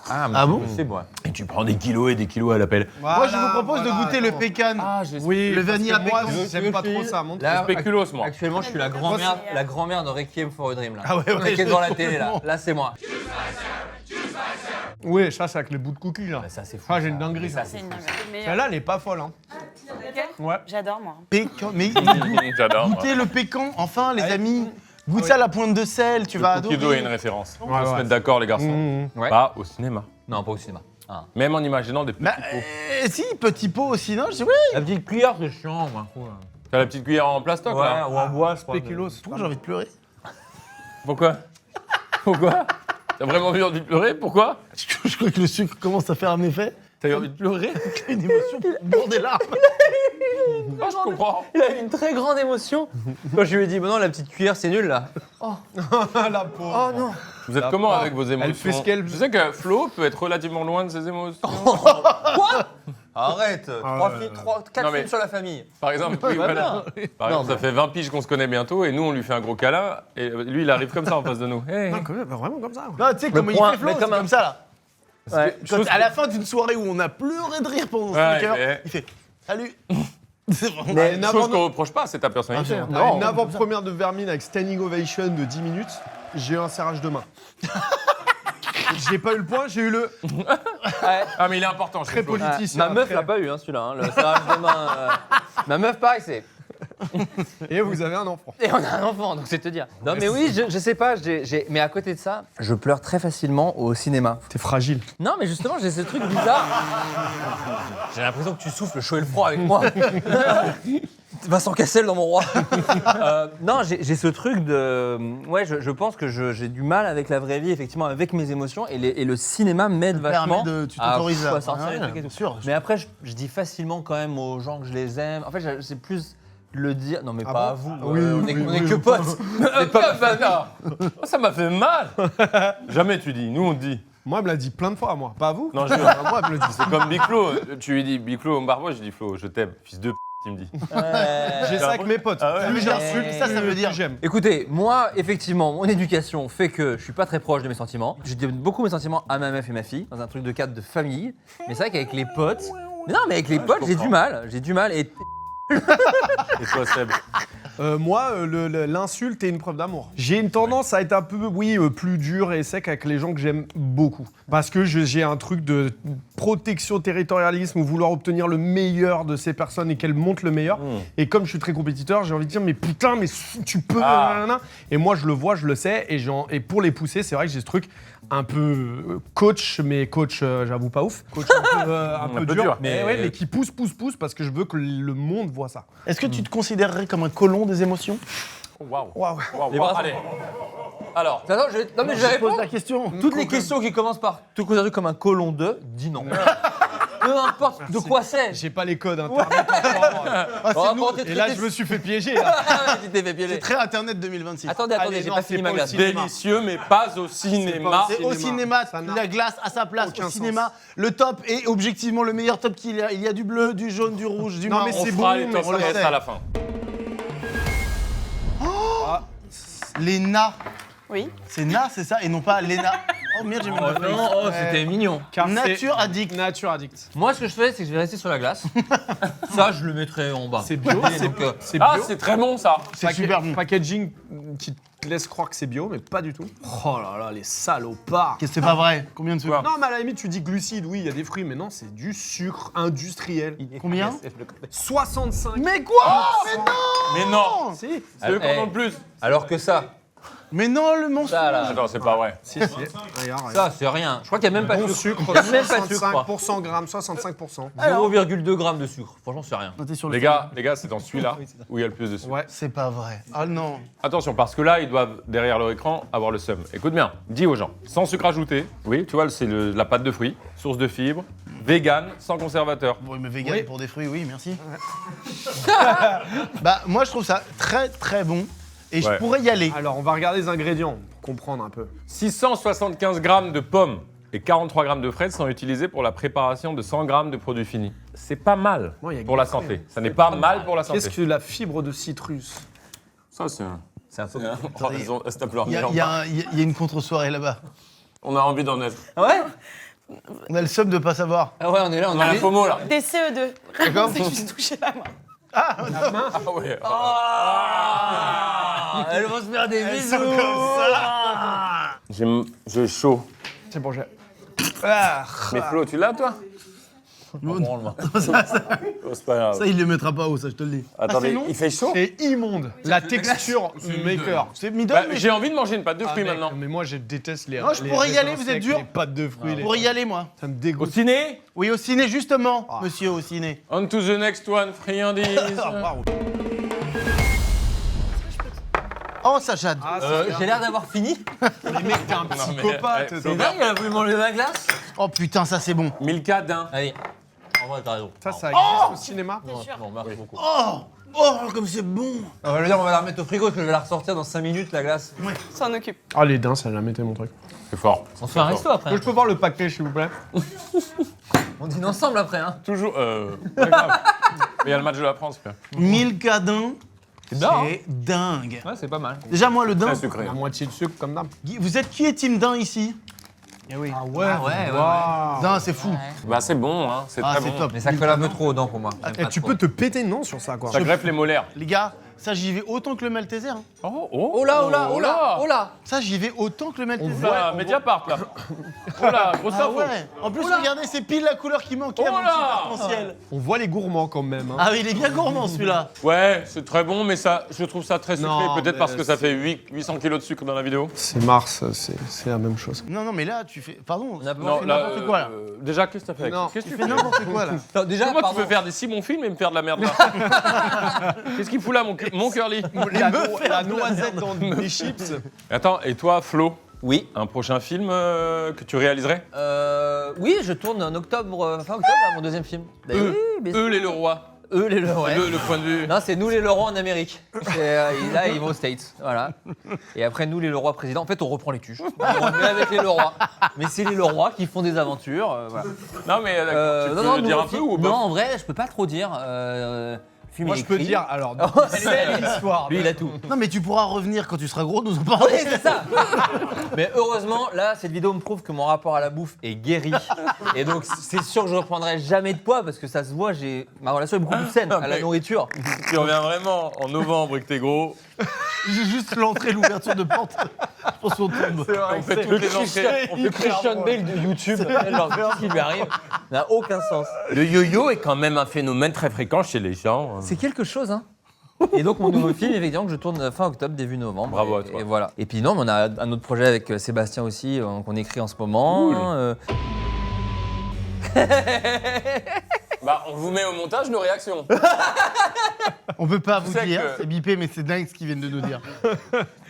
Ah bon? C'est moi. Et tu prends des kilos et des kilos à l'appel. Moi, je vous propose de goûter le pécan. Oui, Le vanilla moi, pécan. j'aime pas trop ça. Montre. Là, Spéculoos, moi. actuellement, je suis la grand-mère de Requiem for a Dream là. Ah ouais, ouais, Qui est devant la télé là. Là, c'est moi. Oui, ça, c'est avec les bouts de cookies là. Bah, ça, c'est fou. Ah, j'ai une ça. dinguerie, Mais ça. C'est une dinguerie. Le meilleur. Celle-là, elle est pas folle. Hein. Ouais. J'adore, moi. Pécan. Mais J'adore. moi. goûtez le pécan, enfin, les amis. Goûte ça à la pointe de sel, tu vas Kido adorer. est une référence. On Ouais, peut se ouais. mettre d'accord, les garçons. Mmh. Ouais. Pas au cinéma. Non, pas au cinéma. Ah. Même en imaginant des petits Bah, pots. si, petit pot au cinoche, oui. La petite cuillère, c'est chiant, moi. T'as la petite cuillère en plastoc, là? ou en bois, je crois. Spéculoos. Pourquoi j'ai envie de pleurer? Pourquoi? Pourquoi? T'as vraiment envie de pleurer? Pourquoi? Je crois que le sucre commence à faire un effet. T'as eu envie de pleurer? Une émotion au bord des larmes. Ah, je comprends. Il a eu une très grande émotion. Quand je lui ai dit, bah non, la petite cuillère, c'est nul là. La pauvre. Oh non. Vous êtes La comment pauvre. avec vos émotions? Elle fait ce qu'elle Je sais que Flo peut être relativement loin de ses émotions. Quoi? Arrête. Ah, 4 Non, mais- films sur la famille. Par exemple, oui, va voilà. bien. Par exemple, ça fait 20 piges qu'on se connaît bientôt et nous, on lui fait un gros câlin et lui, il arrive comme ça en face de nous. Hey. Non, vraiment comme ça. Non, tu sais comment il point, fait Flo, mais c'est comme un- comme ça là. Ouais. Quand, à la fin d'une soirée où on a pleuré de rire pendant 5 heures, mais- il fait salut. C'est vraiment. Mais- Une Chose avant- qu'on reproche pas, c'est ta personnalité. Ah, hein. c'est à Non, une avant-première de Vermine avec standing ovation de 10 minutes, j'ai eu un serrage de main. J'ai pas eu le point, j'ai eu le Ah, mais il est important. très chez Flo. politicien. Ma meuf très- l'a pas eu, hein, celui-là. Hein, le serrage de main. Ma meuf, pareil, c'est. Et vous avez un enfant. Et on a un enfant, donc c'est te dire. Non, mais oui, je sais pas. Mais à côté de ça, je pleure très facilement au cinéma. T'es fragile. Non, mais justement, j'ai ce truc bizarre. J'ai l'impression que tu souffles le chaud et le froid avec moi. Vincent Cassel dans mon roi. Non, j'ai ce truc de. Ouais, je pense que j'ai du mal avec la vraie vie, effectivement, avec mes émotions. Et le cinéma m'aide vachement. Tu t'autorises à à sortir les Ouais, trucs et bien tout. sûr. Mais après, je dis facilement quand même aux gens que je les aime. En fait, c'est plus le dire. Non, mais Ah pas bon à vous. Oui, on est, oui, on est oui, que oui. potes. C'est pas ma famille. Oh, ça m'a fait mal. Jamais tu dis. Nous, on dit. Moi, elle me l'a dit plein de fois, moi. Pas à vous. Non, je jure. Moi, elle me le dit. C'est comme Big Flo. Tu lui dis Big Flo au Barbois, je dis Flo, je t'aime. Fils de p, il me dit. J'ai ça avec mes potes. Ah ouais. Plus j'insulte, Ça veut dire- plus j'aime. Écoutez, moi, effectivement, mon éducation fait que je suis pas très proche de mes sentiments. Je donne beaucoup mes sentiments à ma meuf et ma fille, dans un truc de cadre de famille. Mais c'est vrai qu'avec les potes. Mais non, mais avec les potes, j'ai du mal. J'ai du mal. Et Et toi, Seb? Moi, l'insulte est une preuve d'amour. J'ai une tendance à être un peu, plus dur et sec avec les gens que j'aime beaucoup. Parce que j'ai un truc de protection territorialisme ou vouloir obtenir le meilleur de ces personnes et qu'elles montrent le meilleur. Et comme je suis très compétiteur, j'ai envie de dire, mais putain, mais tu peux. Nanana. Et moi, je le vois, je le sais. Et pour les pousser, c'est vrai que j'ai ce truc un peu coach, mais coach, j'avoue pas ouf. Coach un peu dur. Mais qui pousse parce que je veux que le monde voit ça. Est-ce que tu te considérerais comme un colon des émotions? Waouh. Waouh. Waouh, Les waouh. bras Allez. Alors, non, mais je Je réponds. pose la question. Toutes les questions qui commencent par te considérer comme un colon de, dis non. Peu importe de quoi c'est. J'ai pas les codes internet encore. Et là, je me suis fait piéger. Là. Tu t'es fait piéger. C'est très Internet 2026. Attendez, Allez, j'ai non, pas c'est fini pas ma au glace. cinéma. délicieux, mais pas au cinéma. C'est au cinéma, Ça n'a la glace à sa place. aucun Au cinéma, le top est objectivement le meilleur top qu'il y a. Il y a du bleu, du jaune, du rouge, du Non, marron. mais On c'est fera bon, les top on le 13 sait. à la fin. Léna. Oui. C'est Na, c'est ça, et non pas Léna. Oh merde, j'ai mis le Non, oh, c'était mignon. Car c'est Nature addict. Nature addict. Moi, ce que je fais, c'est que je vais rester sur la glace. Ça, je le mettrai en bas. C'est bio, Donc, c'est bio. Ah, c'est très bon ça. C'est super bon. Packaging qui te laisse croire que c'est bio, mais pas du tout. Oh là là, les salopards. Qu'est-ce que c'est pas vrai? Combien de sucre? Non, mais à la limite, tu dis glucides, oui, il y a des fruits, mais non, c'est du sucre industriel. Combien? 65. Mais quoi? Mais non! Mais non. Si. C'est eux qui en ont le plus. Alors que ça, Mais non, le monstre. ça là, Attends, c'est pas vrai. Si. Regarde. ça c'est rien. Je crois qu'il n'y a même pas de Bon sucre. sucre, Il y a même pas de sucre. je crois. 65% grammes, 65%. 0,2 g de sucre. Franchement, c'est rien. Notez sur le Les gars, c'est dans celui-là où il y a le plus de sucre. Ouais. C'est pas vrai. Ah non. Attention, parce que là, ils doivent, derrière leur écran, avoir le seum. Écoute bien, dis aux gens, sans sucre ajouté, oui, tu vois, c'est la pâte de fruits, source de fibres, vegan, sans conservateur. Bon, mais vegan Oui. pour des fruits, oui, merci. Bah, moi, je trouve ça très très bon. Et je Ouais. pourrais y aller. Alors, on va regarder les ingrédients pour comprendre un peu. 675 grammes de pommes et 43 grammes de fraises sont utilisés pour la préparation de 100 grammes de produits finis. C'est pas mal Bon, il y a pour la que santé. ça. Ça n'est pas mal pour la santé. Qu'est-ce que la fibre de citrus? Ça, c'est un... C'est un peu. Oh, ils ont- c'est un peu leur Il y, meilleur il y a une contre-soirée là-bas. On a envie d'en être. Ah ouais. On a le seum de pas savoir. Ah ouais, on est là, on On a est la FOMO là. Des CE2. D'accord. C'est juste toucher la main. Ah ouais. Ah, elle va se faire des bisous. J'ai chaud. C'est bon, j'ai. Mais Flo, tu l'as toi? Oh, c'est pas grave. Ça, il le mettra pas haut, ça, je te le dis. Attendez, c'est long il fait chaud? C'est immonde. La texture maker. C'est middle, Bah, mais j'ai envie de manger une pâte de fruits maintenant. Mais moi, je déteste les. Non, je les pourrais y aller, raisins vous êtes secs, dur. Les pâtes de fruits. je les- pourrais y aller, moi. Ça me Au dégoûte. ciné? Oui, au ciné, justement, monsieur, au ciné. On to the next one, friandise. Oh, ça jade. J'ai l'air d'avoir fini. Les mecs, t'es un psychopathe. mais, C'est dingue, elle a voulu manger ma glace. Oh putain, ça c'est bon. Milka d'un. Allez. En vrai, t'as raison. Ça existe au cinéma. C'est sûr. Bon, merci beaucoup. Oh, comme c'est bon. On va dire, on va la remettre au frigo parce que je vais la ressortir dans 5 minutes, la glace. S'en occupe. Ah, les dents, ça a jamais été mon truc. C'est fort. On se fait un resto après. Je peux voir le paquet, s'il vous plaît? On dîne ensemble après, hein. Toujours. Ouais, grave. Mais il y a le match de la France, frère. 1000 cadins. C'est bien, hein. C'est dingue. Ouais, c'est pas mal. Déjà, moi, le daim. Très sucré. La moitié de sucre, comme d'hab. Guy, vous êtes qui est team daim ici? Eh oui. Ah ouais, ouais. Daim, c'est fou. Bah, c'est bon, hein. C'est Ah, très c'est bon. top. Mais ça colle un peu trop aux dents pour moi. J'aime Et pas tu trop. peux te péter non sur ça, quoi. Ça greffe les molaires. Les gars, ça, j'y vais autant que le Malteser. Hein. Oh là. Ça, j'y vais autant que le Malteser. Voilà, Mediapart, là. Oh là, grosse Ah info. ouais. En plus, regardez, c'est pile la couleur qui manquait à mon Oh là. petit arc-en-ciel. On voit les gourmands quand même. Hein. Ah oui, il est bien gourmand celui-là. Ouais, c'est très bon, mais ça, je trouve ça très sucré. Non, Peut-être mais parce que ça fait 800 kilos de sucre dans la vidéo. C'est Mars, c'est la même chose. Non, non, mais là, tu fais. Pardon, tu Non, fais n'importe quoi là. Déjà, qu'est-ce que t'as fait avec Non. ça? Qu'est-ce que Tu tu fais fais n'importe quoi là. Non, déjà, Comment tu pardon. peux faire des si bons films et me faire de la merde là? Qu'est-ce qu'il fout là, mon curly? La noisette dans des chips. Attends, et toi, Flo, Oui. un prochain film que tu réaliserais? Oui, je tourne en octobre, fin octobre, là, mon deuxième film. Bah oui, mais Eux, les Leroy. eux, les Leroy. Le point de vue. Non, c'est nous les Leroy en Amérique. Là, ils vont aux States. Voilà. Et après, nous les Leroy présidents. En fait, on reprend les tuches. On remet avec les Leroy. Mais c'est les Leroy qui font des aventures. Voilà. Non, mais d'accord, tu peux dire un peu ou pas? Non, en vrai, je peux pas trop dire. Le film Moi, est je peux écrit. dire, alors, C'est l'histoire. Lui, il a tout. Non, mais tu pourras revenir quand tu seras gros, nous en Oui, parler. c'est ça. Mais heureusement, là, cette vidéo me prouve que mon rapport à la bouffe est guéri. Et donc, c'est sûr que je reprendrai jamais de poids parce que ça se voit, ma relation est beaucoup plus saine à la nourriture. Tu reviens vraiment en novembre et que t'es gros. J'ai juste l'entrée, l'ouverture de porte. Je pense qu'on tombe. On fait toutes les entrées. On fait Christian Bale de YouTube. Ce qui lui arrive n'a aucun sens. Le yo-yo est quand même un phénomène très fréquent chez les gens. C'est quelque chose, hein. Et donc mon nouveau film, évidemment, que je tourne fin octobre, début novembre. Bravo à toi. Et voilà. Et puis non, mais on a un autre projet avec Sébastien aussi, qu'on écrit en ce moment. Cool. Bah, on vous met au montage nos réactions. On peut pas vous sais dire, que- c'est bipé, mais c'est dingue ce qu'ils viennent de nous dire.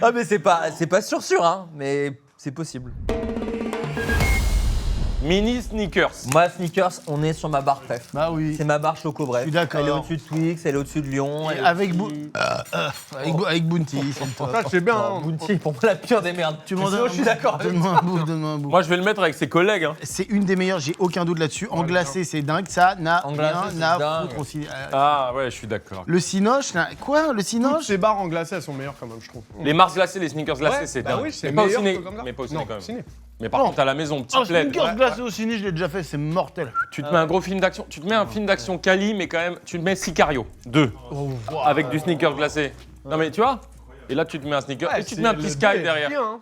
Ah mais c'est pas sûr, hein, mais c'est possible. Mini sneakers. Moi, sneakers, on est sur ma barre préf. Bah oui. C'est ma barre Choco Bref. Je suis d'accord. Elle est au-dessus de Twix, elle est au-dessus de Lyon. Et elle est avec au-dessus- avec Bounty, c'est le top. Ça, c'est bien. Non, Hein. Bounty, pour moi, la pire des merdes. Tu m'en Sinon, donnes je suis d'accord. Donne-moi un bout, donne-moi un bout. Moi, je vais le mettre avec ses collègues. Hein. C'est une des meilleures, j'ai aucun doute là-dessus. En glacé, c'est dingue, ça n'a En glacé, rien c'est à dingue. foutre aussi. Ah ouais, je suis d'accord. Le cinoche, là, quoi? Le Toutes cinoche? ces barres en glacé, elles sont meilleures quand même, je trouve. Les Mars glacés, les sneakers glacés, Ouais, c'est bah dingue. oui, c'est mais pas au meilleur ciné. que comme ça. Mais pas au ciné Non, quand même. ciné. Mais par contre, à la maison, petit Oh, plaid. sneakers glacé au ciné, je l'ai déjà fait, c'est mortel. Tu te mets un gros film d'action. Tu te mets un film d'action quali, mais quand même, tu te mets Sicario 2 avec du sneaker glacé. Non mais tu vois? Et là, tu te mets un sneaker et tu te mets un petit Sky derrière. Non,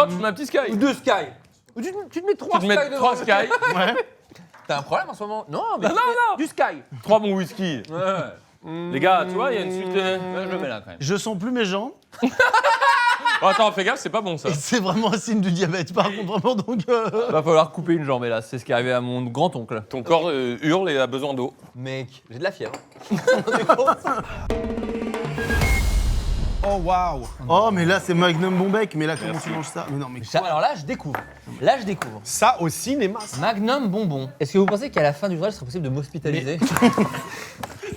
tu te mets un petit Sky. Ou deux Sky. Ou tu te mets trois Tu te mets Sky 3 devant. Sky, Ouais. T'as un problème en ce moment? Non, mais Non, tu mets non. du Sky. 3 bons whisky. Les gars, tu vois, il y a une suite. Là, je le mets là quand même. Je sens plus mes jambes. Oh, attends, fais gaffe, c'est pas bon ça. Et c'est vraiment un signe du diabète, par contre, vraiment, donc. Va falloir couper une jambe, hélas. C'est ce qui est arrivé à mon grand-oncle. Ton corps hurle et a besoin d'eau. Mec, j'ai de la fièvre. Oh, waouh. Oh, mais là, c'est Magnum Bonbec, mais là, comment tu manges ça? Mais non, mais Alors là, je découvre. Ça au cinéma, ça. Magnum bonbon. Est-ce que vous pensez qu'à la fin du tournage, il serait possible de m'hospitaliser?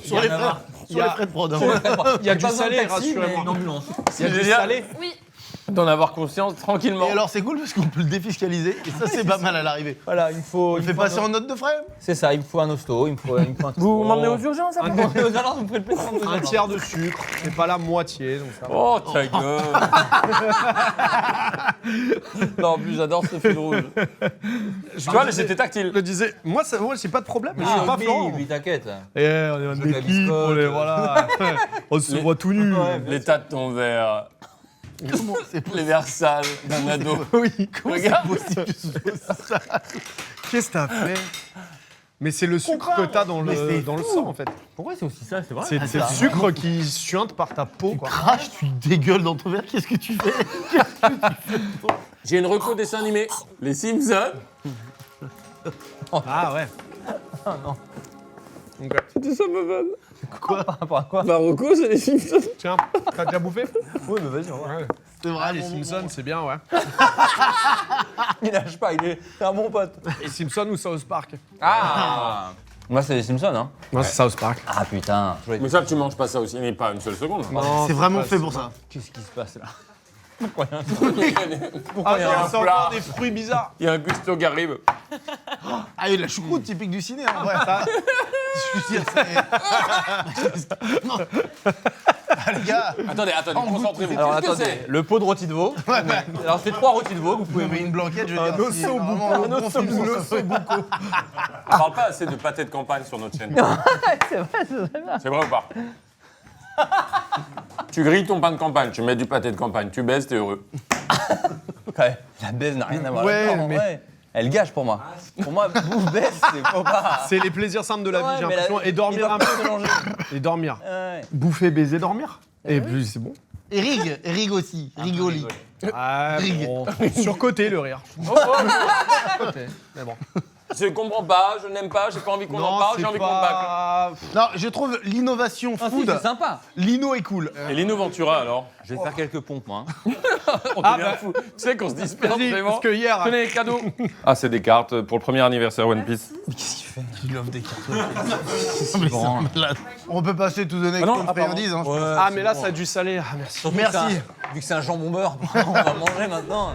sur les frais, Il y a- sur les frais de prod. hein. Il y a J'ai du pas besoin de salé, taxi, mais rassurez-moi. une ambulance. Il y a du génial. salé. Oui. D'en avoir conscience tranquillement. Et alors, c'est cool parce qu'on peut le défiscaliser, et ça, c'est pas mal à l'arrivée. Voilà, il me faut. On le fait passer en note de frais? C'est ça, il me faut un hosto, il me faut un Vous m'emmenez aux urgences urgences après? Vous m'emmenez aux urgences, vous me ferez le plaisir de m'emmener aux Un urgences. tiers de sucre, c'est pas la moitié, donc ça va. Oh ta gueule. Non, en plus j'adore ce fil rouge. Tu vois, c'était tactile. Je le disais, moi, ça, ouais, j'ai pas de problème, mais je suis pas oui, Florent. oui, t'inquiète. Eh, on est en de la équipe, biscotte. on est, voilà. On se voit tout nu. L'état de ton verre. Comment c'est possible? Les verres sales d'un ado. Oui, comment c'est Regarde. possible que ce soit ça? Qu'est-ce que t'as fait? Mais c'est le sucre que t'as dans Mais c'est le fou. sang, en fait. Pourquoi c'est aussi ça, c'est vrai? C'est le sucre qui suinte par ta peau, quoi. Crache, tu dégueules dans ton verre, qu'est-ce que tu fais? J'ai une reco dessin animé. Les Simpsons. Ah ouais. Ah non. C'était ça ma vanne. Par rapport à quoi Marocco, c'est les Simpsons. Tiens, t'as déjà bouffé? Oui, mais vas-y, on va voir. Ouais. C'est vrai, Ah, les Simpsons, c'est bien, ouais. Il lâche pas, c'est un bon pote. Les Simpsons ou South Park? Ah Moi, c'est les Simpsons, hein. Moi, c'est South Park. Ah putain. Mais ça, tu manges pas ça aussi, mais pas une seule seconde. C'est vraiment fait pour ça. Qu'est-ce qui se passe là? Ah, c'est encore des fruits bizarres. Il y a un gusto qui arrive. Ah, et la choucroute typique du ciné, hein, ouais, ça. Je veux dire, c'est. Non. Ah, les gars, Attendez, concentrez-vous. Alors Qu'est-ce que attendez, c'est le pot de rôti de veau. Alors c'est 3 rôtis de veau que vous pouvez mais une blanquette, je veux Un dire. osso c'est vraiment bucco. un bon film sur ce fait. On parle pas assez de pâté de campagne sur notre chaîne. C'est vrai, c'est vrai. C'est vrai ou pas? Tu grilles ton pain de campagne, tu mets du pâté de campagne, tu baises, t'es heureux. Ouais, la baisse n'a rien à voir Ouais, là-dedans, en mais- vrai. Elle gâche pour moi. Pour moi, bouffe baisse, c'est faut pas. C'est les plaisirs simples de la vie, Ouais, j'ai mais l'impression. la- Et dormir un il doit peu. se mélanger. Et dormir. Ouais. Bouffer, baiser, dormir. Et puis, c'est bon. Et Rig aussi, Rigoli. Ah, Rig. bon. Surcoté, le rire. Surcoté. Mais bon. Je comprends pas, je n'aime pas, j'ai pas envie qu'on en parle, j'ai envie qu'on bâcle. Non, je trouve l'innovation Ah, si, food, c'est sympa. l'ino est cool. Et Lino Ventura alors? Je vais faire quelques pompes, moi. On Ah, devient bah. fou. Tu sais qu'on se disperse Vas-y, vraiment. parce que hier. Tenez les cadeaux. Ah, c'est des cartes pour le premier anniversaire One Piece. Qu'est-ce qu'il fait? Il offre des cartes. Mais c'est un malade. On peut passer tout donner avec non, une pardon. friandise. Hein, je pense. Ah, mais là, ça a du salé. Ah, merci. Surtout Merci. que c'est vu que c'est un jambon beurre, on va manger maintenant.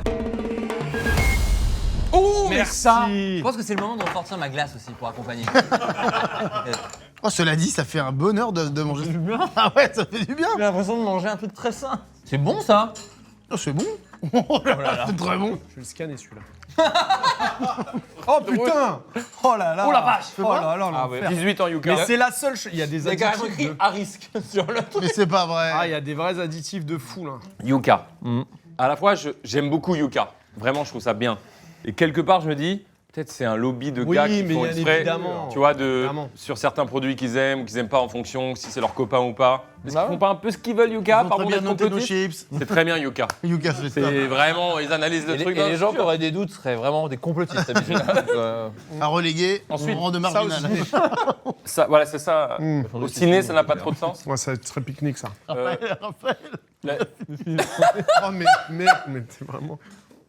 Oh, mais Merci. ça. Je pense que c'est le moment de ressortir ma glace aussi pour accompagner. Oh, cela dit, ça fait un bonheur de manger. Ah ouais, ça fait du bien. J'ai l'impression de manger un truc très sain. C'est bon ça? Oh, c'est bon. Oh là là, c'est très bon. Je vais le scanner, celui-là. Oh, putain. Oh là là. Oh la vache. Oh là là, Ah ouais, 18 ans Yuka. Mais c'est la seule. Il y a des Il y a carrément additifs. écrit De... à risque sur le truc. Mais c'est pas vrai. Ah, il y a des vrais additifs de fou, là. Yuka. À la fois, j'aime beaucoup Yuka. Vraiment, je trouve ça bien. Et quelque part, je me dis, peut-être c'est un lobby de Oui, gars qui mais font bien exprès, évidemment. tu vois, Évidemment. sur certains produits qu'ils aiment ou qu'ils aiment pas en fonction si c'est leur copain ou pas. Est-ce Bah qu'ils ouais. font pas un peu ce qu'ils veulent, Yuka, Ils ont par très moment bien d'être noté nos complotistes? chips. C'est très bien, Yuka. Yuka fait ça. C'est vraiment, ils analysent le Et truc. les, et les gens qui auraient des doutes seraient vraiment des complotistes habituellement. À reléguer, Ensuite, on rend de Ça marginal. aussi. Ça, voilà, c'est ça. Au ciné, ça n'a pas trop de sens. Ouais, ça serait pique-nique, ça. La- Oh, mais merde, mais t'es vraiment.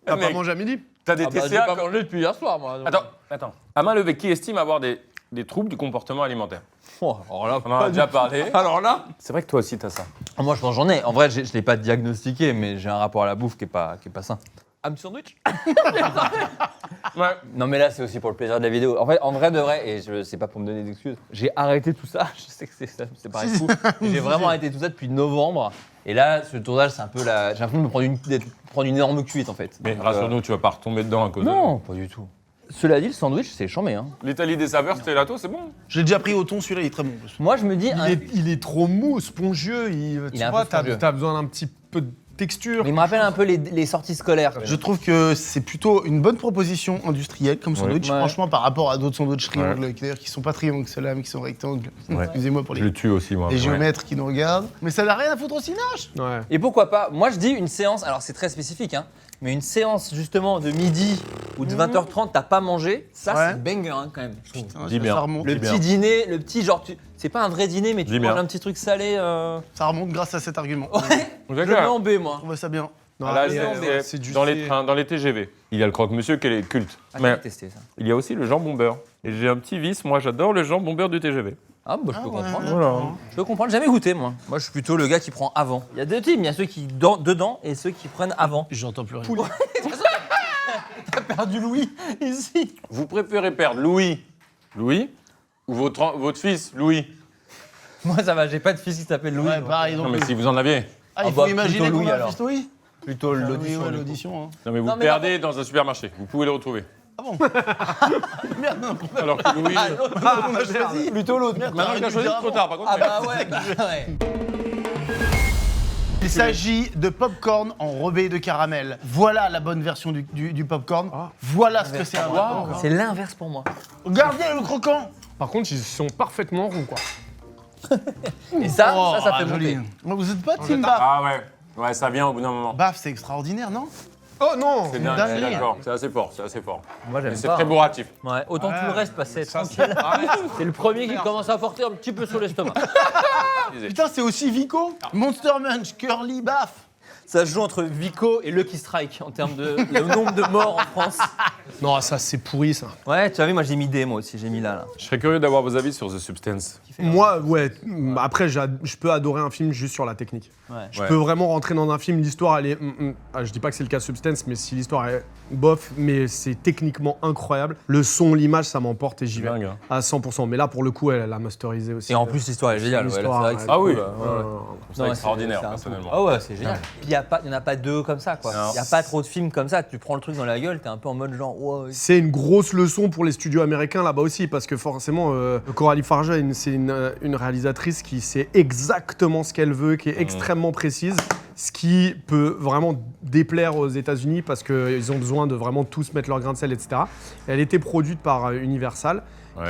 T'as pas Mec. mangé à midi? T'as des Ah bah, j'ai TCA pas quand- mangé depuis hier soir, moi. donc. Attends. À main levée, qui estime avoir des troubles du comportement alimentaire? Oh, alors là, On en a déjà parlé. Alors là, C'est vrai que toi aussi, t'as ça. moi je pense j'en ai. En vrai, je l'ai pas diagnostiqué, mais j'ai un rapport à la bouffe qui est pas sain. Ham sandwich? Ouais. Non mais là c'est aussi pour le plaisir de la vidéo. En fait, en vrai de vrai, et c'est pas pour me donner d'excuses, j'ai arrêté tout ça. Je sais que c'est pareil fou. J'ai vraiment arrêté tout ça depuis novembre. Et là, ce tournage, c'est un peu la. J'ai l'impression de me prendre une énorme cuite en fait. Mais Donc, rassure-nous, tu vas pas retomber dedans à cause de non, pas du tout. Cela dit, le sandwich, c'est chambé. Hein. l'Italie des saveurs, stellato, c'est bon. J'ai déjà pris au thon, celui-là il est très bon. en plus. Moi, je me dis. Il est trop mou, spongieux. Tu est un vois, peu spongieux. t'as besoin d'un petit peu de texture. Mais il me rappelle un peu les sorties scolaires. Je trouve que c'est plutôt une bonne proposition industrielle comme sandwich, Ouais. franchement, par rapport à d'autres sandwichs triangles, Ouais. d'ailleurs, qui sont pas triangles, ceux-là, mais qui sont rectangles. Ouais. Excusez-moi pour Je le tue aussi, moi. les Ouais. géomètres qui nous regardent. Mais ça n'a rien à foutre au cinoche. Ouais. Et pourquoi pas? Moi, je dis une séance, alors c'est très spécifique, hein, mais une séance justement de midi ou de 20h30, t'as pas mangé, ça Ouais. c'est banger hein, quand même. je trouve. Putain, Dis ça, bien. ça remonte. Le Dis petit bien. dîner, le petit genre, c'est pas un vrai dîner, mais tu Dis manges bien. un petit truc salé. Ça remonte grâce à cet argument. Vous Je le êtes mets clair en B, moi. On voit ça bien. Non, Ah, là, mais, c'est du dans les trains, dans les TGV. Il y a le croque-monsieur qui est culte. Ah, Mais j'ai testé ça. il y a aussi le jambon beurre. Et j'ai un petit vice, moi j'adore le jambon beurre du TGV. Ah, bah je peux ouais, comprendre. Voilà. Je peux comprendre, j'ai jamais goûté moi. Moi, je suis plutôt le gars qui prend avant. Il y a deux types, il y a ceux qui dedans et ceux qui prennent avant. J'entends plus rien. T'as perdu Louis ici. Vous préférez perdre Louis ou votre fils Louis? Moi, ça va, j'ai pas de fils qui s'appelle Louis. Ouais, donc, pareil, Non donc. mais si vous en aviez. Ah, il Ah faut bah, imaginer plutôt qu'on Louis, a un alors. fils Louis. plutôt Oui, l'audition. ouais, du coup. l'audition. Hein. Non mais vous Non, mais perdez dans un supermarché. Vous pouvez le retrouver. Ah bon Merde, non. Alors que Louis. On a choisi. Plutôt l'autre. Maintenant qu'il a choisi, c'est trop tard. Par contre, Ah bah ouais, bah ouais. Il s'agit de popcorn en revêt de caramel. Voilà la bonne version du popcorn. Voilà ce que c'est un vrai popcorn. C'est l'inverse pour moi. Regardez le croquant. Par contre, ils sont parfaitement roux, quoi. Et ça, Oh, ça fait joli. monter. Vous êtes pas team Baf? Ah ouais. Ouais, ça vient au bout d'un moment. Baf, c'est extraordinaire, non? Oh non. C'est bien, dinguerie. d'accord. C'est assez fort, c'est assez fort. Moi, j'aime Et c'est pas. très bourratif. Ouais, autant tout le reste passait Ça, tranquille. C'est le premier qui commence à porter un petit peu sur l'estomac. Putain, c'est aussi Vico. Monster Munch, Curly, Baff. Ça se joue entre Vico et Lucky Strike en termes de le nombre de morts en France. Non, ça c'est pourri ça. Ouais, tu as vu, moi j'ai mis D, moi aussi, j'ai mis là. Je serais curieux d'avoir vos avis sur The Substance. Moi, ouais. Après, je peux adorer un film juste sur la technique. Ouais. Je peux vraiment rentrer dans un film, l'histoire, elle est. Je dis pas que c'est le cas de Substance, mais si l'histoire est bof, mais c'est techniquement incroyable. Le son, l'image, ça m'emporte et j'y vais Dingue, hein. à 100%. Mais là, pour le coup, elle l'a masterisé aussi. Et en plus, l'histoire est géniale. Ouais, là, c'est vrai que c'est Ah oui. cool, ouais. C'est extraordinaire, personnellement. Ah ouais, c'est génial. Puis il n'y en a pas deux comme ça, quoi. Il n'y a pas trop de films comme ça. Tu prends le truc dans la gueule, t'es un peu en mode genre. Wow. C'est une grosse leçon pour les studios américains là-bas aussi, parce que forcément, Coralie Farja, c'est une réalisatrice qui sait exactement ce qu'elle veut, qui est extrêmement précise, ce qui peut vraiment déplaire aux États-Unis parce qu'ils ont besoin de vraiment tous mettre leur grain de sel, etc. Et elle était produite par Universal,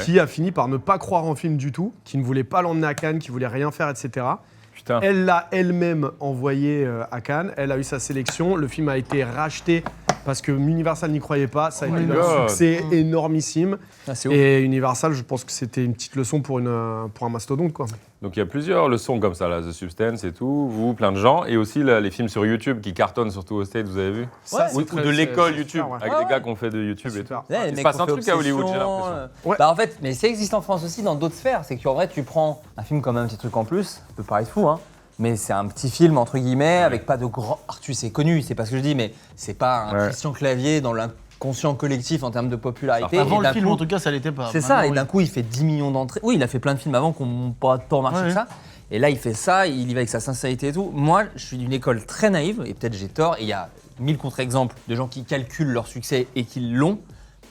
qui a fini par ne pas croire en film du tout, qui ne voulait pas l'emmener à Cannes, qui voulait rien faire, etc. Putain. Elle l'a elle-même envoyé à Cannes, elle a eu sa sélection, le film a été racheté parce que Universal n'y croyait pas, ça a été un succès énormissime. Ah, c'est ouf. Et Universal, je pense que c'était une petite leçon pour un mastodonte, quoi. Donc il y a plusieurs leçons comme ça, là, The Substance et tout, vous, plein de gens, et aussi là, les films sur YouTube qui cartonnent surtout aux States, vous avez vu Ou de l'école YouTube, avec des gars qui ont fait de YouTube et tout. Ouais, Il se passe un truc à Hollywood, j'ai l'impression. Bah en fait, mais ça existe en France aussi dans d'autres sphères. C'est qu'en vrai, tu prends un film comme Un petit truc en plus, ça peut paraître fou, hein. Mais c'est un petit film, entre guillemets, avec pas de grand... Arthur, c'est connu, c'est pas ce que je dis, mais c'est pas un Christian Clavier dans l'inconscient collectif en termes de popularité. Avant Et le d'un film, coup- en tout cas, ça l'était pas. C'est ça, et d'un coup, il fait 10 millions d'entrées. Oui, il a fait plein de films avant qui n'ont pas tant marché que ça. Et là, il fait ça, il y va avec sa sincérité et tout. Moi, je suis d'une école très naïve, et peut-être j'ai tort, et il y a 1000 contre-exemples de gens qui calculent leur succès et qui l'ont.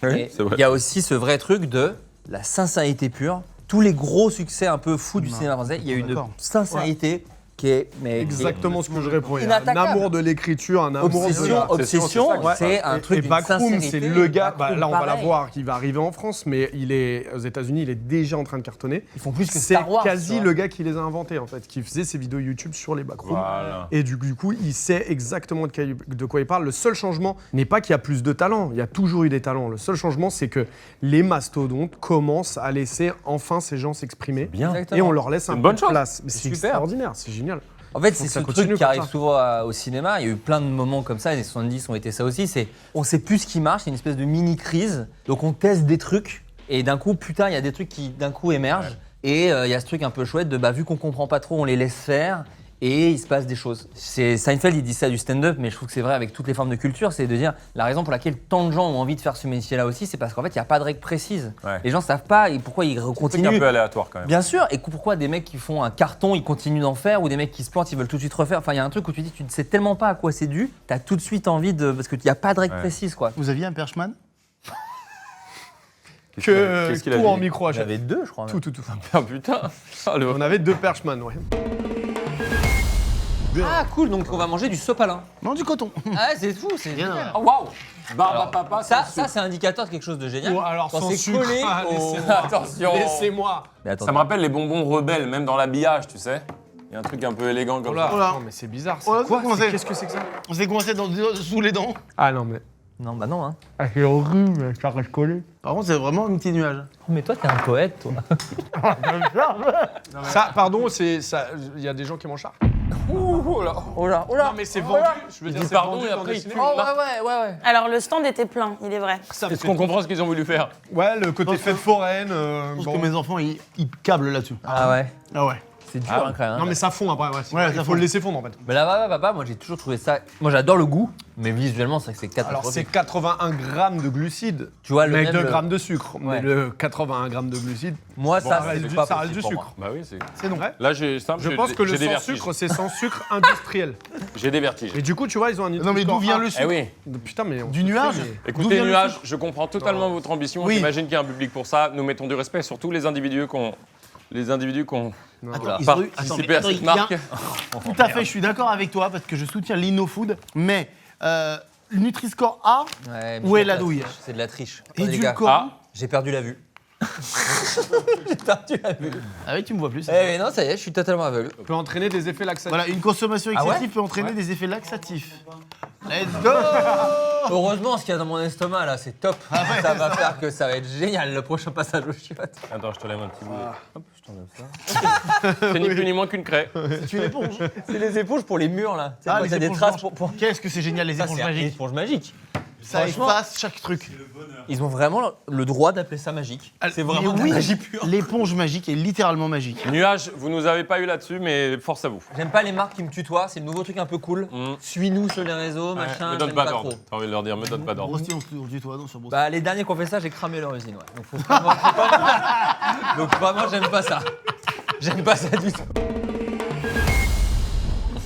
Et c'est vrai. il y a aussi ce vrai truc de la sincérité pure. Tous les gros succès un peu fous du cinéma français, il y a une sincérité qui est... Exactement ce que je réponds. Il y a un inattaquable. amour de l'écriture, un amour Obsession, c'est un truc Et d'une Backroom, sincérité. c'est le gars, Backroom, là on va la pareil. voir, qui va arriver en France, mais il est aux États-Unis, il est déjà en train de cartonner. Ils font plus que C'est Star Wars. tu quasi vois. le gars qui les a inventés en fait, qui faisait ses vidéos YouTube sur les Backrooms. Voilà. Et du coup, il sait exactement de quoi il parle. Le seul changement n'est pas qu'il y a plus de talent, il y a toujours eu des talents. Le seul changement, c'est que les mastodontes commencent à laisser enfin ces gens s'exprimer. Bien. Et on leur laisse un une peu bonne de chose. place. Mais c'est super. extraordinaire, c'est génial. En fait, Faut c'est que ce ça truc continue qui comme arrive ça. souvent au cinéma. Il y a eu plein de moments comme ça, les 70 ont été ça aussi. C'est on sait plus ce qui marche, c'est une espèce de mini-crise. Donc on teste des trucs et d'un coup, putain, il y a des trucs qui d'un coup émergent. Et il y a ce truc un peu chouette de vu qu'on comprend pas trop, on les laisse faire et il se passe des choses. Seinfeld, il dit ça du stand-up, mais je trouve que c'est vrai avec toutes les formes de culture, c'est de dire la raison pour laquelle tant de gens ont envie de faire ce métier-là aussi, c'est parce qu'en fait, il n'y a pas de règle précise. Ouais. Les gens savent pas et pourquoi ils C'est un continuent. peu aléatoire quand même. Bien sûr, et pourquoi des mecs qui font un carton, ils continuent d'en faire, ou des mecs qui se plantent, ils veulent tout de suite refaire. Enfin, il y a un truc où tu dis, tu ne sais tellement pas à quoi c'est dû, t'as tout de suite envie de. Parce qu'il n'y a pas de règle précise, quoi. Vous aviez un Perchman? Qu'est-ce qu'il a tout dit en micro à chaque J'avais deux, je crois. même. Tout. Ah putain. Ah, le- On avait 2 Perchman, ouais. Ah, cool, donc on va manger du sopalin. Non, du coton. Ah, c'est fou, c'est génial. Oh, waouh. Barbe à papa, Ça, c'est un indicateur de quelque chose de génial. Oh, alors Quand sans c'est sucre, collé ah, au- laissez-moi. Attention. Laissez-moi. Mais attends, Ça me rappelle les bonbons rebelles, même dans l'habillage, tu sais. Il y a un truc un peu élégant comme ça. Voilà. Non mais c'est bizarre. Oh là, C'est quoi comment c'est Qu'est-ce que c'est que ça? On s'est coincé sous les dents. Ah non mais. Non, bah non, hein. Ah c'est horrible, ça reste collé. Par contre, c'est vraiment un petit nuage. Oh, mais toi, t'es un poète, toi. Ça, pardon, c'est ça. Il y a des gens qui mangent ça. Oh là, oh là. Non mais c'est vendu. Je veux dire, c'est pardon vendu et dans après, des il cinémas. Oh, ouais. Alors, le stand était plein, il est vrai. Est-ce qu'on comprend ce qu'ils ont voulu faire? Ouais, le côté fête foraine. Je pense bon. que mes enfants, ils câblent là-dessus. Ah ouais. Ah ouais. C'est dur, hein, quand même. Non mais ça fond après, ouais. Ouais, Il ça faut fond. le laisser fondre en fait. Mais là, papa, moi j'ai toujours trouvé ça. Moi j'adore le goût, mais visuellement c'est vrai que c'est Alors c'est catastrophique. 81 grammes de glucides, Tu vois, le mais même, 2 le- grammes de sucre. Mais Ouais. le 81 grammes de glucides, Moi, bon, ça, reste c'est du- pas ça reste possible du pour sucre. moi. Bah oui, c'est. C'est non vrai. Là, j'ai simple. Je pense que le sans sucre, c'est sans sucre industriel. J'ai des vertiges. Et du coup, tu vois, ils ont un Non, mais d'où vient le sucre? Eh oui. Putain, mais Du nuage? D'où Écoutez, vient le nuage, sucre je comprends totalement votre ambition. Oui. J'imagine qu'il y a un public pour ça. Nous mettons du respect sur tous les individus qu'on. Attends, ils ont eu- attends, mais participé à attends, cette il y a- marque. Tout à fait, je suis d'accord avec toi parce que je soutiens l'InnoFood, mais Nutri-Score A, Ouais, mais où c'est est de la douille? C'est de la triche. Attendez, les gars, Édulcorant. Ah, j'ai perdu la vue. J'ai perdu la vue. Ah oui, tu me vois plus. Eh mais non, ça y est, je suis totalement aveugle. peut entraîner des effets laxatifs. Voilà, une consommation Ah excessive ouais peut entraîner des effets laxatifs. Let's go. Heureusement, ce qu'il y a dans mon estomac là, c'est top. Ça va faire que ça va être génial le prochain passage au chiottes. Attends, je te lève un petit bout. Hop, je t'enlève ça. C'est ni plus ni moins qu'une craie. C'est une éponge. C'est les éponges pour les murs là. Ah, Il y a des éponges traces blanches. pour. Qu'est-ce que c'est génial, les Ça, éponges c'est une magiques. éponge magique. Ça Franchement, efface chaque truc. ils ont vraiment le droit d'appeler ça magique. C'est vraiment de la oui, magie pure. l'éponge magique est littéralement magique. Nuage, vous nous avez pas eu là-dessus, mais force à vous. J'aime pas les marques qui me tutoient, c'est le nouveau truc un peu cool. Suis-nous sur les réseaux, machin. Me donne j'aime pas pas d'ordre. trop. T'as envie de leur dire, me donne pas d'ordre. Brosti, on se tutoie, non, sur Brosti. Bah les derniers qui ont fait ça, j'ai cramé leur usine, ouais. Donc faut vraiment, c'est pas moi. Donc vraiment j'aime pas ça. J'aime pas ça du tout.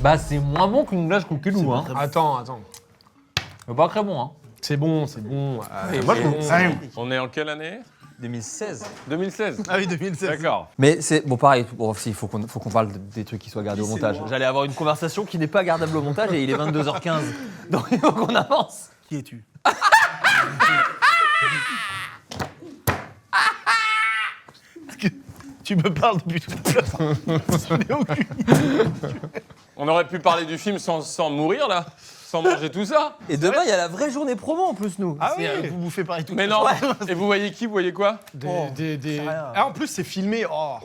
Bah c'est moins bon qu'une glace coquelou, hein. Attends. C'est pas très bon, hein. C'est bon. Moi, je trouve ça. On est en quelle année 2016. 2016. Ah oui, 2016. D'accord. Mais c'est bon pareil, il faut qu'on parle des trucs qui soient gardés au montage. J'allais avoir une conversation qui n'est pas gardable au montage et il est 22h15. Donc il faut qu'on avance. Qui es-tu? Parce que tu me parles depuis tout à l'heure. Je n'ai aucune idée. On aurait pu parler du film sans mourir là, sans manger tout ça. Et demain il y a la vraie journée promo en plus nous. Ah oui. Vous bouffez pareil tout. Mais non. Et vous voyez qui? Vous voyez quoi? Ah, en plus, c'est filmé. Oh.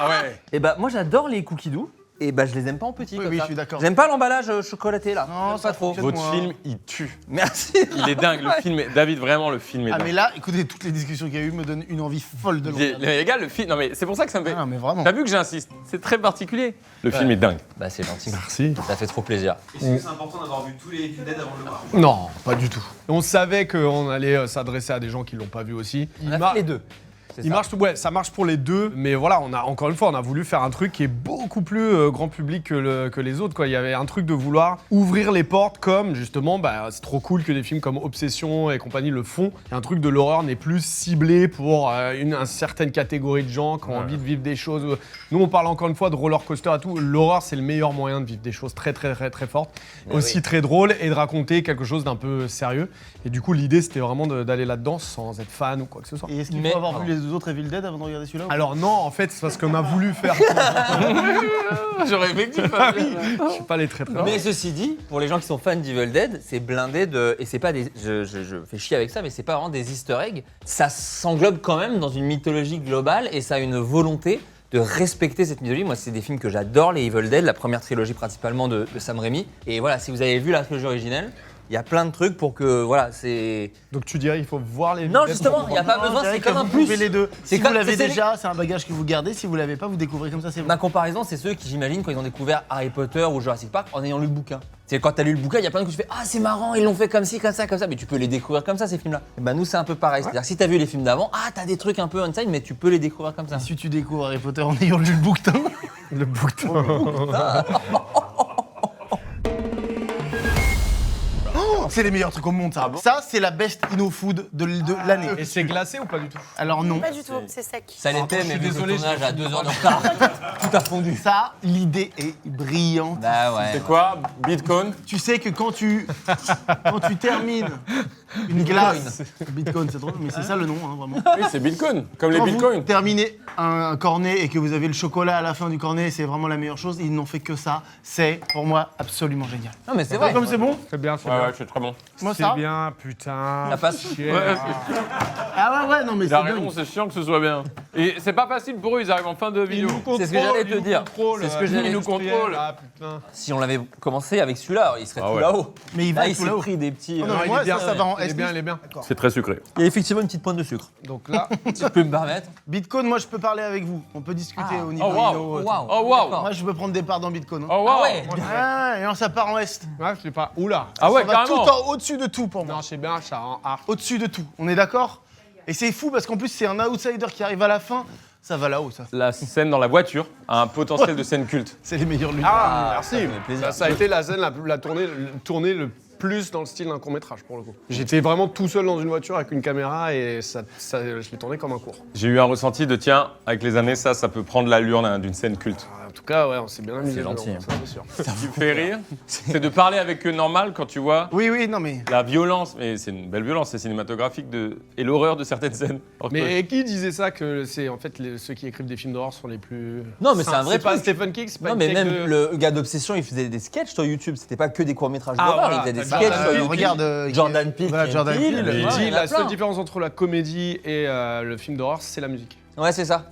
Ah ouais. Et bah moi j'adore les cookies doux. Et bah je les aime pas en petit Oui, comme oui, ça. je suis d'accord. J'aime pas l'emballage chocolaté là. Non, J'aime ça pas trop. fonctionne. Votre moi. film, il tue. Merci. Il est dingue. Le film, David, vraiment, le film est Ah dingue. mais là, écoutez, toutes les discussions qu'il y a eu me donnent une envie folle de le regarder. Les gars, le film. Non mais c'est pour ça que ça me fait. Ah, mais vraiment. T'as vu que j'insiste? C'est très particulier. Le film est dingue. Bah c'est gentil. Merci. Ça fait trop plaisir. Est-ce que c'est important d'avoir vu tous les Evil Dead avant de le voir? Non, pas du tout. On savait qu'on allait s'adresser à des gens qui l'ont pas vu aussi. On a fait les deux. Il marche, ouais, ça marche pour les deux, mais voilà, encore une fois, on a voulu faire un truc qui est beaucoup plus grand public que les autres, quoi. Il y avait un truc de vouloir ouvrir les portes comme, justement, c'est trop cool que des films comme Obsession et compagnie le font. Et un truc de l'horreur n'est plus ciblé pour une certaine catégorie de gens qui ont envie de vivre des choses. Nous, on parle encore une fois de roller coaster et tout. L'horreur, c'est le meilleur moyen de vivre des choses très, très, très, très fortes, aussi très drôles, et de raconter quelque chose d'un peu sérieux. Et du coup, l'idée, c'était vraiment d'aller là-dedans sans être fan ou quoi que ce soit. Et est-ce qu'il faut avoir vu les autres Evil Dead avant de regarder celui-là? Alors non, en fait, c'est parce qu'on a voulu faire. J'aurais effectivement. Ah oui, je suis pas allé très très. Mais ceci dit, pour les gens qui sont fans d'Evil Dead, c'est blindé de. Et c'est pas des. Je fais chier avec ça, mais c'est pas vraiment des easter eggs. Ça s'englobe quand même dans une mythologie globale et ça a une volonté de respecter cette mythologie. Moi, c'est des films que j'adore, les Evil Dead, la première trilogie principalement de Sam Raimi. Et voilà, si vous avez vu la trilogie originelle, il y a plein de trucs pour que. Voilà, c'est. Donc tu dirais il faut voir les. Non, justement, il n'y a pas besoin, c'est comme un plus. Les deux. C'est Si comme- vous l'avez c'est- déjà, c'est un bagage que vous gardez. Si vous l'avez pas, vous découvrez comme ça, c'est bon. Ma comparaison, c'est ceux qui, j'imagine, quand ils ont découvert Harry Potter ou Jurassic Park en ayant lu le bouquin. C'est quand t'as lu le bouquin, il y a plein de trucs où tu fais ah c'est marrant, ils l'ont fait comme ci, comme ça, mais tu peux les découvrir comme ça ces films-là. Et bah nous c'est un peu pareil, c'est-à-dire que si t'as vu les films d'avant, t'as des trucs un peu inside, mais tu peux les découvrir comme ça. Si tu découvres Harry Potter en ayant lu le bouquin. Le bouquin. C'est les meilleurs trucs au monde, ça. Ça, c'est la best inno food de l'année. Et c'est glacé ou pas du tout? Alors non. Pas du tout, c'est sec. Ça l'était, je mais suis vu le désolé, tournage à 2 heures de retard, tout a fondu. Ça, l'idée est brillante. Bah ouais. C'est quoi? Bitcoin? Tu sais que quand tu termines une glace, Bitcoin, c'est drôle, mais c'est ça le nom, hein, vraiment. Oui, c'est Bitcoin, comme les Quand bitcoins. vous terminez un cornet et que vous avez le chocolat à la fin du cornet, c'est vraiment la meilleure chose. Ils n'ont fait que ça. C'est, pour moi, absolument génial. Non mais c'est vrai. Comme c'est bon? C'est bien, c'est Ouais, bien. ouais, c'est très bon. Moi, C'est ça. bien, putain. Ça passe. chier. Ouais, Ah ouais, non, mais il c'est a dingue. raison, c'est chiant que ce soit bien. Et c'est pas facile pour eux, ils arrivent en fin de vidéo. C'est ce que j'allais te dire. C'est ce que j'allais nous contrôle. Ah putain. Si on l'avait commencé avec celui-là, il serait Ah tout ouais. là-haut. Mais il Là, va il tout s'est là-haut. pris des petits. Oh non, Non, mais il moi, est bien, ça va en il est S+. bien, il est bien. C'est très sucré. Il y a effectivement une petite pointe de sucre. Donc là, Si je peux me permettre. Bitcoin, moi, je peux parler avec vous. On peut discuter au niveau Oh waouh. inno, Waouh. Oh waouh. Moi, je peux prendre des parts dans Bitcoin. hein. Oh Ah waouh. ouais. Ouais, et alors ça part en Est. ouais, je sais pas. Oula. Ah ouais, Ça va tout carrément. au-dessus de tout pour moi. Non, je sais bien, ça en art. Au-dessus de tout. On est d'accord? Et c'est fou parce qu'en plus, c'est un outsider qui arrive à la fin. Ça va là-haut, ça. La scène dans la voiture a un potentiel de scène culte. C'est les meilleurs luttes. Ah, merci. ça fait plaisir. Ça a été la scène la tournée le plus dans le style d'un court-métrage pour le coup. J'étais vraiment tout seul dans une voiture avec une caméra et je l'ai tourné comme un court. J'ai eu un ressenti de tiens, avec les années, ça peut prendre l'allure d'une scène culte. tout cas, ouais, on s'est bien amusé. C'est gentil, dedans, ça, c'est sûr. Ce qui me fait rire, c'est de parler avec eux normal quand tu vois Oui, non mais. la violence, mais c'est une belle violence, c'est cinématographique, et l'horreur de certaines scènes. Alors que toi, Mais qui disait ça que c'est en fait ceux qui écrivent des films d'horreur sont les plus. Non, mais c'est un vrai C'est pas truc. Stephen King, c'est pas Non, une mais tech même de- le gars d'Obsession, il faisait des sketchs sur YouTube. C'était pas que des courts-métrages Ah, d'horreur, voilà. il faisait des Bah, sketchs sur YouTube. regarde, Jordan Peele. voilà, Jordan Peele. Il Ouais, dit il y en a la seule plein. différence entre la comédie et le film d'horreur, c'est la musique. Ouais, c'est ça.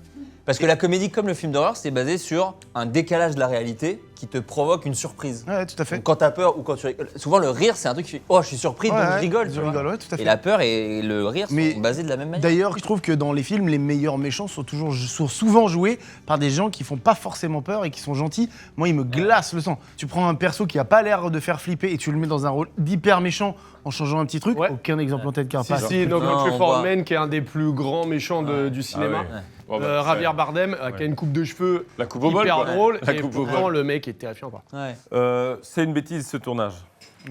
Parce que la comédie, comme le film d'horreur, c'est basé sur un décalage de la réalité qui te provoque une surprise. Ouais, tout à fait. Donc, quand t'as peur ou quand tu rigoles. Souvent, le rire, c'est un truc qui fait oh, je suis surpris, donc je rigole. tu vois. ouais, tout à fait. Et la peur et le rire Mais sont basés de la même manière. D'ailleurs, je trouve que dans les films, les meilleurs méchants sont souvent joués par des gens qui font pas forcément peur et qui sont gentils. Moi, ils me glacent le sang. Tu prends un perso qui a pas l'air de faire flipper et tu le mets dans un rôle d'hyper méchant en changeant un petit truc. Ouais. Aucun exemple en tête qu'un passe. Si, No Non, Country on for voit. Old Men, qui est un des plus grands méchants du cinéma. Ah ouais. Bon, bah, Javier Bardem, qui a une coupe de cheveux La coupe au bol, hyper quoi. drôle, La et coupe au pourtant bol. le mec est terrifiant. Quoi. Ouais. c'est une bêtise ce tournage.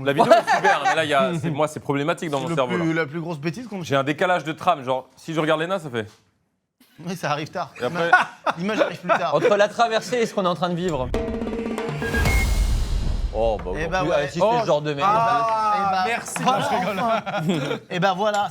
La vidéo est super, mais là, moi, c'est problématique dans mon cerveau. là. La plus grosse bêtise qu'on J'ai un décalage de trame, genre, si je regarde Lena, ça fait. Oui, ça arrive tard. Et après, L'image arrive plus tard. Entre la traversée et ce qu'on est en train de vivre. Oh, bah, Eh bah oui, ouais. si j'étais ce genre de mec. merci, Et bah voilà,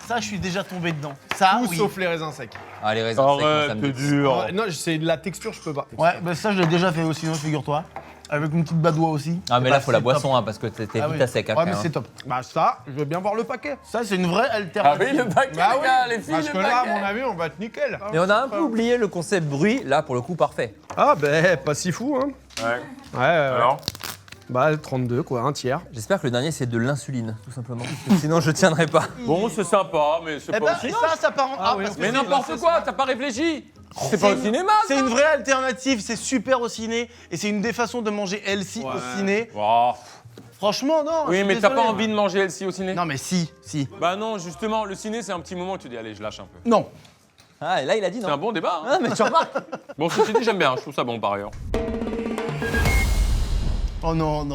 ça, je suis déjà tombé dedans. Ça, Tout oui. sauf les raisins secs. Ah, les raisins secs, moi, ça arrête, me t'es dégoûte. dur. Non, c'est de la texture, je peux pas. Ouais, bah ça, je l'ai déjà fait aussi, non, figure-toi. Avec une petite badoie aussi. Ah, mais Bah, là, faut la c'est boisson, top. hein, parce que t'es Ah vite oui. à sec Ouais, après. mais hein. c'est top. Bah ça, je veux bien voir le paquet. Ça, c'est une vraie Ah alternative. oui, le paquet, Bah les oui. gars, les filles, Parce le que là, à paquet. mon avis, on va être nickel. Mais on a un peu oublié le concept bruit, là, pour le coup, parfait. Ah ben, pas si fou, hein. Ouais. Ouais, Alors bah 32, quoi, un tiers. J'espère que le dernier, c'est de l'insuline, tout simplement. Parce que sinon, je tiendrai pas. Bon, c'est sympa, mais c'est Eh pas ben, au cinéma. ça part en. Ah, parce que Mais c'est- n'importe quoi, t'as pas réfléchi. C'est pas au cinéma, C'est une vraie alternative, c'est super au ciné et c'est une des façons de manger healthy au ciné. Oh. Franchement, non. je Oui, suis mais t'as désolé. pas envie de manger Elsie au ciné? Non, mais si. Bah non, justement, le ciné, c'est un petit moment où tu dis, allez, je lâche un peu. Non. Ah, et là, il a dit C'est non. un bon débat. Hein. Ah, mais tu remarques. Bon, ceci dit, j'aime bien, je trouve ça bon par ailleurs. Oh non.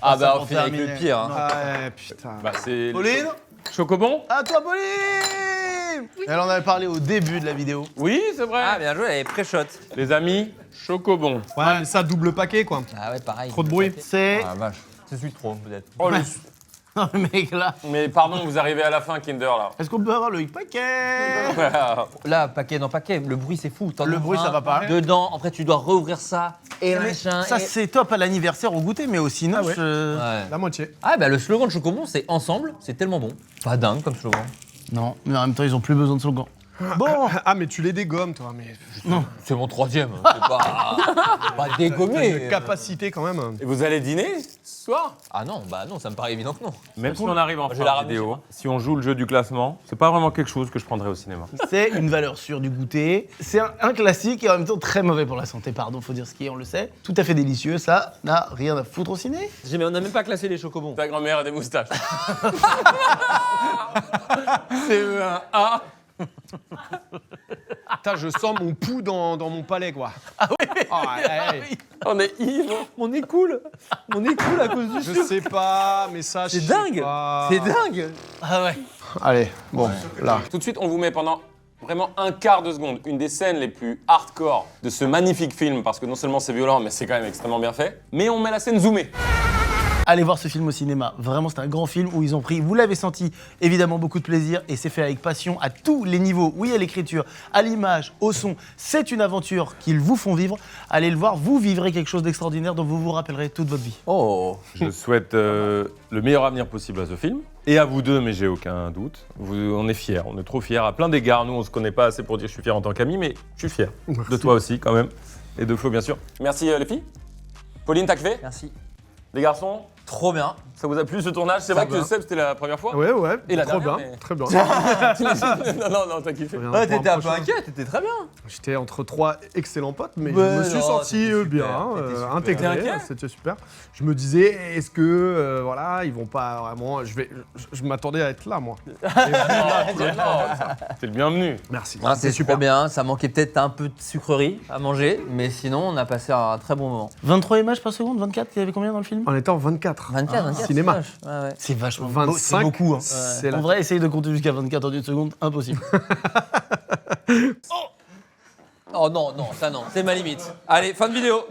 Ah, pas ça bah, pour on finit avec le terminer. pire. Hein. Non. Ouais, putain. Bah, c'est. Pauline, Chocobon? à toi, Pauline. Elle en avait parlé au début de la vidéo. Oui, c'est vrai. Ah, bien joué, elle est pré-shot. Les amis, Chocobon. Ouais, mais ça, double paquet, quoi. Ah, ouais, pareil. Trop de bruit. C'est. Ah, vache. C'est celui de trop, peut-être. Oh, le... Non, le mec là. Mais pardon, vous arrivez à la fin, Kinder, là. Est-ce qu'on peut avoir le paquet? Là, paquet dans paquet, le bruit, c'est fou. T'en Le ouvres bruit, ça un, va pas. Dedans, après, tu dois rouvrir ça. Et Mais machin. ça, et- c'est top à l'anniversaire au goûter, mais au ciné, Ah ouais. Ouais. La moitié. Ah, bah, le slogan de Chocobon, c'est ensemble, c'est tellement bon. Pas dingue comme slogan. Non, mais en même temps, ils ont plus besoin de slogan. Bon, Ah, mais tu les dégommes, toi. Mais C'est mon troisième. C'est pas t'as dégommé. une capacité quand même. Et vous allez dîner ce soir? Ah non, bah non, ça me paraît évident que non. Même si on arrive en je vais fin la de ramener vidéo, chez moi. si on joue le jeu du classement, c'est pas vraiment quelque chose que je prendrais au cinéma. c'est une valeur sûre du goûter. C'est un classique et en même temps très mauvais pour la santé, pardon, faut dire ce qui est, on le sait. Tout à fait délicieux, ça n'a rien à foutre au ciné. Mais on n'a même pas classé les Chocobons. Ta grand-mère a des moustaches. C'est un A. Putain, je sens mon pouls dans mon palais, quoi. Ah oui. On est ivre. Mon nez coule. Mon nez coule à cause du Je sucre. sais pas, mais ça, je C'est sais dingue. pas. C'est dingue. Ah ouais. Allez, bon, là. Tout de suite, on vous met pendant vraiment un quart de seconde une des scènes les plus hardcore de ce magnifique film, parce que non seulement c'est violent, mais c'est quand même extrêmement bien fait. Mais on met la scène zoomée. Allez voir ce film au cinéma. Vraiment, c'est un grand film où ils ont pris, vous l'avez senti, évidemment beaucoup de plaisir et c'est fait avec passion à tous les niveaux. Oui, à l'écriture, à l'image, au son. C'est une aventure qu'ils vous font vivre. Allez le voir, vous vivrez quelque chose d'extraordinaire dont vous vous rappellerez toute votre vie. Oh. Je souhaite le meilleur avenir possible à ce film. Et à vous deux, mais j'ai aucun doute. On est fiers, on est trop fiers à plein d'égards. Nous, on se connaît pas assez pour dire que je suis fier en tant qu'ami, mais je suis fier. De toi aussi, quand même. Et de Flo, bien sûr. Merci les filles. Pauline, t'as kiffé? Merci. Les garçons, Trop bien. ça vous a plu ce tournage? C'est vrai que Seb, c'était la première fois? Ouais, ouais, Et la trop dernière, bien, mais- très bien. non, t'as kiffé. Ouais, t'étais un peu inquiet, t'étais très bien. J'étais entre trois excellents potes, mais Ouais, je me suis non, senti c'était super, bien, c'était super. T'étais intégré, inquiet c'était super. Je me disais, est-ce que, voilà, ils vont pas vraiment... Je m'attendais à être là, moi. T'es le bienvenu. Merci. Ah, c'est super bien, ça manquait peut-être un peu de sucrerie à manger, mais sinon on a passé un très bon moment. 23 images par seconde, 24, il y avait combien dans le film? On était en 24. 24, 24. cinéma. c'est vache. Ouais, ouais. C'est vachement 25, c'est beaucoup. Hein. c'est En la... vrai, essayer de compter jusqu'à 24 en une seconde, impossible. Oh non, non, ça non, c'est ma limite. Allez, fin de vidéo.